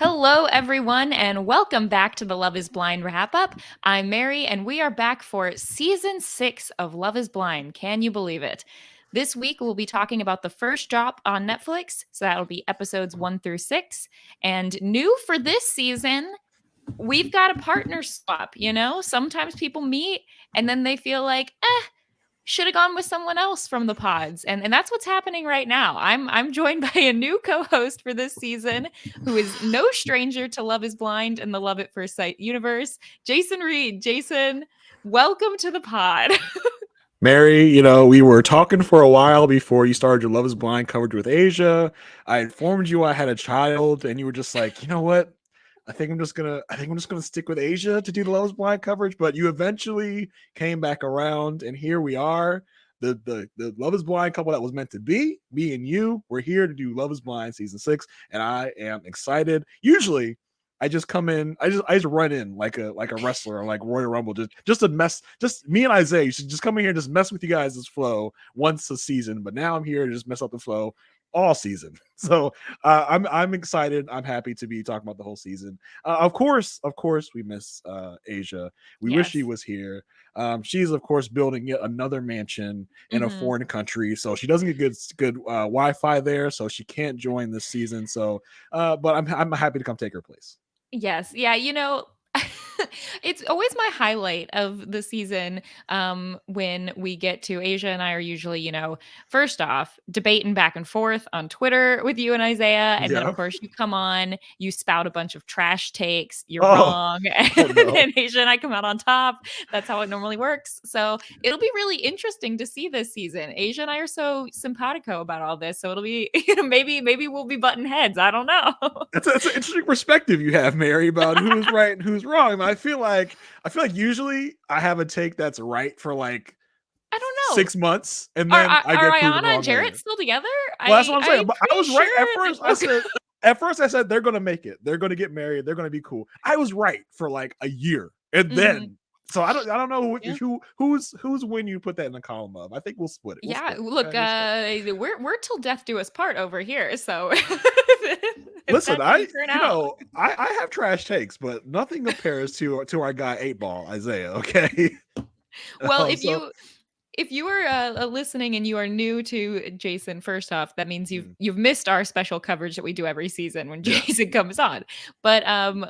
Hello, everyone, and welcome back to the Love is Blind wrap-up. I'm Mary, and we are back for season 6 of Love is Blind. Can you believe it? This week, we'll be talking about the first drop on Netflix, so that'll be episodes 1 through 6. And new for this season, we've got a partner swap. Sometimes people meet and then they feel like, should have gone with someone else from the pods, and that's what's happening right now. I'm joined by a new co-host for this season who is no stranger to Love is Blind and the Love at First Sight universe, Jason Reed. Jason, welcome to the pod. Mary, we were talking for a while before you started your Love is Blind coverage with Asia. I informed you I had a child, and you were just like, you know what? I think I'm just gonna stick with Asia to do the Love is Blind coverage. But you eventually came back around, and here we are. The Love is Blind couple that was meant to be, me and you. We're here to do Love is Blind season 6, and I am excited. Usually I just come in, I just run in like a wrestler, like Royal Rumble, just to mess, just me and Isaiah. You should just come in here and just mess with you guys' flow once a season. But now I'm here to just mess up the flow all season. So I'm excited. I'm happy to be talking about the whole season. Of course, we miss Asia. We wish she Yes. was here. She's of course building yet another mansion in a Mhm. foreign country, so she doesn't get good Wi-Fi there, so she can't join this season. So, but I'm happy to come take her place. Yes. Yeah, it's always my highlight of the season when we get to Asia and I are usually, first off, debating back and forth on Twitter with you and Isaiah. And then, of Yeah. course, you come on, you spout a bunch of trash takes. You're Oh, wrong. oh And no. then Asia and I come out on top. That's how it normally works. So it'll be really interesting to see this season. Asia and I are so simpatico about all this. So it'll be, maybe we'll be button heads. I don't know. That's an interesting perspective you have, Mary, about who's right and who's wrong. I feel like usually I have a take that's right for like I don't know. 6 months, and Are then are I are get proven Ayana and wrong Jarrett later. still together? Well, that's what I'm saying. I'm But I pretty was right at sure they first. I broke said up. they're gonna make it. They're gonna get married. They're gonna be cool. I was right for like a year, and Mhm. then so I don't know Yeah. who's when you put that in the column of. I think we'll split it. We'll Yeah, split it. look, Okay, we'll split it. we're till death do us part over here, so if Listen, that didn't turn out. I have trash takes, but nothing compares to our guy 8 Ball Isaiah. Okay. Well, if So you if you are listening and you are new to Jason, first off, that means you've mm, you've missed our special coverage that we do every season when yes. Jason comes on. But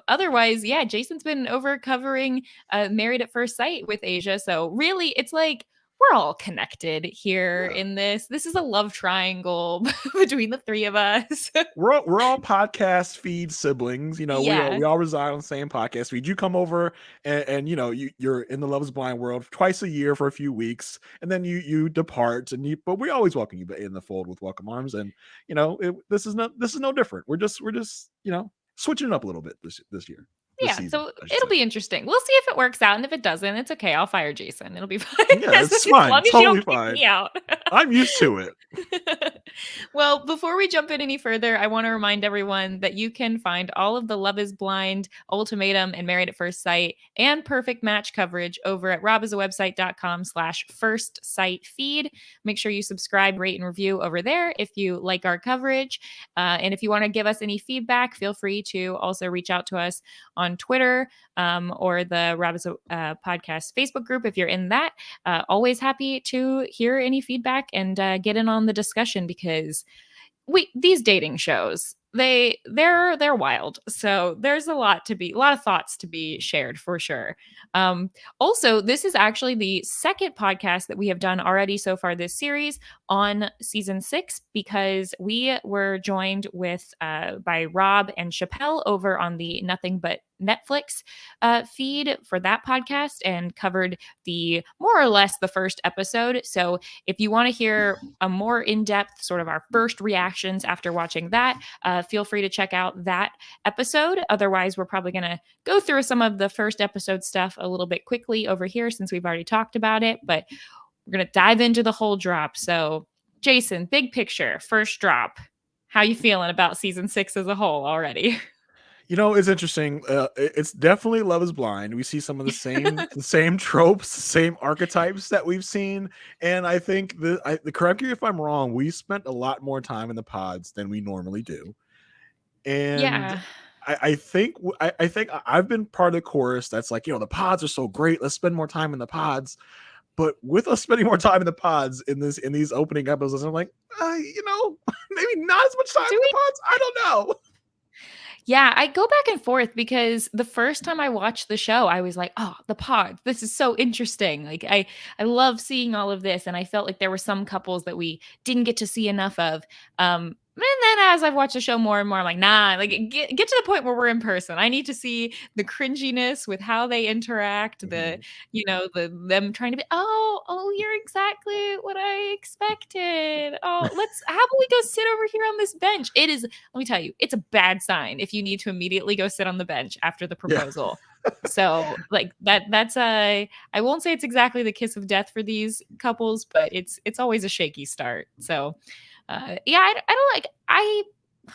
otherwise, yeah, Jason's been over covering Married at First Sight with Asia. So really, it's like we're all connected here Yeah. in this. This is a love triangle between the three of us. We're all podcast feed siblings. We Yeah. all reside on the same podcast feed. You come over and you're in the Love is Blind world twice a year for a few weeks, and then you depart. But we always welcome you in the fold with welcome arms. And this is no different. We're just switching it up a little bit this Yeah, season, so I should it'll say. be interesting. We'll see if it works out, and if it doesn't, it's okay. I'll fire Jason. It'll be fine Yeah, as it's long fine, as you totally don't kick fine. me out. I'm used to it. Well, before we jump in any further, I want to remind everyone that you can find all of the Love is Blind, Ultimatum, and Married at First Sight and Perfect Match coverage over at robisawebsite.com/first sight feed. Make sure you subscribe, rate, and review over there if you like our coverage. And if you want to give us any feedback, feel free to also reach out to us on Twitter or the Robis Podcast Facebook group if you're in that. Always happy to hear any feedback and get in on the discussion because these dating shows they're wild, so there's a lot of thoughts to be shared for sure. Also, this is actually the second podcast that we have done already so far this series on season 6 because we were joined with by Rob and Chappelle over on the Nothing But Netflix feed for that podcast and covered the more or less the first episode. So if you want to hear a more in-depth sort of our first reactions after watching that, feel free to check out that episode. Otherwise, we're probably going to go through some of the first episode stuff a little bit quickly over here since we've already talked about it, but we're going to dive into the whole drop. So Jason, big picture, first drop, how you feeling about season 6 as a whole already? It's interesting. It's definitely Love is Blind. We see some of the same tropes, same archetypes that we've seen, and I think correct me if I'm wrong. We spent a lot more time in the pods than we normally do, and Yeah. I think I've been part of the chorus that's like, the pods are so great. Let's spend more time in the pods. But with us spending more time in the pods in these opening episodes, I'm like, maybe not as much time Do in the we? pods. I don't know. Yeah, I go back and forth because the first time I watched the show, I was like, "Oh, the pod. This is so interesting." Like I love seeing all of this, and I felt like there were some couples that we didn't get to see enough of. And then as I've watched the show more and more, I'm like, "Nah, like get to the point where we're in person. I need to see the cringiness with how they interact, Mhm. the them trying to be, oh, you're exactly what I expected. Oh, how about we go sit over here on this bench?" It is, let me tell you, it's a bad sign if you need to immediately go sit on the bench after the Yeah. proposal. So like that's a, I won't say it's exactly the kiss of death for these couples, but it's always a shaky start. So yeah, I don't like,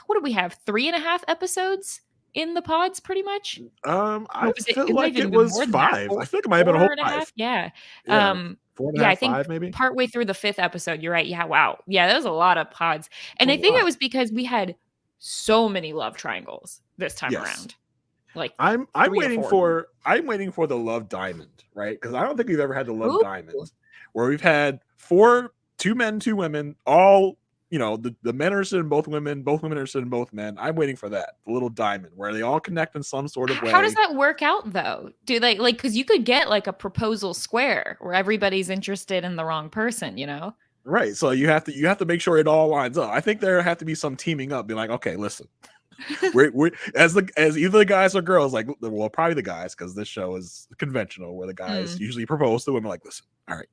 what do we have? 3.5 episodes in the pods pretty much? Or I was it? feel It might like have even it been was more than that. 5. Four, I think it might have been a four whole and a half. 5. Yeah. Yeah, four and a Yeah, I half, think 5 maybe. partway through the fifth episode, you're right. Yeah, wow. Yeah, that was a lot of pods. It's And a I think it lot. was because we had so many love triangles this time Yes. around. Like I'm 3 or 4. I'm waiting for the love diamond, right? Because I don't think we've ever had the love Ooh. diamond where we've had 2 men, 2 women, all the men are interested in both women are interested in both men. I'm waiting for that, the little diamond where they all connect in some sort of How does way. that work out though? Do they like, because you could get like a proposal square where everybody's interested in the wrong person, you know? Right. So you have to make sure it all lines up. I think there have to be some teaming up, be like, okay, listen, we're as either the guys or girls, like, well, probably the guys, because this show is conventional where the guys Mm. usually propose to women like, listen, all right,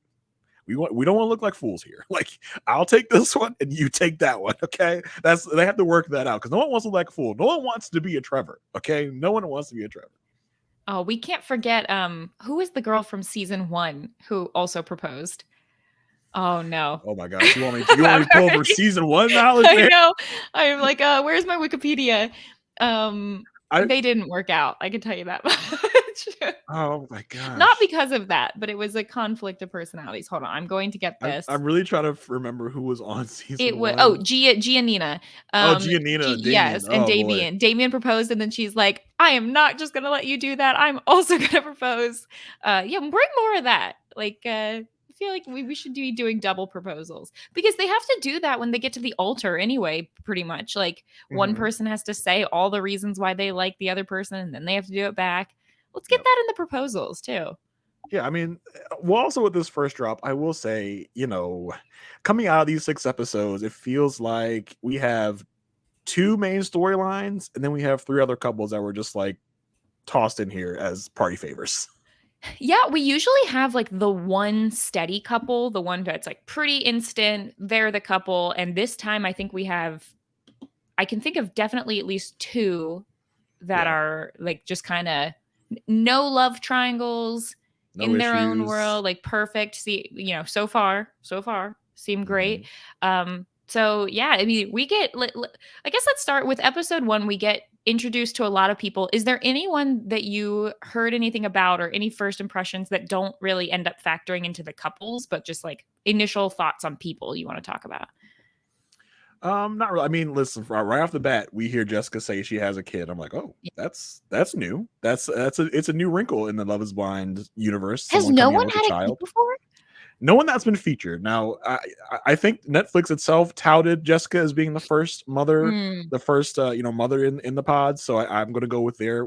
we don't want to look like fools here. Like, I'll take this one and you take that one. Okay. They have to work that out because no one wants to look like a fool. No one wants to be a Trevor. Okay. No one wants to be a Trevor. Oh, we can't forget who is the girl from season 1 who also proposed? Oh no. Oh my gosh. You want I'm me to pull over already, season 1 knowledge I there? know. I'm like, where's my Wikipedia? I They didn't work out. I can tell you that much. Oh my Not gosh. because of that, but it was a conflict of personalities. Hold on, I'm going to get this. I'm really trying to remember who was on It season was, 1. Giannina. Oh, Giannina, Yes, Damien. and Oh boy. Damien proposed, and then she's like, "I am not just gonna let you do that. I'm also gonna propose." Yeah, bring more of that. Like, I feel like we should be doing double proposals because they have to do that when they get to the altar anyway. Pretty much, like one Mhm. person has to say all the reasons why they like the other person, and then they have to do it back. Let's get Yep. that in the proposals too. Yeah, I mean, well, also with this first drop, I will say, coming out of these 6 episodes, it feels like we have 2 main storylines, and then we have 3 other couples that were just like tossed in here as party favors. Yeah, we usually have like the one steady couple, the one that's like pretty instant. They're the couple. And this time, I think we have, I can think of definitely at least 2 that Yeah, are like just kind of no love triangles no in their own issues. world, like perfect. See, so far seem Mhm. great. So yeah, I mean, I guess let's start with episode 1. We get introduced to a lot of people. Is there anyone that you heard anything about or any first impressions that don't really end up factoring into the couples, but just like initial thoughts on people you want to talk about? Not really. I mean, listen, right off the bat, we hear Jessica say she has a kid. I'm like, oh, that's new. It's a new wrinkle in the Love Is Blind universe. Has Someone no coming in one with a had a kid child. before? No one that's been featured. Now, I think Netflix itself touted Jessica as being the first mother, Mm. the first mother in the pod. So I'm going to go with their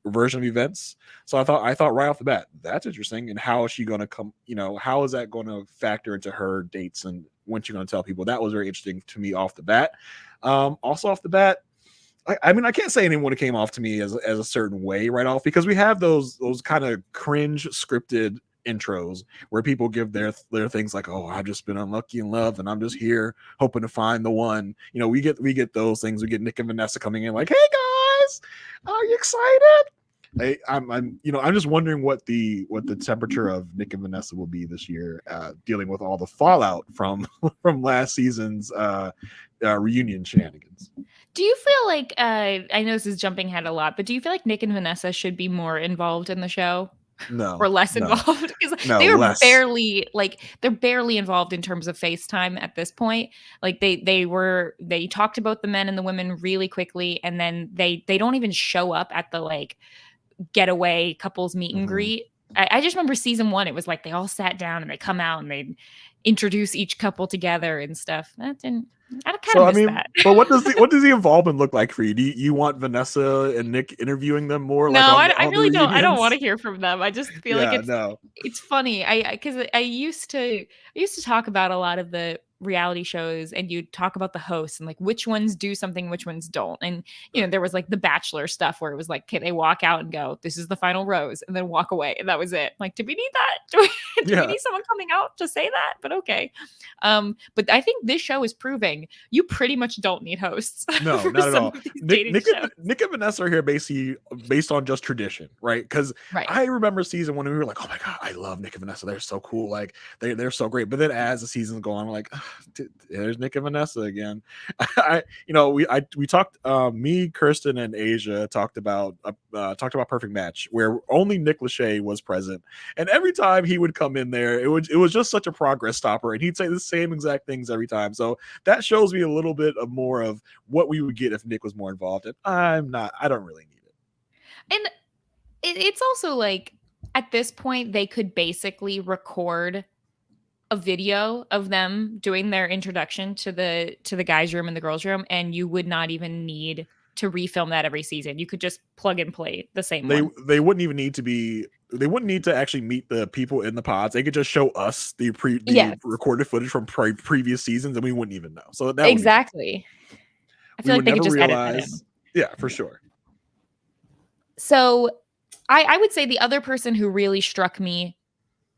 version of events. So I thought right off the bat, that's interesting. And how is she going to come? How is that going to factor into her dates and when she's going to tell people? That was very interesting to me off the bat. Also off the bat, I mean, I can't say anyone came off to me as a certain way right off because we have those kind of cringe scripted intros where people give their things like, oh, I've just been unlucky in love and I'm just here hoping to find the one. We get those things. We get Nick and Vanessa coming in like, hey guys, are you excited? I'm just wondering what the temperature of Nick and Vanessa will be this year, dealing with all the fallout from from last season's reunion shenanigans. Do you feel like I know this is jumping ahead a lot, but do you feel like Nick and Vanessa should be more involved in the show? or No, less no, involved because no, they were less. they're barely involved in terms of FaceTime at this point. Like they talked about the men and the women really quickly, and then they don't even show up at the like getaway couples meet and Mhm. greet. I just remember season 1, it was like they all sat down and they come out and they introduce each couple together and stuff. I kind So of I miss mean, that. but what does the involvement look like for you? Do you want Vanessa and Nick interviewing them more, like No, I on the really don't. I don't want to reunions? hear from them. I just feel like Yeah, no. it's funny. Because I used to talk about a lot of the reality shows, and you talk about the hosts and like which ones do something, which ones don't. And there was like the Bachelor stuff where it was like, okay, they walk out and go, "This is the final rose," and then walk away, and that was it. Like, do we need that? Do we Yeah. need someone coming out to say that? But okay. But I think this show is proving you pretty much don't need hosts No, for not at some all. of these Nick, dating Nick, shows. and, Nick and Vanessa are here basically based on just tradition, right? Because Right. I remember season 1 and we were like, "Oh my god, I love Nick and Vanessa. They're so cool. Like they're so great." But then as the seasons go on, we're like, "There's Nick and Vanessa again." We talked. Me, Kirsten, and Asia talked about Perfect Match, where only Nick Lachey was present, and every time he would come in there, it was just such a progress stopper, and he'd say the same exact things every time. So that shows me a little bit of more of what we would get if Nick was more involved. And I don't really need it. And it's also like at this point they could basically record a video of them doing their introduction to the guys room and the girls room, and you would not even need to refilm that every season. You could just plug and play the same They one. they wouldn't even need to be they wouldn't need to actually meet the people in the pods. They could just show us the Yes, recorded footage from previous seasons, and we wouldn't even know. So that would be fine. exactly. I We feel would like they could never just edit that in. realize. Yeah, for sure. So I would say the other person who really struck me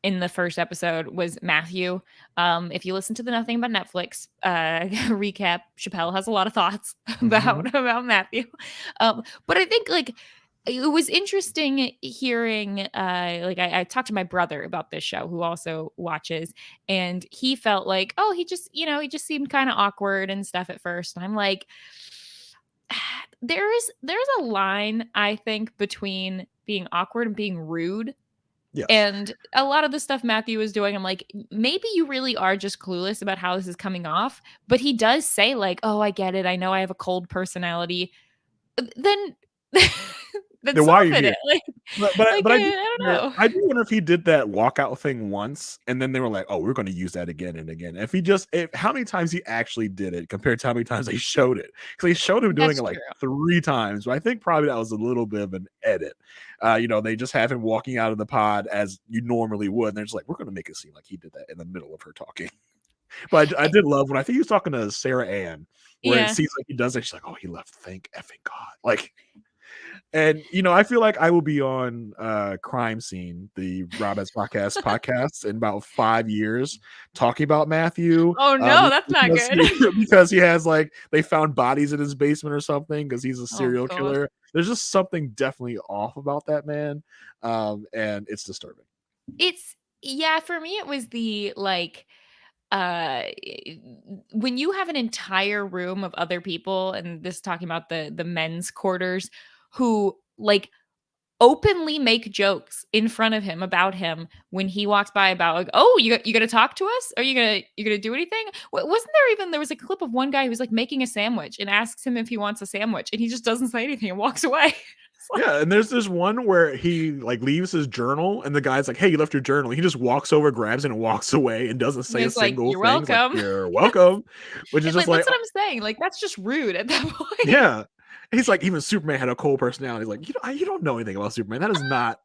in the first episode was Matthew. If you listen to the Nothing But Netflix recap, Chappelle has a lot of thoughts Mhm. about Matthew. But I think like it was interesting hearing like I talked to my brother about this show who also watches, and he felt like, oh, he just seemed kind of awkward and stuff at first. And I'm like, there's a line I think between being awkward and being rude, Yes. and a lot of the stuff Matthew is doing, I'm like, maybe you really are just clueless about how this is coming off. But he does say, like, oh, I get it. I know I have a cold personality. Then then Then why are you soften here? it. Like, But I don't know. I do wonder if he did that walkout thing once, and then they were like, "Oh, we're going to use that again and again." If how many times he actually did it compared to how many times they showed it, because they showed him doing That's it true. like 3 times. But I think probably that was a little bit of an edit. They just have him walking out of the pod as you normally would, and they're just like, "We're going to make it seem like he did that in the middle of her talking." But I did love when I think he was talking to Sarah Ann, where it Yeah. seems like he does it. She's like, "Oh, he left. Thank effing God!" Like. And I feel like I will be on Crime Scene, the Rob podcast in about 5 years, talking about Matthew. Oh no, that's not Because good. because he has like they found bodies in his basement or something because he's a Oh serial god. killer. There's just something definitely off about that man. And it's disturbing. It's yeah, for me it was the like uh when you have an entire room of other people, and this is talking about the men's quarters, who like openly make jokes in front of him about him when he walks by about like, oh, you gonna talk to us, are you gonna do anything? Wasn't there even there was a clip of one guy who's like making a sandwich and asks him if he wants a sandwich, and he just doesn't say anything and walks away. It's like, Yeah, and there's this one where he like leaves his journal, and the guy's like, "Hey, you left your journal." He just walks over, grabs it, and walks away, and doesn't say a it's like, single you're thing. He's like, welcome. "You're welcome," which is It's just like like, that's what I'm saying, like that's just rude at that point. yeah. He's like, even Superman had a cold personality. He's like, you don't know anything about Superman. That is not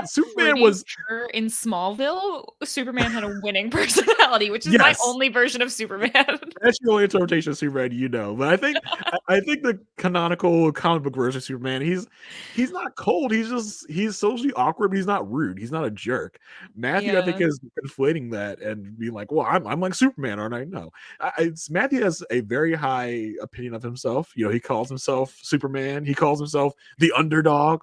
Superman Pretty was sure in Smallville, Superman had a winning personality, which is my yes. only version of Superman. That's your only interpretation of Superman. But I think the canonical comic book version of Superman, he's not cold. He's socially awkward, but he's not rude. He's not a jerk. Matthew, I think, Yeah. is conflating that and being like, well, I'm like Superman, aren't I? No. Matthew has a very high opinion of himself. He calls himself Superman. He calls himself the underdog.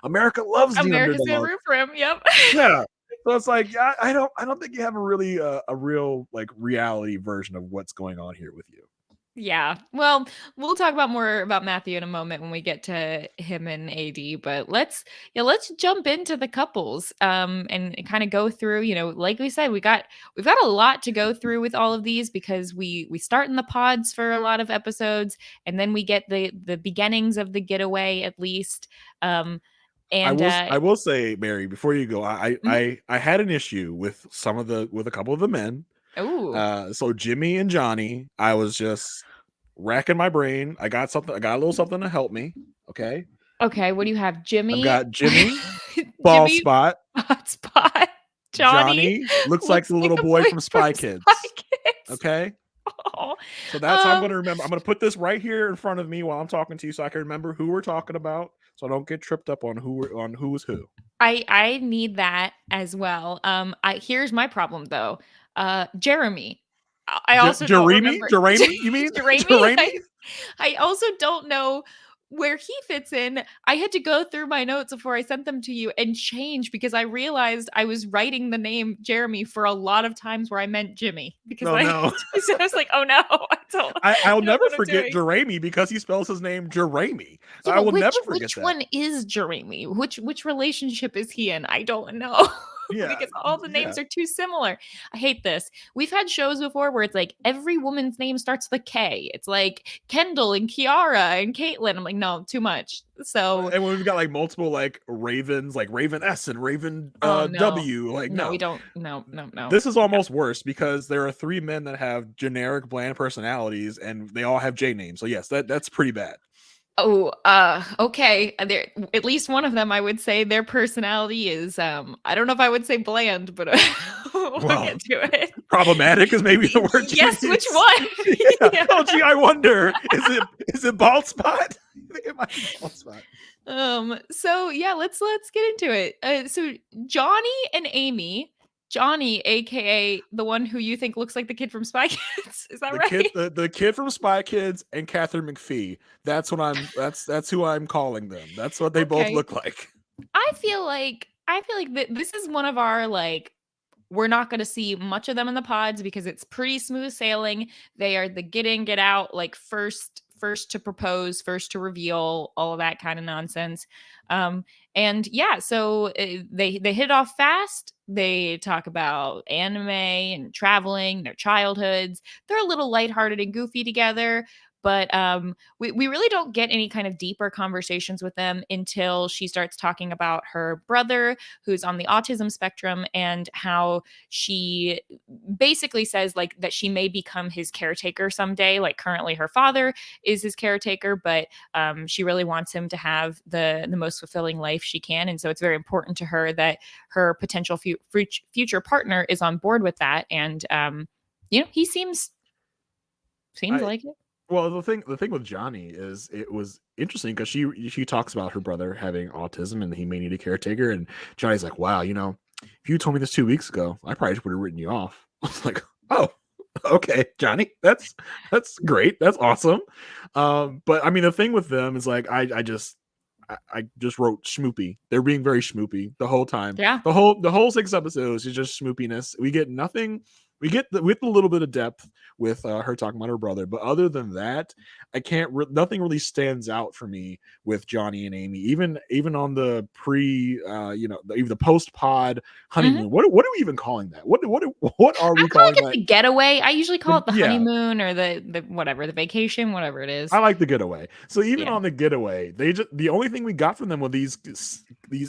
America loves the America's gonna underdog. root for him. Yep. Yeah. So it's like, yeah, I don't think you have a real like reality version of what's going on here with you. Yeah. Well, we'll talk about more about Matthew in a moment when we get to him and AD, but let's jump into the couples and kind of go through, like we said, we've got a lot to go through with all of these because we start in the pods for a lot of episodes and then we get the beginnings of the getaway at least. Um and I will say, Mary, before you go, mhm. I had an issue with with a couple of the men. Ooh. So Jimmy and Johnny, I was just racking my brain. I got something. I got a little something to help me. Okay, Okay, what do you have? I've Jimmy? got Jimmy, ball Jimmy spot. Hotspot. Johnny Johnny looks like looks the like little the boy boy from from Spy Spy Kids. Kids. Okay, Oh. so that's how I'm going to remember. I'm going to put this right here in front of me while I'm talking to you, so I can remember who we're talking about, so I don't get tripped up on who's who. I need that as well. Here's my problem though. Jeremy. I also don't remember Jeramey, you mean Jeramey. Jeramey? I also don't know where he fits in. I had to go through my notes before I sent them to you and change because I realized I was writing the name Jeremy for a lot of times where I meant Jimmy because No, I no. so I was like, oh no, I'll I don't know never what I'm forget doing. Jeramey because he spells his name Jeramey. Yeah, I but will never forget which that. one is Jeremy? Which relationship is he in? I don't know. Yeah, Because all the yeah. names are too similar. I hate this. We've had shows before where it's like every woman's name starts with a K. It's like Kendall and Kiara and Caitlin. I'm like, no, too much. So, And when we've got like multiple like Ravens, like Raven S and Raven oh no. W, like No, we no. don't. No, no, no. This is almost worse because there are 3 men that have generic bland personalities and they all have J names. So yes, that's pretty bad. Oh, okay. There, at least one of them, I would say their personality is, I don't know if I would say bland, but we'll Well, get to it. problematic is maybe the word you Yes, which use. one? Yeah. Yeah. Oh gee, I wonder. Is it bald spot? I think it might be bald spot. So yeah, let's get into it. So Johnny and Amy, Johnny, aka the one who you think looks like the kid from Spy Kids, is that right? The kid from Spy Kids and Catherine McPhee. That's who I'm calling them. That's what they both Okay. look like. I feel like that this is one of our like we're not going to see much of them in the pods because it's pretty smooth sailing. They are the get in, get out, like first to propose, first to reveal, all of that kind of nonsense. Um, and yeah, so they hit it off fast. They talk about anime and traveling, their childhoods. They're a little lighthearted and goofy together. But we really don't get any kind of deeper conversations with them until she starts talking about her brother who's on the autism spectrum and how she basically says like that she may become his caretaker someday. Like currently her father is his caretaker, but she really wants him to have the most fulfilling life she can, and so it's very important to her that her potential future partner is on board with that. And he seems I like it. Well, the thing with Johnny is it was interesting because she talks about her brother having autism and he may need a caretaker, and Johnny's like, "Wow, if you told me this 2 weeks ago, I probably would have written you off." I was like, "Oh, okay, Johnny, that's great, that's awesome." But I mean, the thing with them is like, I just wrote schmoopy. They're being very schmoopy the whole time. Yeah. The whole 6 episodes is just schmoopiness. We get nothing. We get a little bit of depth with her talking about her brother, but other than that, I can't. Nothing really stands out for me with Johnny and Amy. Even on the even the post pod Mhm. honeymoon. What are we even calling that? What are I we call calling it that? the getaway. I usually call it the Yeah, honeymoon or the whatever, the vacation, whatever it I is. like the getaway. So even Yeah. on the getaway, the only thing we got from them were these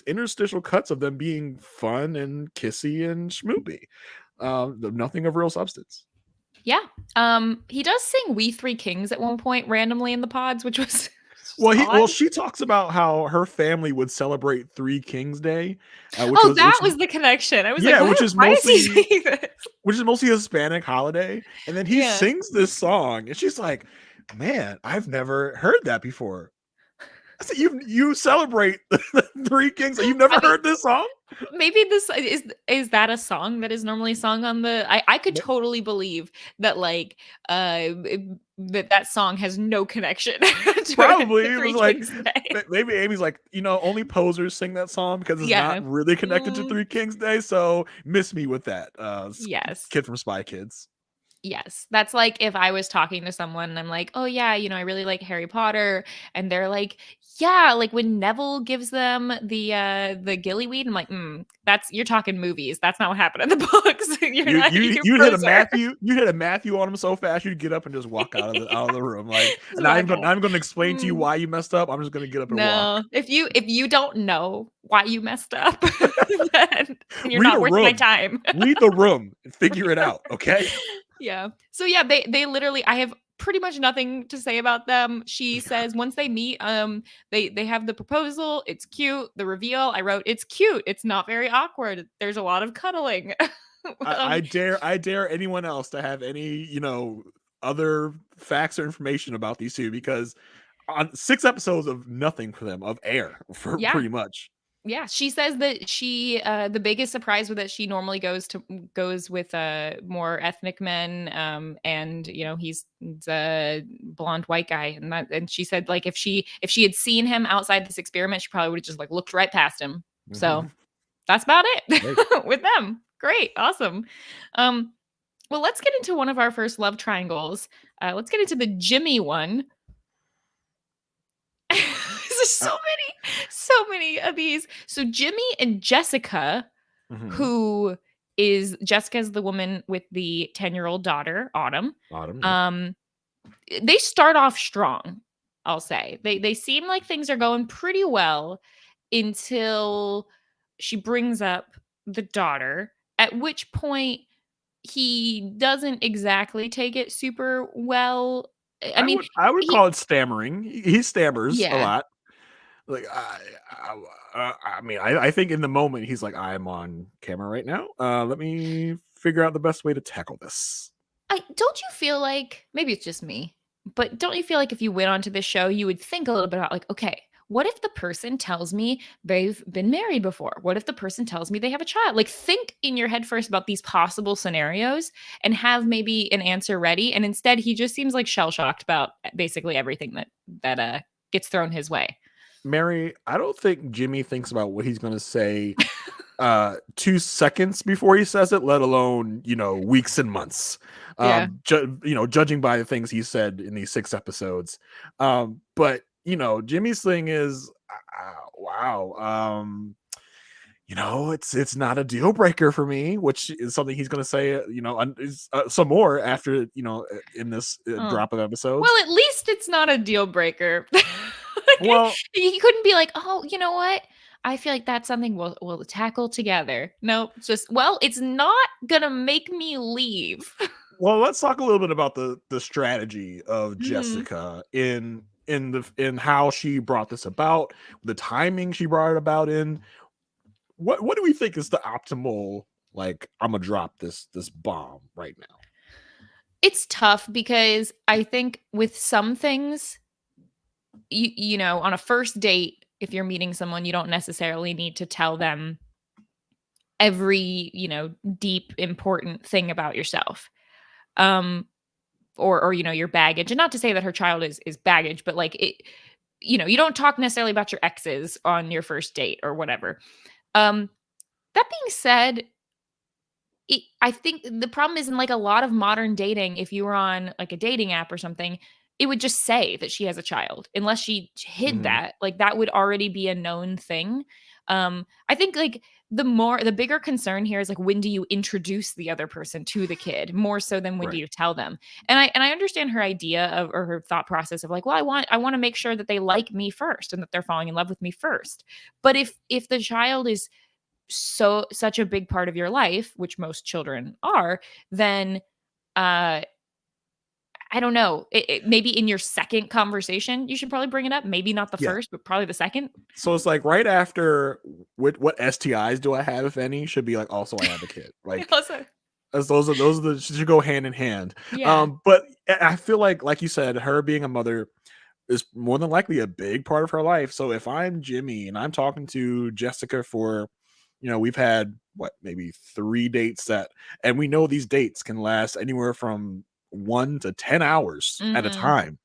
interstitial cuts of them being fun and kissy and schmoopy. Nothing of real substance. Yeah. He does sing "We Three Kings" at one point randomly in the pods, which was just Well, odd. she talks about how her family would celebrate Three Kings Day, Oh, that was the connection. I was like, yeah, why is he saying this? which is mostly a Hispanic holiday, and then he Yeah. sings this song, and she's like, "Man, I've never heard that before." I said, "You celebrate the Three Kings? You've never I mean, heard this song?" maybe this is that a song that is normally sung on the I could totally believe that like that song has no connection Probably to it was Three like Kings Day. maybe Amy's like, only posers sing that song because it's not Yeah. really connected to Mm, Three Kings Day. So miss me with that, yes. kid from Spy Kids. Yes. That's like if I was talking to someone and I'm like, "Oh yeah, I really like Harry Potter." And they're like, "Yeah," like when Neville gives them the gillyweed, I'm like, that's you're talking movies. That's not what happened in the books. You're You not you you you hit a froze her. Matthew you hit a Matthew on him so fast you'd get up and just walk out of the room like, Just and walk out. I'm gonna explain to you Mm. why you messed up. I'm just gonna get up and walk. No. If you don't know why you messed up, then you're Read not a worth my room. time. Read the room and figure it out. Okay. Yeah. So yeah, they literally I have pretty much nothing to say about them. She says once they meet, they have the proposal, it's cute. The reveal, I wrote, it's cute. It's not very awkward. There's a lot of cuddling. I um, dare anyone else to have any, other facts or information about these two because on 6 episodes of nothing for them, of air for yeah. pretty much. Yeah, she says that she the biggest surprise was that she normally goes with more ethnic men, and he's a blonde white guy, and she said like if she had seen him outside this experiment, she probably would have just like looked right past him. So Mhm. that's about Great. it with them. Great, awesome. Um, well, let's get into one of our first love triangles. Let's get into the Jimmy one. There's Uh, so many of these. So Jimmy and Jessica, mhm. who is Jessica's the woman with the 10-year-old daughter, Autumn. Autumn, yep. Um, they start off strong, I'll say. They seem like things are going pretty well until she brings up the daughter, at which point he doesn't exactly take it super well. I mean, I would he call it stammering. He stammers a yeah. lot. Like I mean, I think in the moment he's like, I'm on camera right now. Let me figure out the best way to tackle this. I don't you feel like maybe it's just me, but don't you feel like if you went onto this show, you would think a little bit about like, okay, what if the person tells me they've been married before? What if the person tells me they have a child? Like think in your head first about these possible scenarios and have maybe an answer ready. And instead he just seems like shell shocked about basically everything that gets thrown his way. Mary, I don't think Jimmy thinks about what he's gonna say 2 seconds before he says it, let alone, weeks and months. Yeah. Judging by the things he said in these 6 episodes. But Jimmy's thing is wow. It's not a deal breaker for me, which is something he's going to say, some more after, in this Oh. drop of episodes. Well, at least it's not a deal breaker. Well, He couldn't be like, "Oh, you know what? I feel like that's something we'll tackle together." No, it's just, well, it's not gonna make me leave. let's talk a little bit about the strategy of Mhm. Jessica in how she brought this about, the timing she brought it about in. What do we think is the optimal, like, I'm gonna drop this bomb right now? It's tough because I think with some things, on a first date, if you're meeting someone, you don't necessarily need to tell them every, deep, important thing about yourself. Um, or your baggage. And not to say that her child is baggage, but like it, you don't talk necessarily about your exes on your first date or whatever. Um, that being said, I think the problem is in like a lot of modern dating, if you were on like a dating app or something, it would just say that she has a child unless she hid Mhm. that. Like that would already be a known thing. I think like the bigger concern here is like when do you introduce the other person to the kid more so than when do Right. you tell them. And I understand her idea of or her thought process of like, well, I want to make sure that they like me first and that they're falling in love with me first. But if the child is such a big part of your life, which most children are, then uh I don't know. Maybe in your second conversation, you should probably bring it up. Maybe not the Yeah. first, but probably the second. So it's like right after what STIs do I have, if any, should be like also I have a kid. Like Also, as those are the should go hand in hand. yeah. But I feel like you said, her being a mother is more than likely a big part of her life. So if I'm Jimmy and I'm talking to Jessica for, we've had what, maybe 3 dates set, and we know these dates can last anywhere from 1 to 10 hours at a Mhm. time.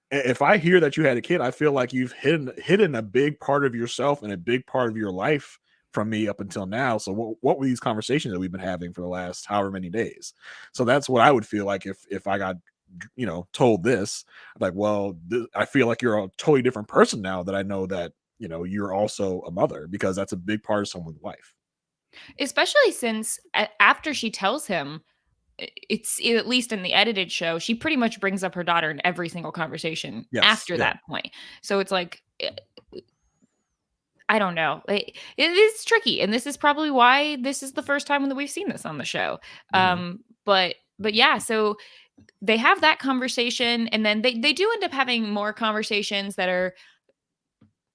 If I hear that you had a kid, I feel like you've hidden a big part of yourself and a big part of your life from me up until now. So what were these conversations that we've been having for the last however many days? So that's what I would feel like if I got, told this. Like, well, I feel like you're a totally different person now that I know that, you're also a mother, because that's a big part of someone's life. Especially since after she tells him, it's at least in the edited show, she pretty much brings up her daughter in every single conversation Yes. after Yeah. that point. So it's like, I don't know. It is tricky, and this is probably why this is the first time that we've seen this on the show. Mhm. But yeah, so they have that conversation, and then they do end up having more conversations that are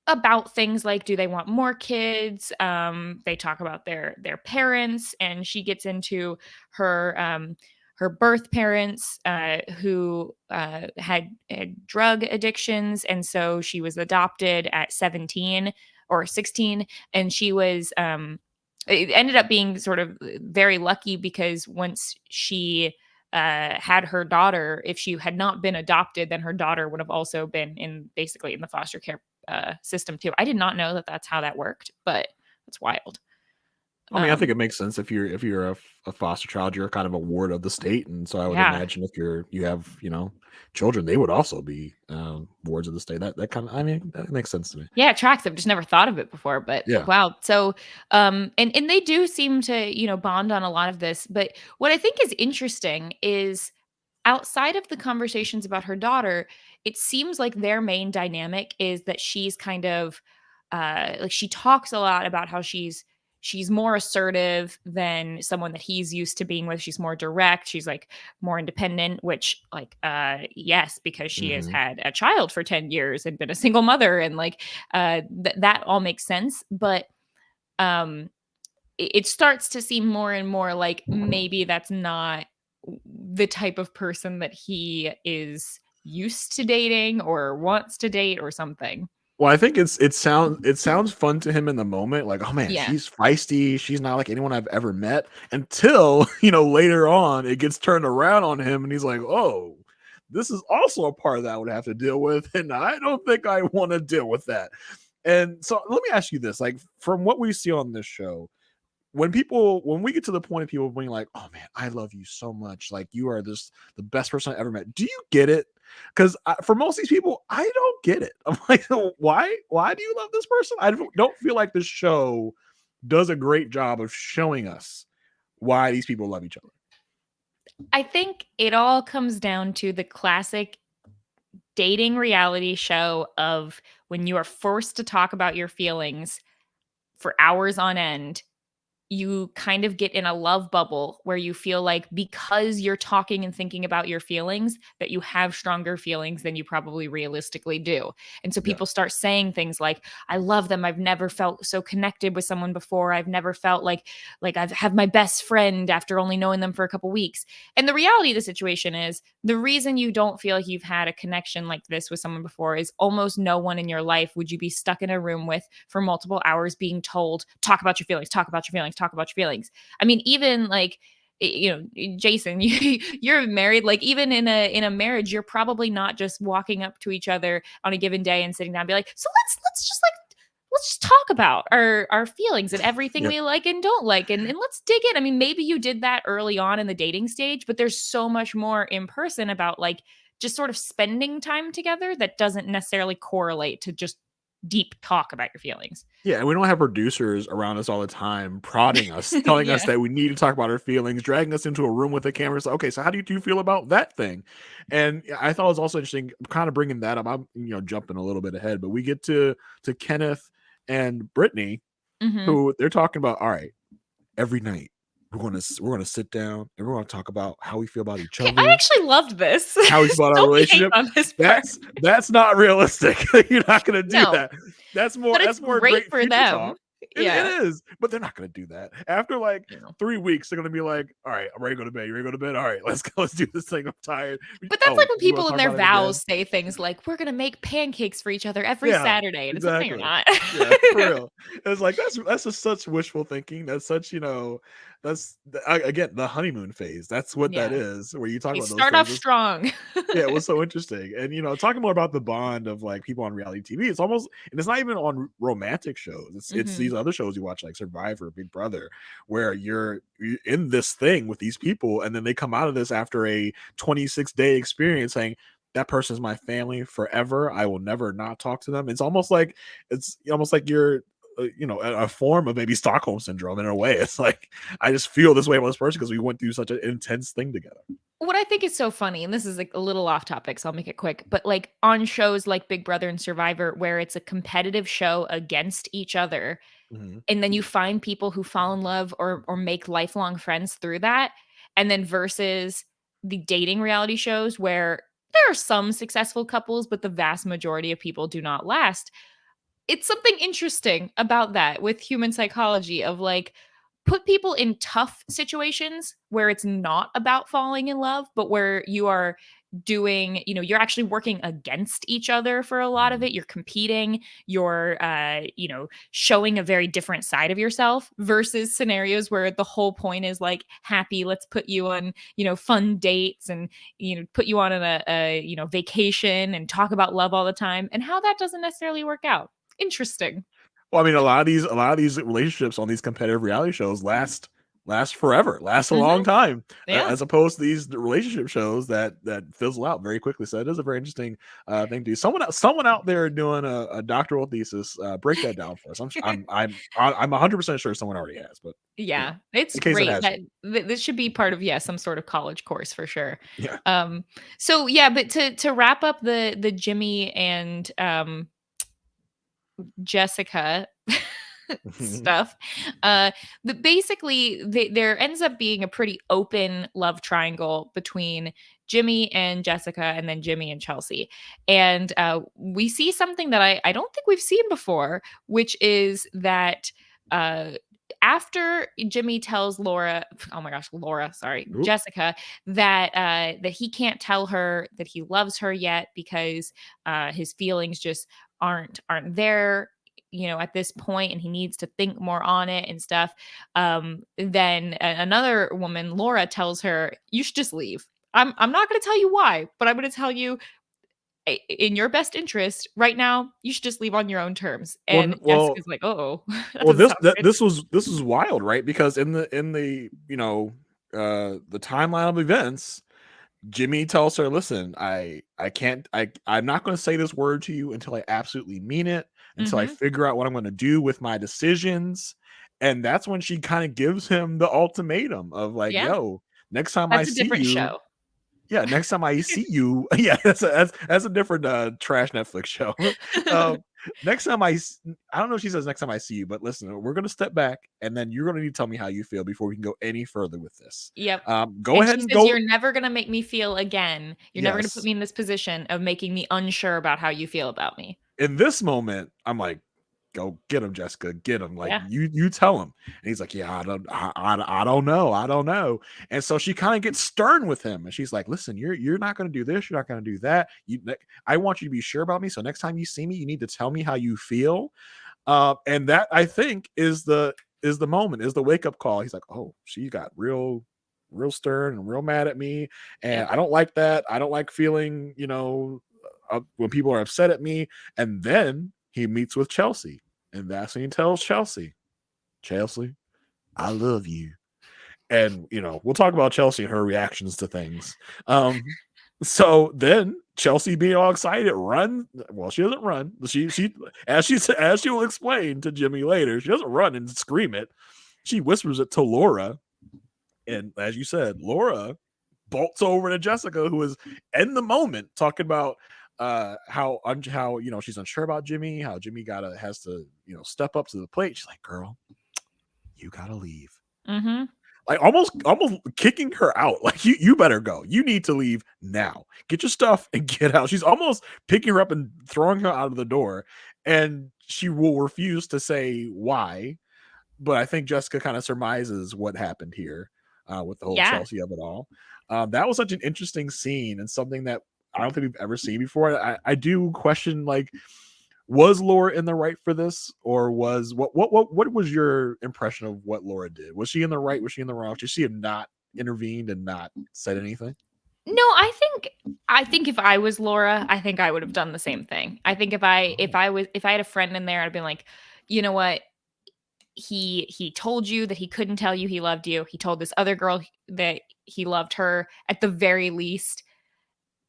about things like, do they want more kids? They talk about their parents, and she gets into her birth parents, who had drug addictions, and so she was adopted at 17 or 16, and she was it ended up being sort of very lucky, because once she had her daughter, if she had not been adopted, then her daughter would have also been basically in the foster care system too. I did not know that that's how that worked, but that's wild. I mean, I think it makes sense if you're a foster child, you're kind of a ward of the state, and so I would Yeah. imagine if you have children, they would also be wards of the state. That kind of, I mean, that makes sense to me. Yeah, it tracks. I've just never thought of it before, but Yeah. wow. So, and they do seem to, bond on a lot of this. But what I think is interesting is, outside of the conversations about her daughter, it seems like their main dynamic is that she's kind of like, she talks a lot about how she's more assertive than someone that he's used to being with. She's more direct. She's like more independent, which, like, yes, because she has Mhm. had a child for 10 years and been a single mother, and like that all makes sense. But um it starts to seem more and more like maybe that's not the type of person that he is used to dating or wants to date or something. Well, I think it sounds fun to him in the moment, like, "Oh, man, Yeah. she's feisty, she's not like anyone I've ever met," until, later on, it gets turned around on him, and he's like, "Oh, this is also a part that I would have to deal with, and I don't think I wanna deal with that." And so, let me ask you this, like, from what we see on this show, when we get to the point of people being like, "Oh, man, I love you so much, like, you are the best person I ever met," do you get it? Because for most of these people, I don't get it. I'm like, why do you love this person? I don't feel like this show does a great job of showing us why these people love each other. I think it all comes down to the classic dating reality show of when you are forced to talk about your feelings for hours on end. You kind of get in a love bubble where you feel like, because you're talking and thinking about your feelings, that you have stronger feelings than you probably realistically do. And so Yeah. people start saying things like, I love them. I've never felt so connected with someone before. I've never felt like I've have my best friend after only knowing them for a couple weeks. And the reality of the situation is, the reason you don't feel like you've had a connection like this with someone before is almost no one in your life would you be stuck in a room with for multiple hours being told, talk about your feelings, talk about your feelings, talk about your feelings. I mean, even like, Jason, you're married. Like, even in a marriage, you're probably not just walking up to each other on a given day and sitting down and be like, so let's just talk about our feelings and everything Yep. we like and don't like, and let's dig in. I mean, maybe you did that early on in the dating stage, but there's so much more in person about, like, just sort of spending time together that doesn't necessarily correlate to just deep talk about your feelings. Yeah, and we don't have producers around us all the time prodding us, telling us Yeah. that we need to talk about our feelings, dragging us into a room with a camera. So, okay, so how do you feel about that thing? And I thought it was also interesting, kind of bringing that up. I'm jumping a little bit ahead, but we get to Kenneth and Brittany, Hmm. who they're talking about. All right, every night we're gonna sit down and we're gonna talk about how we feel about each Okay, I other, actually loved this. how we feel about our Don't be hating relationship. on this part. That's not realistic. You're not gonna do No, that. That's more but it's that's more great great for future them. talk. It Yeah. is, but they're not gonna do that. After like You know. 3 weeks, they're gonna be like, "All right, I'm ready to go to bed. You ready to go to bed? All right, let's go. Let's do this thing. I'm tired. But that's Oh, like when you want people to in talk their about it again? vows say things like, "We're gonna make pancakes for each other every Yeah, Saturday," and it's like, "No, you're exactly. not." Yeah, for real. It's like that's just such wishful thinking. That's such again the honeymoon phase. That's what that Yeah. is. Where you talk They about those start things. off strong. Yeah, it was so interesting. And talking more about the bond of like people on reality TV, it's almost, and it's not even on romantic shows. It's Mhm. these other shows you watch like Survivor, Big Brother, where you're in this thing with these people, and then they come out of this after a 26-day experience saying that person's my family forever. I will never not talk to them. It's almost like you're a form of maybe Stockholm syndrome in a way. It's like I just feel this way about this person because we went through such an intense thing together. What I think is so funny, and this is like a little off topic, so I'll make it quick, but like on shows like Big Brother and Survivor, where it's a competitive show against each other, Mhm. and then you find people who fall in love or make lifelong friends through that, and then versus the dating reality shows where there are some successful couples, but the vast majority of people do not last. It's something interesting about that with human psychology of like put people in tough situations where it's not about falling in love, but where you are doing, you're actually working against each other for a lot of Mhm. it. You're competing, you're showing a very different side of yourself versus scenarios where the whole point is like happy, let's put you on, fun dates and put you on a vacation and talk about love all the time and how that doesn't necessarily work out. Interesting. Well, I mean, a lot of these relationships on these competitive reality shows last forever, last a long Mhm. time, Yeah. as opposed to these relationship shows that fizzle out very quickly. So it is a very interesting thing to do. Someone out there doing a doctoral thesis, break that down for us. I'm 100% sure someone already has, but Yeah, it's in case it great hasn't, that this should be part of, yeah, some sort of college course for sure. yeah. So yeah, but to wrap up the Jimmy and Jessica stuff, but basically there ends up being a pretty open love triangle between Jimmy and Jessica and then Jimmy and Chelsea. And we see something that I don't think we've seen before, which is that uh after Jimmy tells Laura, oh my gosh, Laura, sorry, Oop. Jessica, that he can't tell her that he loves her yet because his feelings just aren't there, at this point, and he needs to think more on it and stuff. Then another woman, Laura, tells her, "You should just leave. I'm not going to tell you why, but I'm going to tell you in your best interest right now. You should just leave on your own terms." Well, And well, Jessica's like, "Oh, that well. doesn't This sound that, good." this was wild, right? Because in the the timeline of events, Jimmy tells her, "Listen, I can't I'm not going to say this word to you until I absolutely mean it, until I Mhm. figure out what I'm going to do with my decisions." And that's when she kind of gives him the ultimatum of like, Yeah, "Yo, next time I that's a see different you, show. yeah, next time I see you, yeah, that's a different trash Netflix show. um, next time I don't know if she says next time I see you, but listen, we're gonna step back and then you're gonna need to tell me how you feel before we can go any further with this. Yep. Go And ahead she and says, go. "You're never gonna make me feel again. You're never gonna put Yes. me in this position of making me unsure about how you feel about me." In this moment, I'm like, go get him, Jessica, get him. Like Yeah. you tell him. And he's like, yeah, I don't know. I don't know. And so she kind of gets stern with him. And she's like, listen, you're not gonna do this, you're not gonna do that. I want you to be sure about me. So next time you see me, you need to tell me how you feel. And that I think is the moment, is the wake up call. He's like, oh, she got real stern and real mad at me, and Yep. I don't like that. I don't like feeling, when people are upset at me. And then he meets with Chelsea, and that's when he tells Chelsea, I love you. And we'll talk about Chelsea and her reactions to things. So then Chelsea, being all excited, run. Well, she doesn't run. She as she will explain to Jimmy later, she doesn't run and scream it. She whispers it to Laura, and as you said, Laura bolts over to Jessica, who is in the moment talking about how she's unsure about Jimmy, how Jimmy gotta has to step up to the plate. She's like, girl, you gotta leave. Mhm. Like almost kicking her out. Like you better go. You need to leave now. Get your stuff and get out. She's almost picking her up and throwing her out of the door, and she will refuse to say why. But I think Jessica kind of surmises what happened here with the whole Yeah. Chelsea of it all. That was such an interesting scene and something that I don't think we've ever seen before. I do question, like, was Laura in the right for this, or was what was your impression of what Laura did? Was she in the right? Was she in the wrong? Should she have not intervened and not said anything? No, I think if I was Laura, I think I would have done the same thing. I think Oh. if I had a friend in there, I'd been like, you know what? He told you that he couldn't tell you he loved you. He told this other girl that he loved her. At the very least,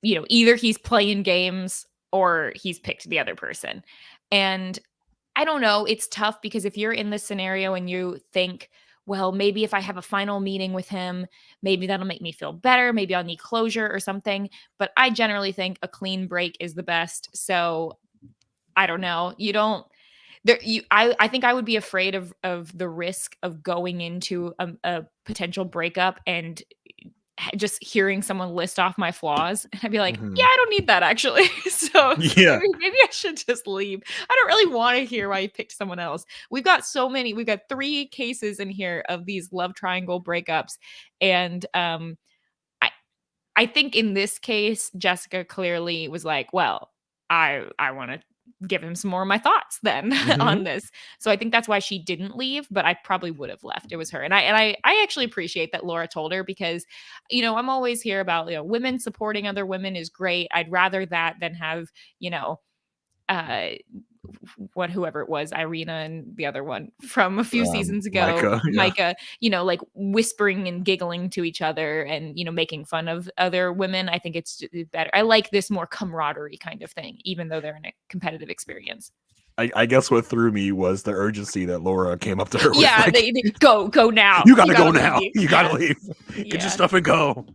either he's playing games or he's picked the other person. And I don't know, it's tough because if you're in this scenario and you think, well, maybe if I have a final meeting with him, maybe that'll make me feel better. Maybe I'll need closure or something. But I generally think a clean break is the best. So I don't know. You don't there you I think I would be afraid of the risk of going into a potential breakup and just hearing someone list off my flaws, and I'd be like, "Yeah, Mhm. I don't need that actually." So Yeah. maybe I should just leave. I don't really want to hear why you picked someone else. We've got 3 cases in here of these love triangle breakups, and I I think in this case, Jessica clearly was like, "Well, I want to give him some more of my thoughts then on Mhm. this." So I think that's why she didn't leave, but I probably would have left. It was her. And I actually appreciate that Laura told her because I'm always here about, women supporting other women is great. I'd rather that than have, you know, uh whoever it was, Irina and the other one from a few seasons ago, Micah, yeah. Micah, like whispering and giggling to each other and, making fun of other women. I think it's better. I like this more camaraderie kind of thing, even though they're in a competitive experience. I guess what threw me was the urgency that Laura came up to her with, Yeah, like, they go now. "You You gotta go gotta now. leave. You gotta Yeah, leave. Get your yeah, stuff and go."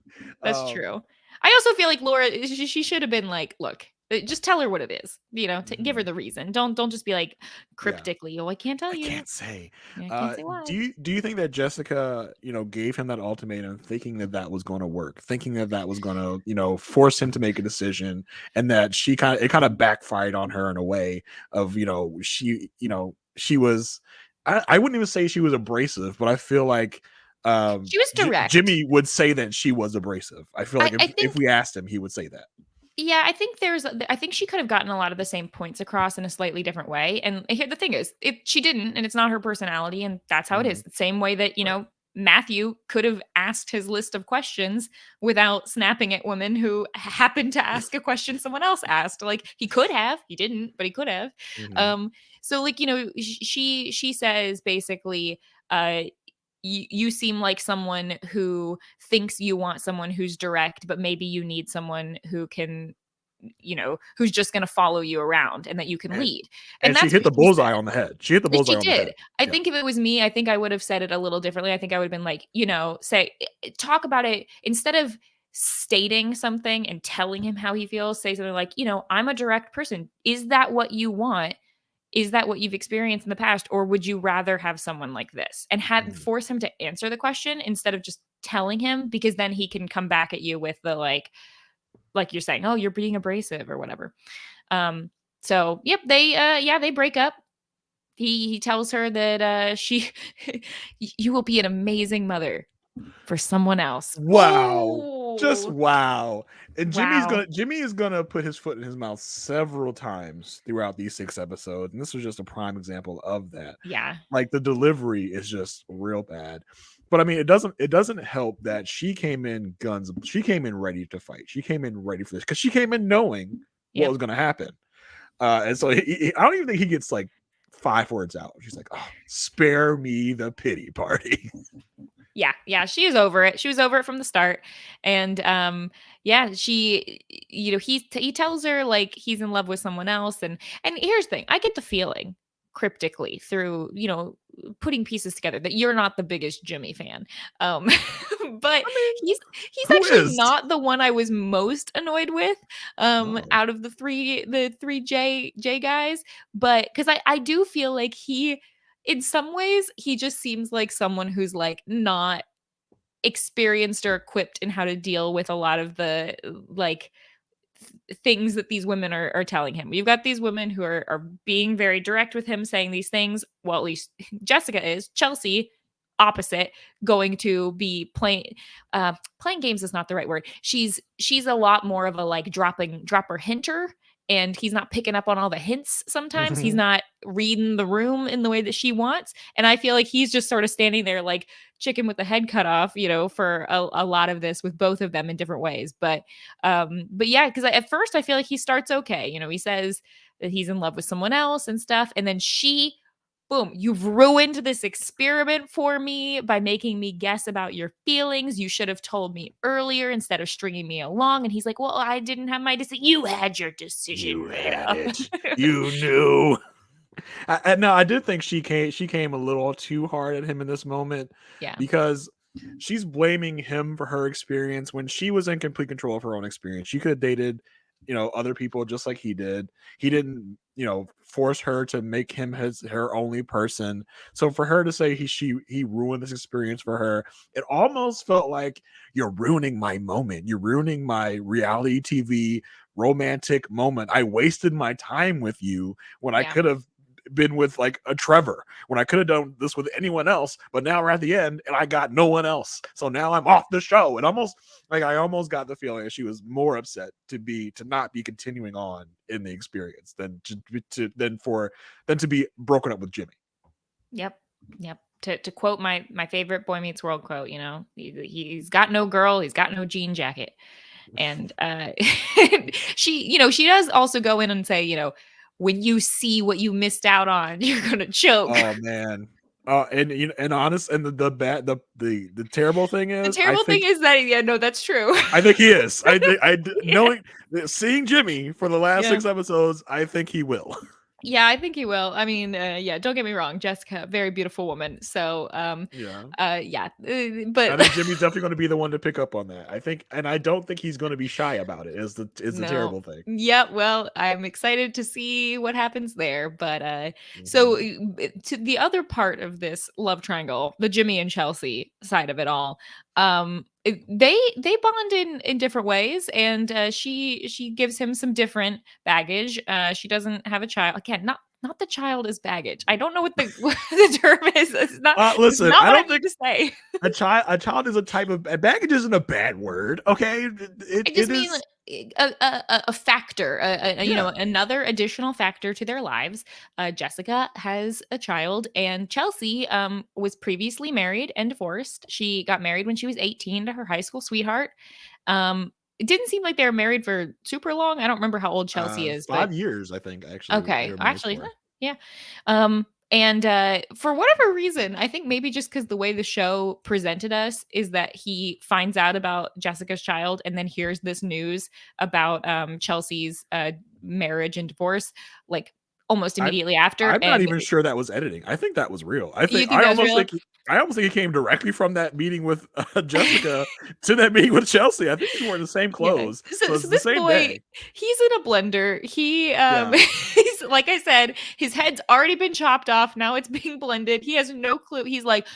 that's Um, true. I also feel like Laura, she should have been like, look, just tell her what it is. Give her mhm. the reason. Don't just be like Yeah. cryptically, oh, I can't tell I you. can't say. Yeah, I can't say Do why. you think that Jessica, gave him that ultimatum, thinking that that was going to work, thinking that that was going to, force him to make a decision, and that it kind of backfired on her in a way of, she was, I wouldn't even say she was abrasive, but I feel like She was direct. Jimmy would say that she was abrasive. I feel like I if think we asked him, he would say that. yeah, I think she could have gotten a lot of the same points across in a slightly different way, and here the thing is, if she didn't, and it's not her personality, and that's how it Mhm. is. The same way that, Right. Matthew could have asked his list of questions without snapping at women who happened to ask a question someone else asked. Like, he could have, he didn't, but he could have. Mhm. So, like, she says basically, uh you seem like someone who thinks you want someone who's direct, but maybe you need someone who can, who's just going to follow you around and that you can And lead. And and she that's hit what the she bullseye said. on the head. She hit the bullseye She on the did. head. I Yeah. think if it was me, I think I would have said it a little differently. I think I would have been like, say, talk about it instead of stating something and telling him how he feels. Say something like, I'm a direct person. Is that what you want? Is that what you've experienced in the past, or would you rather have someone like this? And have Mhm. force him to answer the question instead of just telling him, because then he can come back at you with the like you're saying, "Oh, you're being abrasive," or whatever. Um, so yep, they break up. He tells her that she you will be an amazing mother for someone else. Wow. Just Oh, wow. And wow. Jimmy is gonna put his foot in his mouth several times throughout these 6 episodes, and this was just a prime example of that. Yeah. Like, the delivery is just real bad. But I mean, it doesn't help that she came in ready to fight. She came in ready for this because she came in knowing what Yep. was gonna happen. And so I don't even think he gets like 5 words out. She's like, "Oh, spare me the pity party." Yeah, yeah, she is over it. She was over it from the start, and yeah, he tells her like he's in love with someone else, and here's the thing: I get the feeling cryptically through putting pieces together that you're not the biggest Jimmy fan, um, but I mean, he's who actually is? not the one I was most annoyed with, Oh. out of the three J guys, but because I do feel like he in some ways, he just seems like someone who's, like, not experienced or equipped in how to deal with a lot of the, like, things that these women are telling him. You've got these women who are being very direct with him, saying these things. Well, at least Jessica is. Chelsea, opposite, going to be playing games is not the right word. She's a lot more of a, like, dropper hinter and he's not picking up on all the hints sometimes. He's not reading the room in the way that she wants. And I feel like he's just sort of standing there like chicken with the head cut off, for a lot of this with both of them in different ways. But yeah, because at first I feel like he starts okay. He says that he's in love with someone else and stuff. And then boom, you've ruined this experiment for me by making me guess about your feelings. You should have told me earlier instead of stringing me along. And he's like, well, I didn't have my decision. You had your decision made up. You knew. No, I did think she came a little too hard at him in this moment. Yeah. Because she's blaming him for her experience when she was in complete control of her own experience. She could have dated, other people just like he did. He didn't, force her to make him her only person. So for her to say he ruined this experience for her, it almost felt like you're ruining my moment. You're ruining my reality TV romantic moment. I wasted my time with you when I could have been with like a Trevor, when I could have done this with anyone else, but now we're at the end and I got no one else. So now I'm off the show. And I almost got the feeling that she was more upset to not be continuing on in the experience than to be broken up with Jimmy. Yep. To quote my favorite Boy Meets World quote, he's got no girl, he's got no jean jacket. And she does also go in and say, when you see what you missed out on, you're gonna choke. Oh man. And honest, and the terrible thing is, that that's true. I think he is. Knowing, seeing Jimmy for the last 6 episodes, I think he will. Yeah, I think he will. I mean, don't get me wrong, Jessica, very beautiful woman. So, but I think Jimmy's definitely going to be the one to pick up on that. I think, and I don't think he's going to be shy about it. Is the terrible thing. Yeah, well, I'm excited to see what happens there. But so to the other part of this love triangle, the Jimmy and Chelsea side of it all, they bond in different ways, and she gives him some different baggage. She doesn't have a child. Again, not the child is baggage. I don't know what the term is. It's not. Listen, not I don't think to say a child is a type of baggage. Isn't a bad word. Okay, I just mean a factor, another additional factor to their lives. Jessica has a child, and Chelsea was previously married and divorced. She got married when she was 18 to her high school sweetheart. It didn't seem like they were married for super long. I don't remember how old Chelsea is. 5 years, I think, actually. Okay, actually, yeah. And for whatever reason, I think maybe just because the way the show presented us is that he finds out about Jessica's child and then hears this news about Chelsea's marriage and divorce, like almost immediately after. I'm not even sure that was editing. I think that was real. I almost think it came directly from that meeting with Jessica to that meeting with Chelsea. I think they were in the same clothes. Yeah. So this boy, day. He's in a blender. He's like I said, his head's already been chopped off. Now it's being blended. He has no clue. He's like,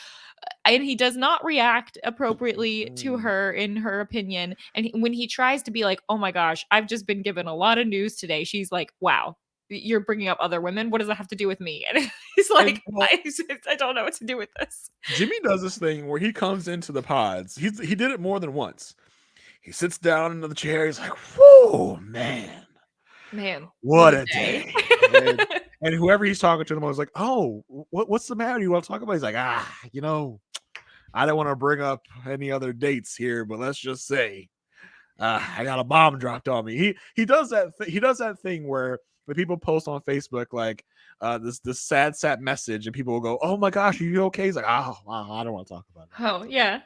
and he does not react appropriately to her, in her opinion. And when he tries to be like, oh my gosh, I've just been given a lot of news today, she's like, wow, you're bringing up other women. What does that have to do with me? And he's like, I don't know what to do with this. Jimmy does this thing where he comes into the pods. He did it more than once. He sits down into the chair. He's like, whoa, man, what a day. and whoever he's talking to, them was like, oh, what's the matter? You want to talk about? He's like, I don't want to bring up any other dates here, but let's just say I got a bomb dropped on me. He does that. He does that thing where when people post on Facebook like this sad message, and people will go, "Oh my gosh, are you okay?" He's like, "Oh, I don't want to talk about it." Oh yeah,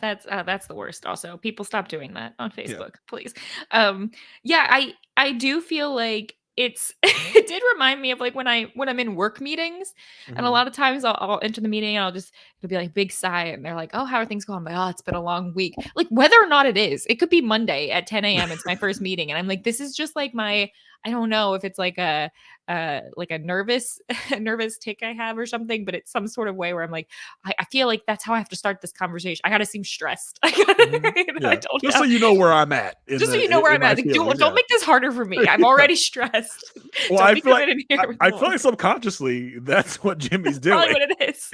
that's the worst. Also, people stop doing that on Facebook, please. I do feel like it did remind me of like when I'm in work meetings, and a lot of times I'll enter the meeting and it'll be like big sigh, and they're like, oh, how are things going? I'm like, oh, it's been a long week. Like whether or not it could be Monday at 10 a.m. It's my first meeting, and I'm like, this is just like I don't know if it's like a nervous tick I have or something, but it's some sort of way where I'm like, I feel like that's how I have to start this conversation. I gotta seem stressed. Just so you know where I'm at. Just so you know where I'm at. Like, don't make this harder for me. I'm already stressed. Well, I feel like subconsciously that's what Jimmy's doing. Probably what it is.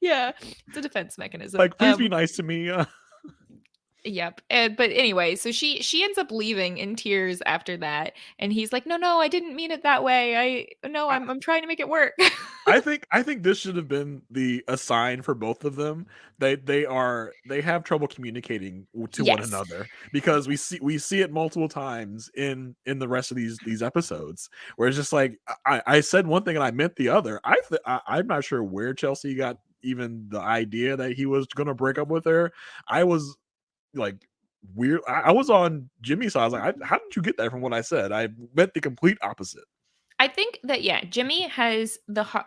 Yeah. It's a defense mechanism. Like, please be nice to me. Yep. But anyway, so she ends up leaving in tears after that, and he's like, "No, I didn't mean it that way. I no, I'm trying to make it work." I think this should have been a sign for both of them. They have trouble communicating to one Yes. another, because we see it multiple times in the rest of these episodes, where it's just like, I said one thing and I meant the other. I'm not sure where Chelsea got even the idea that he was going to break up with her. I was like, weird. I was on Jimmy's side. I was like, how did you get that from what I said? I meant the complete opposite. I think that yeah, Jimmy has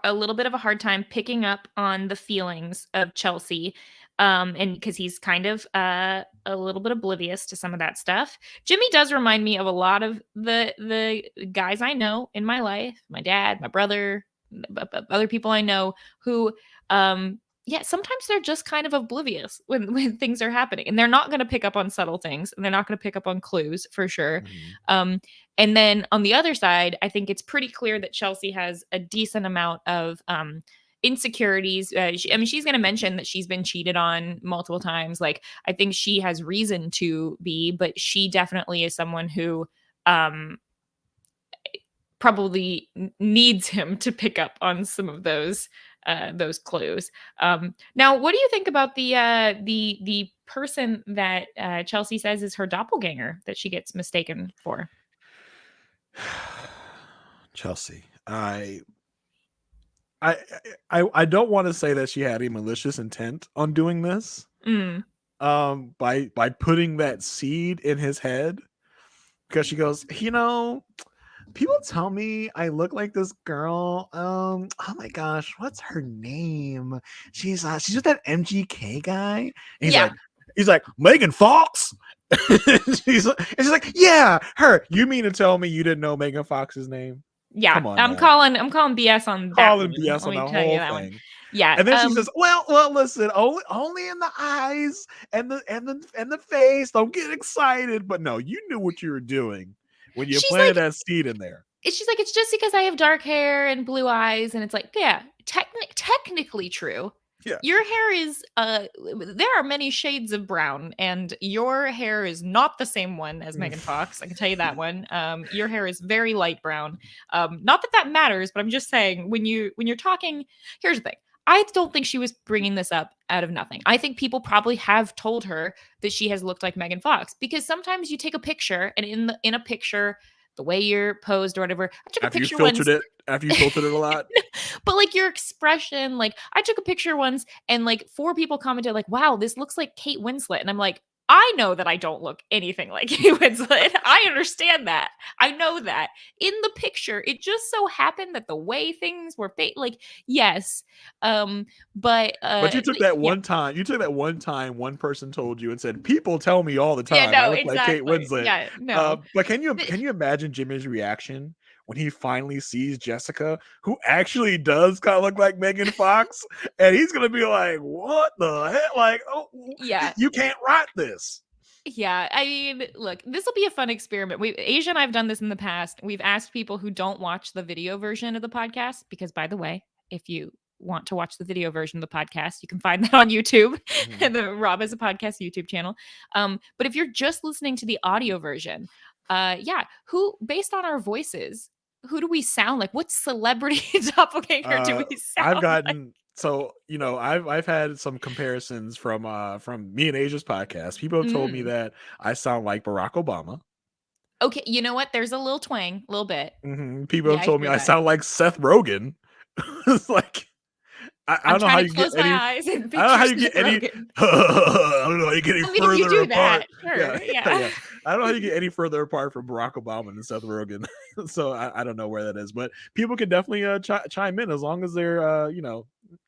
a little bit of a hard time picking up on the feelings of Chelsea, and because he's kind of a little bit oblivious to some of that stuff. Jimmy does remind me of a lot of the guys I know in my life, my dad, my brother, other people I know who, yeah, sometimes they're just kind of oblivious when things are happening, and they're not going to pick up on subtle things, and they're not going to pick up on clues for sure. Mhm. Um, and then on the other side, I think it's pretty clear that Chelsea has a decent amount of insecurities. I mean, she's going to mention that she's been cheated on multiple times. Like, I think she has reason to be, but she definitely is someone who um, probably needs him to pick up on some of those clues. Now, what do you think about the person that Chelsea says is her doppelganger that she gets mistaken for? Chelsea. I I don't want to say that she had a malicious intent on doing this. Mm. By putting that seed in his head, because she goes, people tell me I look like this girl. Oh my gosh, what's her name? She's just that MGK guy. And Yeah, he's like Megan Fox. She's like, yeah, her. You mean to tell me you didn't know Megan Fox's name? yeah. Come on I'm now. calling I'm calling BS on that Calling one. BS Let on me the tell you whole that one. thing. Yeah. And then she says, "Well, listen, only in the eyes and the face. Don't get excited." But no, you knew what you were doing when you She's planted like that seed in there. she's like, it's just because I have dark hair and blue eyes, and it's like, yeah, technically true. Yeah. Your hair is there are many shades of brown, and your hair is not the same one as Megan Fox. I can tell you that one. Your hair is very light brown. Not that that matters, but I'm just saying when you're talking, here's the thing. I don't think she was bringing this up out of nothing. I think people probably have told her that she has looked like Megan Fox, because sometimes you take a picture, and in a picture, the way you're posed or whatever. I took a After you picture filtered once, it, after you filtered it a lot. but like your expression, like I took a picture once and like four people commented, like, wow, this looks like Kate Winslet. And I'm like, I know that I don't look anything like Kate Winslet. I understand that. I know that. In the picture, it just so happened that the way things were like, yes. Um, But you took that yeah. one time. You took that one time one person told you and said, "People tell me all the Yeah, time I no, look like Kate exactly. Winslet." Yeah, no. But can you Th- can you imagine Jimmy's reaction when he finally sees Jessica, who actually does kind of look like Megan Fox, and he's gonna be like, "What the heck? Like, oh, yeah. you can't write this." Yeah, I mean, look, this will be a fun experiment. Asia and I've done this in the past. We've asked people who don't watch the video version of the podcast, because by the way, if you want to watch the video version of the podcast, you can find that on YouTube Mhm. and the Rob as a Podcast YouTube channel. But if you're just listening to the audio version, yeah, who based on our voices, who do we sound like? What celebrity doppelganger do we I've sound like? gotten so I've had some comparisons from me and Asia's podcast. People have told me Mm. that I sound like Barack Obama. Okay, you know what? There's a little twang, a little bit. People Yeah, have I told me hear I that. sound like Seth Rogen. It's like I I'm don't know trying how to you get close my any. eyes and I don't know picture how you get Seth any. Rogen. I don't know how you get any I mean, if you further do apart. that, Yeah, sure, yeah. yeah. I don't know how you get any further apart from Barack Obama and Seth Rogen. So I don't know where that is, but people can definitely chime in as long as they're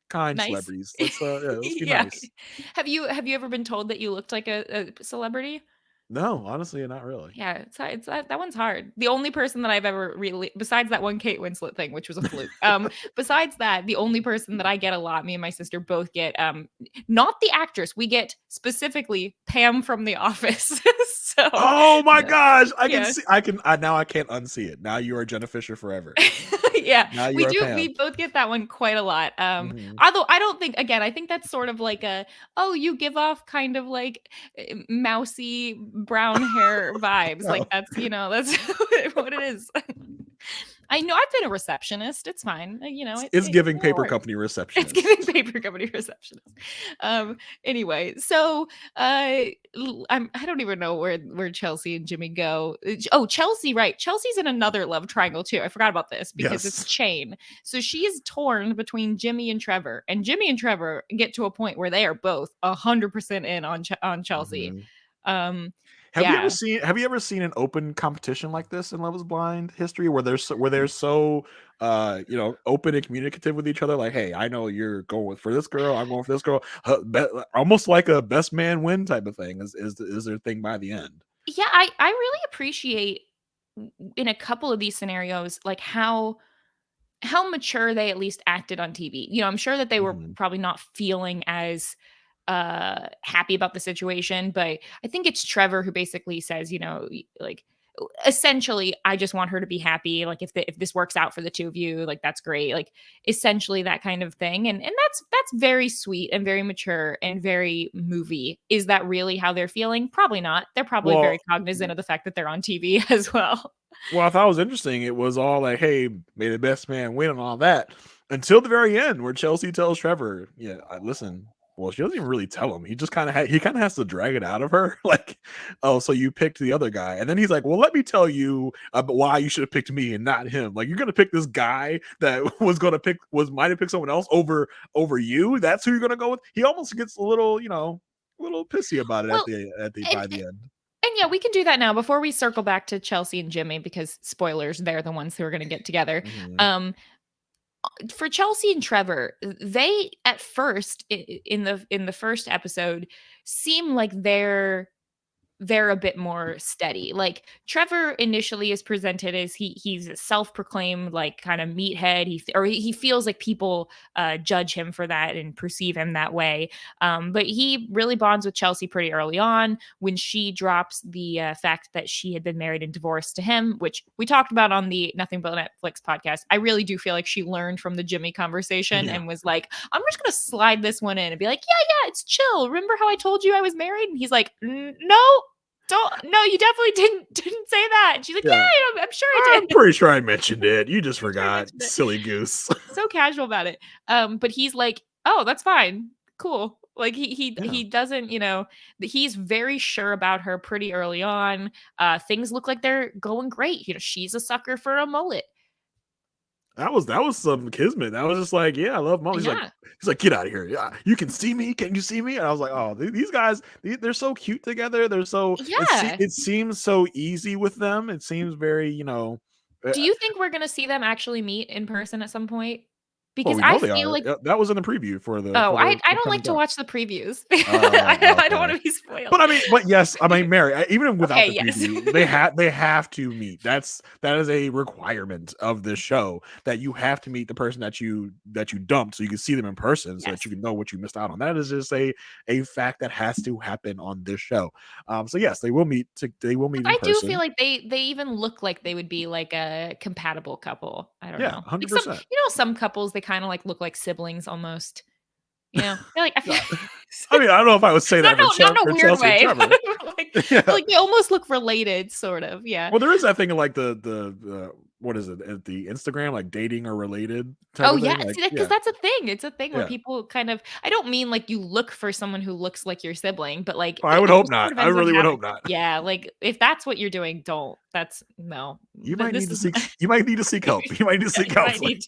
kind Nice. celebrities. Yeah, let's be Yeah. nice. Have you ever been told that you looked like a celebrity? No, honestly, not really. Yeah, it's that one's hard. The only person that I've ever really, besides that one Kate Winslet thing, which was a fluke. Besides that, the only person that I get a lot, me and my sister both get, not the actress, we get specifically Pam from The Office. So, Oh my gosh, I can yeah. see. Now I can't unsee it. Now you are Jenna Fisher forever. Yeah, Now you we are do. Pam. We both get that one quite a lot. Mhm. Although I don't think, again, I think that's sort of like a, oh, you give off kind of like mousy brown hair vibes. Like Oh, that's, that's what it is. I know I've been a receptionist. It's fine. it's giving It paper works. company It's receptionist. giving paper company receptionist. Anyway, so I don't even know where Chelsea and Jimmy go. Oh, Chelsea, right? Chelsea's in another love triangle too. I forgot about this because it's Yes. Chain. So she's torn between Jimmy and Trevor, and Jimmy and Trevor get to a point where they are both 100% in on Chelsea. Mhm. Um, yeah, Have you ever seen an open competition like this in Love Is Blind history where they're so open and communicative with each other? Like, hey, I know you're going for this girl, I'm going for this girl. Almost like a best man win type of thing is their thing by the end. yeah. I really appreciate in a couple of these scenarios like how mature they at least acted on TV. I'm sure that they were Mhm. probably not feeling as happy about the situation, but I think it's Trevor who basically says, like essentially I just want her to be happy. Like if this works out for the two of you, like that's great. Like essentially that kind of thing. And that's very sweet and very mature and very movie. Is that really how they're feeling? Probably not. They're probably Well, very cognizant of the fact that they're on TV as well. I thought it was interesting. It was all like, "Hey, may the best man win," and all that, until the very end, where Chelsea tells Trevor, "Yeah, listen." Well, she doesn't even really tell him. He just he kind of has to drag it out of her, like, "Oh, so you picked the other guy," and then he's like, "Well, let me tell you about why you should have picked me and not him. Like, you're gonna pick this guy that might have picked someone else over you. That's who you're gonna go with." He almost gets a little pissy about it Well, at the and by the end. And yeah, we can do that now before we circle back to Chelsea and Jimmy because spoilers, they're the ones who are going to get together. Mhm. Um, for Chelsea and Trevor, they at first in the first episode seem like they're a bit more steady. Like Trevor initially is presented as he's a self-proclaimed like kind of meathead. He feels like people judge him for that and perceive him that way. But he really bonds with Chelsea pretty early on when she drops the fact that she had been married and divorced to him, which we talked about on the Nothing But Netflix podcast. I really do feel like she learned from the Jimmy conversation Yeah. and was like, I'm just gonna slide this one in and be like, yeah, it's chill. Remember how I told you I was married? And he's like, no, don't, no, you definitely didn't say that. And she's like, Yeah. yeah, I'm sure I I'm did. pretty sure I mentioned it. You just I'm sure I forgot. mentioned it. Silly goose. So casual about it. But he's like, oh, that's fine, cool. Like Yeah. he doesn't, he's very sure about her pretty early on. Things look like they're going great. She's a sucker for a mullet. That was some kismet. That was just like, yeah, I love mom. Yeah, He's like, get out of here. Yeah, you can see me. Can you see me? And I was like, oh, these guys, they're so cute together. They're so yeah. it seems so easy with them. It seems very, uh, Do you think we're gonna see them actually meet in person at some point? well, Because we I know they feel are. like, That was in the preview for the oh, I don't upcoming like to show. watch the previews. Oh, I don't okay. want to be spoiled. But yes, I mean, Mary, even without Okay, the yes. preview, they have to meet. That is a requirement of this show that you have to meet the person that you dumped so you can see them in person so that Yes. you can know what you missed out on. That is just a fact that has to happen on this show. So yes, they will meet. They will meet in I do feel person. like they even look like they would be like a compatible couple. I don't Yeah, know. Like 100%. some couples they kind of like look like siblings almost. They're like I feel I mean, I don't know if I would say that not in a For weird Chelsea and way, Trevor. but Yeah. like they almost look related, sort of. Yeah. Well, there is that thing of like the what is it at the Instagram like dating or related type Oh, of yeah, thing. Like, see that because yeah, that's a thing, it's a thing where yeah. people kind of I don't mean like you look for someone who looks like your sibling, but, like, I would it hope just sort not. of I ends up really would happening. hope not. Yeah, like, if that's what you're doing, don't. That's no. Th this is You might need to seek help. You might need to Yeah, seek you might counseling. need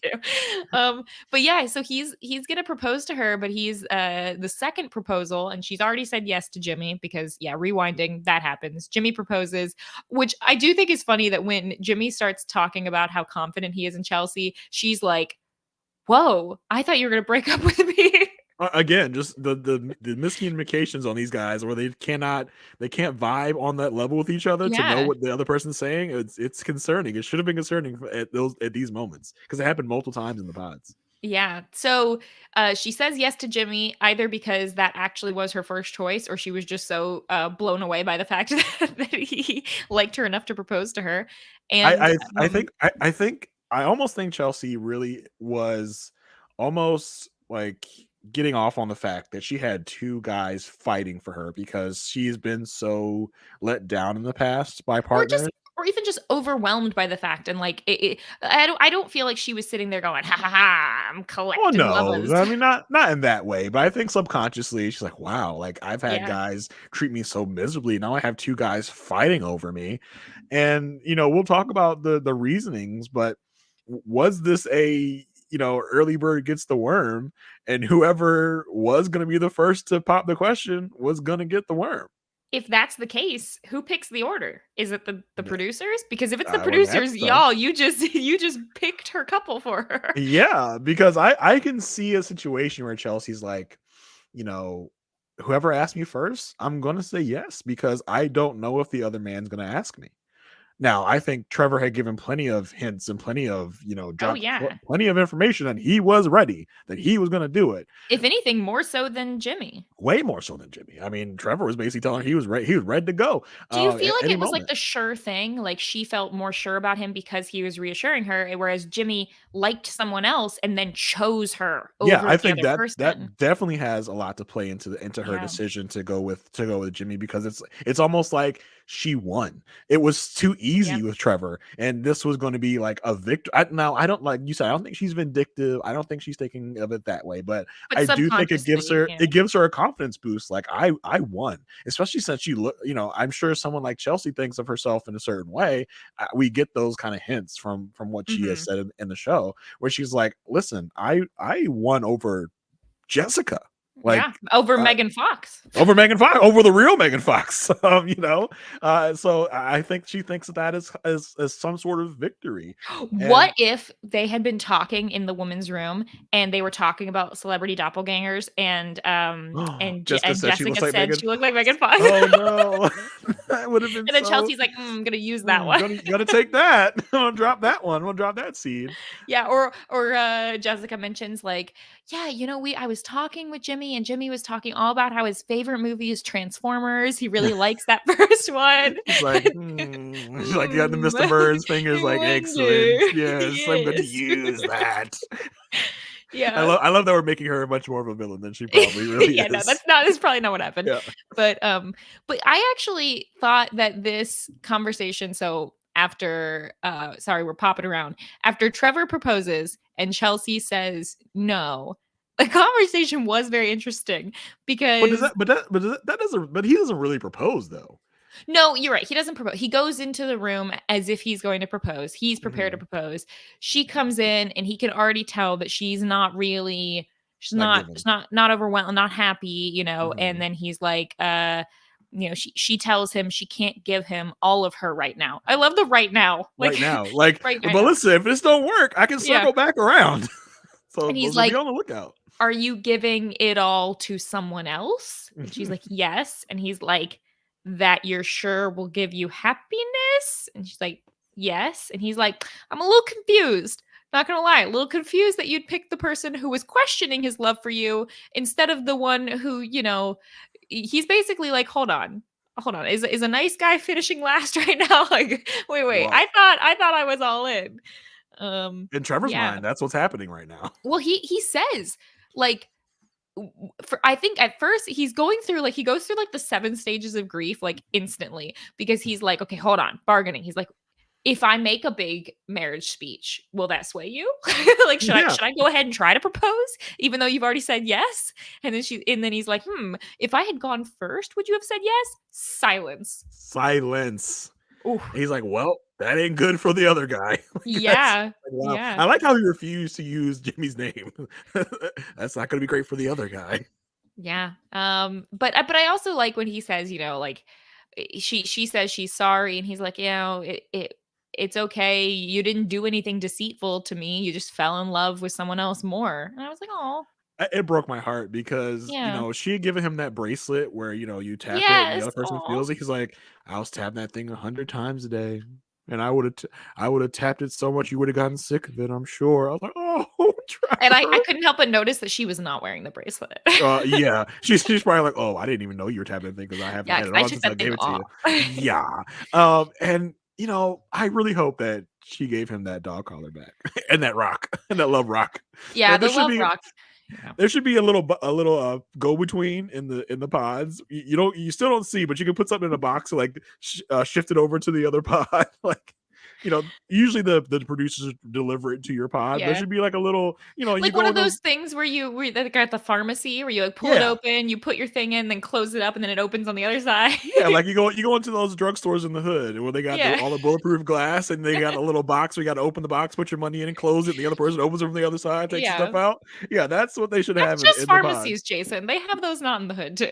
to. But yeah, so he's gonna propose to her, but he's, the second proposal, and she's already said yes to Jimmy because, yeah, rewinding, that happens. Jimmy proposes, which I do think is funny that when Jimmy starts talking about how confident he is in Chelsea, she's like, "Whoa, I thought you were gonna break up with me." Again, just the miscommunications on these guys where they can't vibe on that level with each other to know Yeah. what the other person's saying. It's concerning. It should have been concerning at these moments because it happened multiple times in the pods. Yeah. So she says yes to Jimmy either because that actually was her first choice, or she was just so blown away by the fact that he liked her enough to propose to her. And I think I almost think Chelsea really was almost like getting off on the fact that she had two guys fighting for her because she's been so let down in the past by or partners. just or even just overwhelmed by the fact, and like I don't feel like she was sitting there going, ha ha ha, I'm Oh collecting no, lovers. I mean not in that way, but I think subconsciously she's like, wow, like I've had Yeah. guys treat me so miserably. Now I have two guys fighting over me, and we'll talk about the reasonings, but was this a early bird gets the worm, and whoever was going to be the first to pop the question was going to get the worm? If that's the case, who picks the order? Is it the Yeah, producers? Because if it's the I would imagine producers, so. y'all, you just you just picked her couple for her. Yeah, because I can see a situation where Chelsea's like, you know, whoever asked me first, I'm gonna say yes because I don't know if the other man's gonna ask me. Now, I think Trevor had given plenty of hints and plenty of, Oh dropped yeah. plenty of information that he was ready, that he was gonna do it. If anything, more so than Jimmy. Way more so than Jimmy. I mean, Trevor was basically telling her he was ready to go Do you feel at like any it was like moment. the sure thing? Like she felt more sure about him because he was reassuring her, whereas Jimmy liked someone else and then chose her Yeah, over I the think other that person. that definitely has a lot to play into her Yeah. decision to go with Jimmy because it's almost like she won. It was too Yeah. easy with Trevor, and this was going to be like a victory. Now, I don't like you said. I don't think she's vindictive. I don't think she's thinking of it that way, but But I do think it gives subconsciously, her yeah. it gives her a confidence boost. Like I won, especially since she look. I'm sure someone like Chelsea thinks of herself in a certain way. We get those kind of hints from what she has Mhm. said in the show where she's like, "Listen, I won over Jessica, like, Yeah. Over uh, Megan Fox. over Megan Fox, over the real Megan Fox." So I think she thinks of that as some sort of victory, What and if they had been talking in the woman's room and they were talking about celebrity doppelgangers Jessica and said she looks Jessica like said Megan she looked like Fox. Megan Fox? Oh no, that would have been And then so. Chelsea's like, I'm gonna use that one." Gonna take that. I'm gonna drop that one. I'm gonna drop that seed. Yeah, or Jessica mentions like, "Yeah, we I was talking with Jimmy and Jimmy was talking all about how his favorite movie is Transformers. He really likes that first one." He's like, He's like, got the Mr. Burns fingers, I like, excellent. wonder. Yes, I'm going to Yes. use that. Yeah. I love that we're making her much more of a villain than she probably really Yeah, no, is. that's probably not what happened. Yeah. But I actually thought that this conversation, so after sorry, we're popping around. After Trevor proposes and Chelsea says no, the conversation was very interesting But does because that doesn't but he doesn't really propose though. no, you're right. He doesn't propose. He goes into the room as if he's going to propose. He's prepared to Mhm. propose. She comes in and he can already tell that she's not really Not given. not overwhelmed, not happy, and Mhm. then he's like she tells him she can't give him all of her right now. I love the right now. Like Right now. Like, right but now. listen, if this don't work, I can Yeah. circle back around. And he's So be like, on the lookout. "Are you giving it all to someone else?" And she's like, "Yes." And he's like, "That you're sure will give you happiness?" And she's like, "Yes." And he's like, "I'm a little confused. Not gonna lie, a little confused that you'd pick the person who was questioning his love for you instead of the one who, he's basically like, hold on, is a nice guy finishing last right now? Like, wait, Well, I thought I was all in." in Trevor's Yeah. mind, that's what's happening right now. Well, he says like for I think at first he goes through like the 7 stages of grief like instantly because he's like, "Okay, hold on, bargaining." He's like, "If I make a big marriage speech, will that sway you?" Like, Yeah. should I go ahead and try to propose even though you've already said yes?" And then he's like, if I had gone first, would you have said yes?" Silence. Silence. Ooh. And he's like, "Well, that ain't good for the other guy." Like, that's Yeah. like, wow. Yeah. I like how he refused to use Jimmy's name. That's not gonna be great for the other guy. Yeah. But I also like when he says, like she says she's sorry and he's like, it's okay. You didn't do anything deceitful to me. You just fell in love with someone else more. And I was like, "Oh." it broke my heart because, Yeah. she had given him that bracelet where, you tap it and the Yes. other person Aw. feels it. He's like, "I was tapping that thing 100 times a day, and I would have tapped it so much you would have gotten sick of it, I'm sure." I was like, "Oh, And I Trevor." couldn't help but notice that she was not wearing the bracelet. Yeah. She's probably like, "Oh, I didn't even know you were tapping the thing because I haven't Yeah, had 'cause it I on took since I that gave thing it to off. you." Yeah. And, I really hope that she gave him that dog collar back and that rock and that love rock. Yeah, There the should love be rock. Yeah. there should be a little go between in the pods. You still don't see, but you can put something in a box, like shift it over to the other pod. Like, usually the producers deliver it to your pod. There Yeah. should be like a little, you Like one go of in those. those things where that got at the pharmacy where you, like, pull it Yeah. open, you put your thing in, then close it up, and then it opens on the other side. Yeah, like you go into those drugstores in the hood where they got Yeah. all the bulletproof glass and they got a little box where you got to open the box, put your money in, and close it. And the other person opens it from the other side, takes the Yeah. stuff out. Yeah, that's what they should That's have in, just in the pods. pharmacies, Jason. They have those not in the hood too.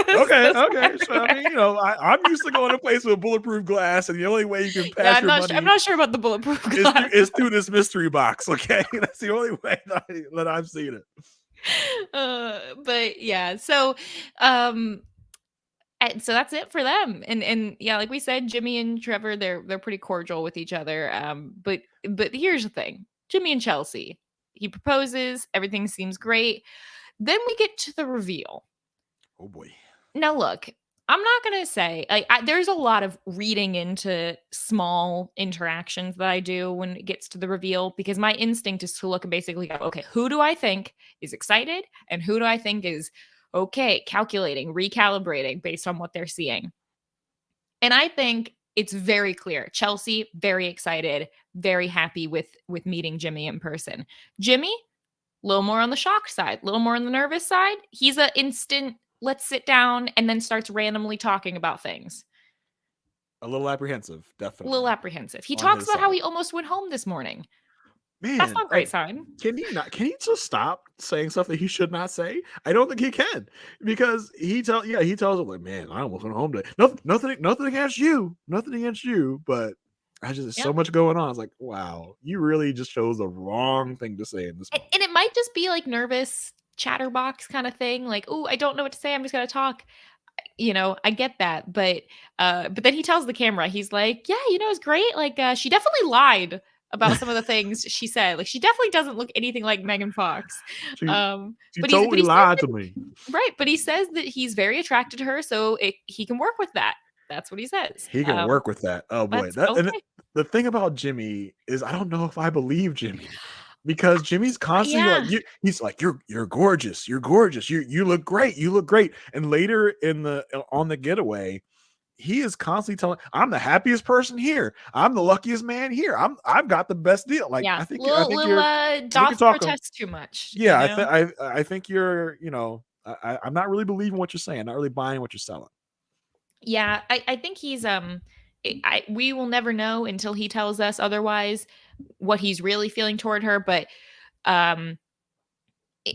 Okay, Those okay. So I mean, everywhere. I'm used to going to places with bulletproof glass, and the only way you can Yeah, pass your I'm money not sure about the bulletproof is through, glass. is through this mystery box. Okay, that's the only way that I've seen it. But yeah, so, um, and so that's it for them. And yeah, like we said, Jimmy and Trevor, they're pretty cordial with each other. But here's the thing. Jimmy and Chelsea. He proposes, everything seems great. Then we get to the reveal. Oh boy. Now look, I'm not going to say there's a lot of reading into small interactions that I do when it gets to the reveal because my instinct is to look and basically go, okay, who do I think is excited and who do I think is okay, calculating, recalibrating based on what they're seeing. And I think it's very clear. Chelsea very excited, very happy with meeting Jimmy in person. Jimmy, a little more on the shock side, a little more on the nervous side. He's an instant, let's sit down, and then starts randomly talking about things. A little apprehensive, A little definitely apprehensive. He on talks his about how side. he almost went home this morning. That's Man, not a great sign. can he just stop saying stuff that he should not say? I don't think he can because he tells him like, man, I almost went home today. Nothing against you, but I just there's Yeah. so much going on. It's like, wow, you really just chose the wrong thing to say in this moment. And it might just be like nervous chatterbox kind of thing. Like, oh, I don't know what to say. I'm just gonna talk. I get that. But then he tells the camera, he's like, yeah, it's great. Like, she definitely lied about some of the things she said. Like, she definitely doesn't look anything like Megan Fox. She Um, she but totally he says lied that to me. right, but he says that he's very attracted to her, so he can work with that. That's what he says. He can work with that. Oh boy, That's that and okay. the thing about Jimmy is I don't know if I believe Jimmy because Jimmy's constantly like Yeah. he's like you're gorgeous, you look great, and later in the on the getaway he is constantly telling I'm the happiest person here, I'm the luckiest man here, I've got the best deal. Like Yeah. I Little think little, we can doth talk protest too much, yeah I think you're I'm not really believing what you're saying, not really buying what you're selling. Yeah, I think he's we will never know until he tells us otherwise what he's really feeling toward her, but um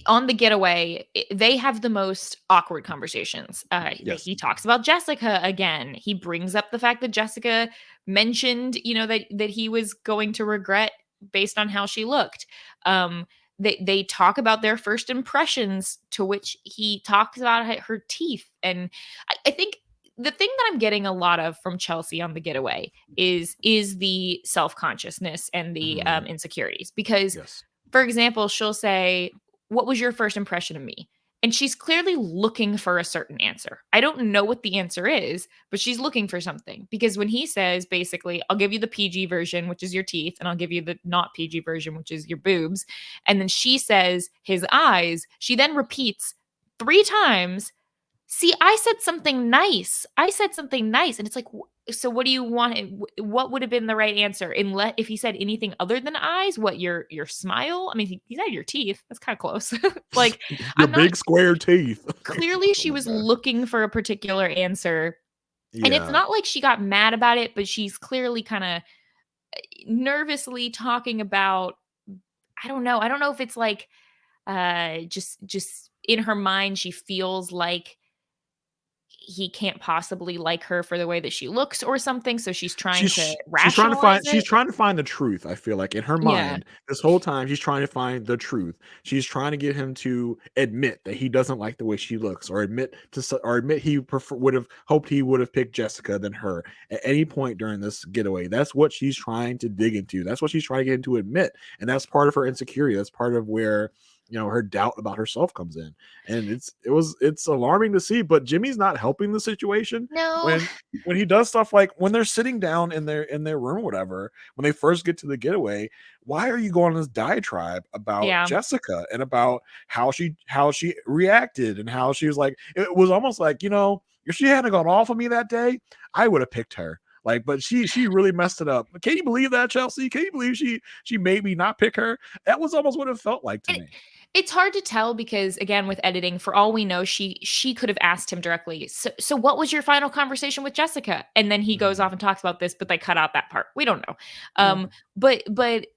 on the getaway, they have the most awkward conversations. Yes. He talks about Jessica again. He brings up the fact that Jessica mentioned, that he was going to regret based on how she looked. They talk about their first impressions, to which he talks about her teeth, and I think the thing that I'm getting a lot of from Chelsea on the getaway is the self consciousness and the Mhm. insecurities because Yes. for example, she'll say, what was your first impression of me? And she's clearly looking for a certain answer. I don't know what the answer is, but she's looking for something. Because when he says, basically, I'll give you the PG version, which is your teeth, and I'll give you the not PG version, which is your boobs. And then she says, his eyes, she then repeats 3 times. See, I said something nice. I said something nice. And it's like, so what do you want? What would have been the right answer? If he said anything other than eyes, what your smile? I mean, he said your teeth. That's kind of close. Like, Your I'm not big square teeth. clearly Oh she my was god. looking for a particular answer. And it's Yeah. not like she got mad about it, but she's clearly kind of nervously talking about, I don't know. I don't know if it's like just in her mind, she feels like he can't possibly like her for the way that she looks or something, so she's trying to She's trying to find rationalize it. the truth, I feel like, in her Yeah. mind, this whole time, she's trying to find the truth. She's trying to get him to admit that he doesn't like the way she looks, or admit he would have hoped he would have picked Jessica than her at any point during this getaway. That's what she's trying to dig into. That's what she's trying to get him to admit, and that's part of her insecurity. That's part of where her doubt about herself comes in, and it's alarming to see. But Jimmy's not helping the situation No. when he does stuff like when they're sitting down in their room or whatever, when they first get to the getaway. Why are you going on this diatribe about Yeah. Jessica and about how she reacted, and how she was like, it was almost like, if she hadn't gone off on me that day, I would have picked her. Like, but she really messed it up. Can you believe that, Chelsea? Can you believe she made me not pick her? That was almost what it felt like to And me. it's hard to tell because, again, with editing, for all we know, she could have asked him directly. So what was your final conversation with Jessica? And then he goes Mhm. off and talks about this, but they cut out that part. We don't know. Yeah. But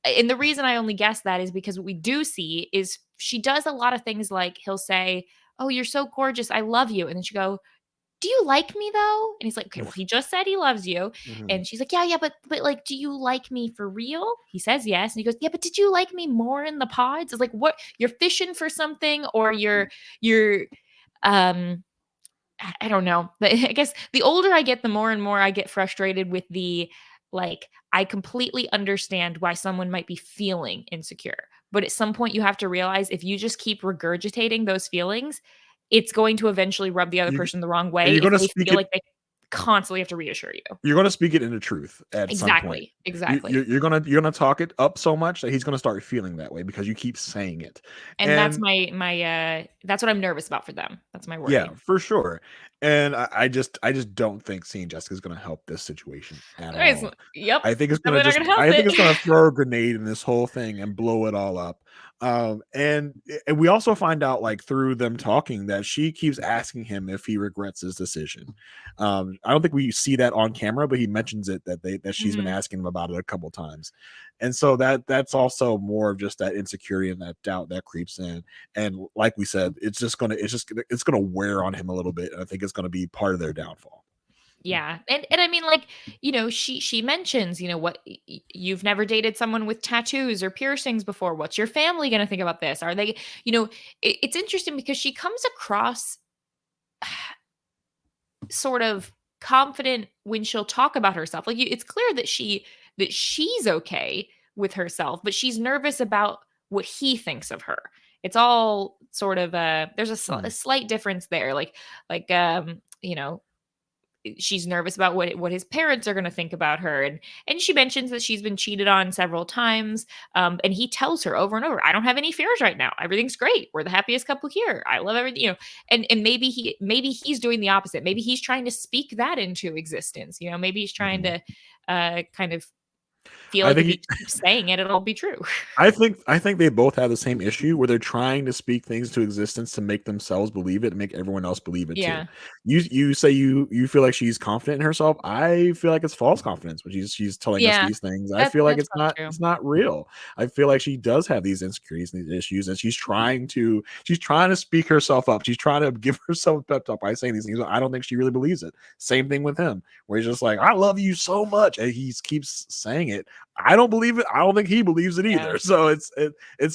and the reason I only guess that is because what we do see is she does a lot of things like he'll say, "Oh, you're so gorgeous. I love you," and then she go, "Do you like me though?" And he's like, "Okay, well, he just said he loves you." Mhm. And she's like, "Yeah, but like, do you like me for real?" He says yes. And he goes, "Yeah, but did you like me more in the pods?" It's like, what, you're fishing for something, or you're um I don't know. But I guess the older I get, the more and more I get frustrated with the, like, I completely understand why someone might be feeling insecure. But at some point you have to realize if you just keep regurgitating those feelings, it's going to eventually rub the other You person the wrong and way you're if gonna they speak feel it like they constantly have to reassure you. you're gonna speak it into truth at some point. Exactly. Exactly. You're gonna talk it up so much that he's gonna start feeling that way because you keep saying it. And that's And my that's what I'm nervous about for them. That's my yeah, worry. for sure. And I just don't think seeing Jessica's gonna help this situation at It's, all. yep, I think it's gonna definitely not just gonna help I think it. it's gonna throw a grenade in this whole thing and blow it all up. And we also find out, like, through them talking, that she keeps asking him if he regrets his decision. I don't think we see that on camera, but he mentions it, that she's been Mhm. asking him about it a couple times. And so that's also more of just that insecurity and that doubt that creeps in. And like we said, it's gonna wear on him a little bit, and I think it's gonna be part of their downfall. Yeah, and I mean, like, she mentions, what, you've never dated someone with tattoos or piercings before. What's your family gonna think about this? Are they, it's interesting because she comes across sort of confident when she'll talk about herself. Like, it's clear that she's okay with herself, but she's nervous about what he thinks of her. It's all sort of there's a Hmm. slight difference there. Like she's nervous about what his parents are going to think about her, and she mentions that she's been cheated on several times, and he tells her over and over, "I don't have any fears right now. Everything's great. We're the happiest couple here. I love everything," and maybe he's doing the opposite. Maybe he's trying to speak that into existence. Maybe he's trying Hmm. to kind of feel I like if think he he, keeps saying it, it'll be true. I think they both have the same issue where they're trying to speak things to existence to make themselves believe it and make everyone else believe it too. Yeah. You say you feel like she's confident in herself. I feel like it's false confidence when she's telling us Yeah, these things. I that's feel like that's it's probably not true. it's not real. I feel like she does have these insecurities and these issues, and she's trying to speak herself up. She's trying to give herself a pep talk by saying these things. But I don't think she really believes it. Same thing with him, where he's just like, "I love you so much," and he keeps saying it. I don't believe it. I don't think he believes it Yeah. either. So it's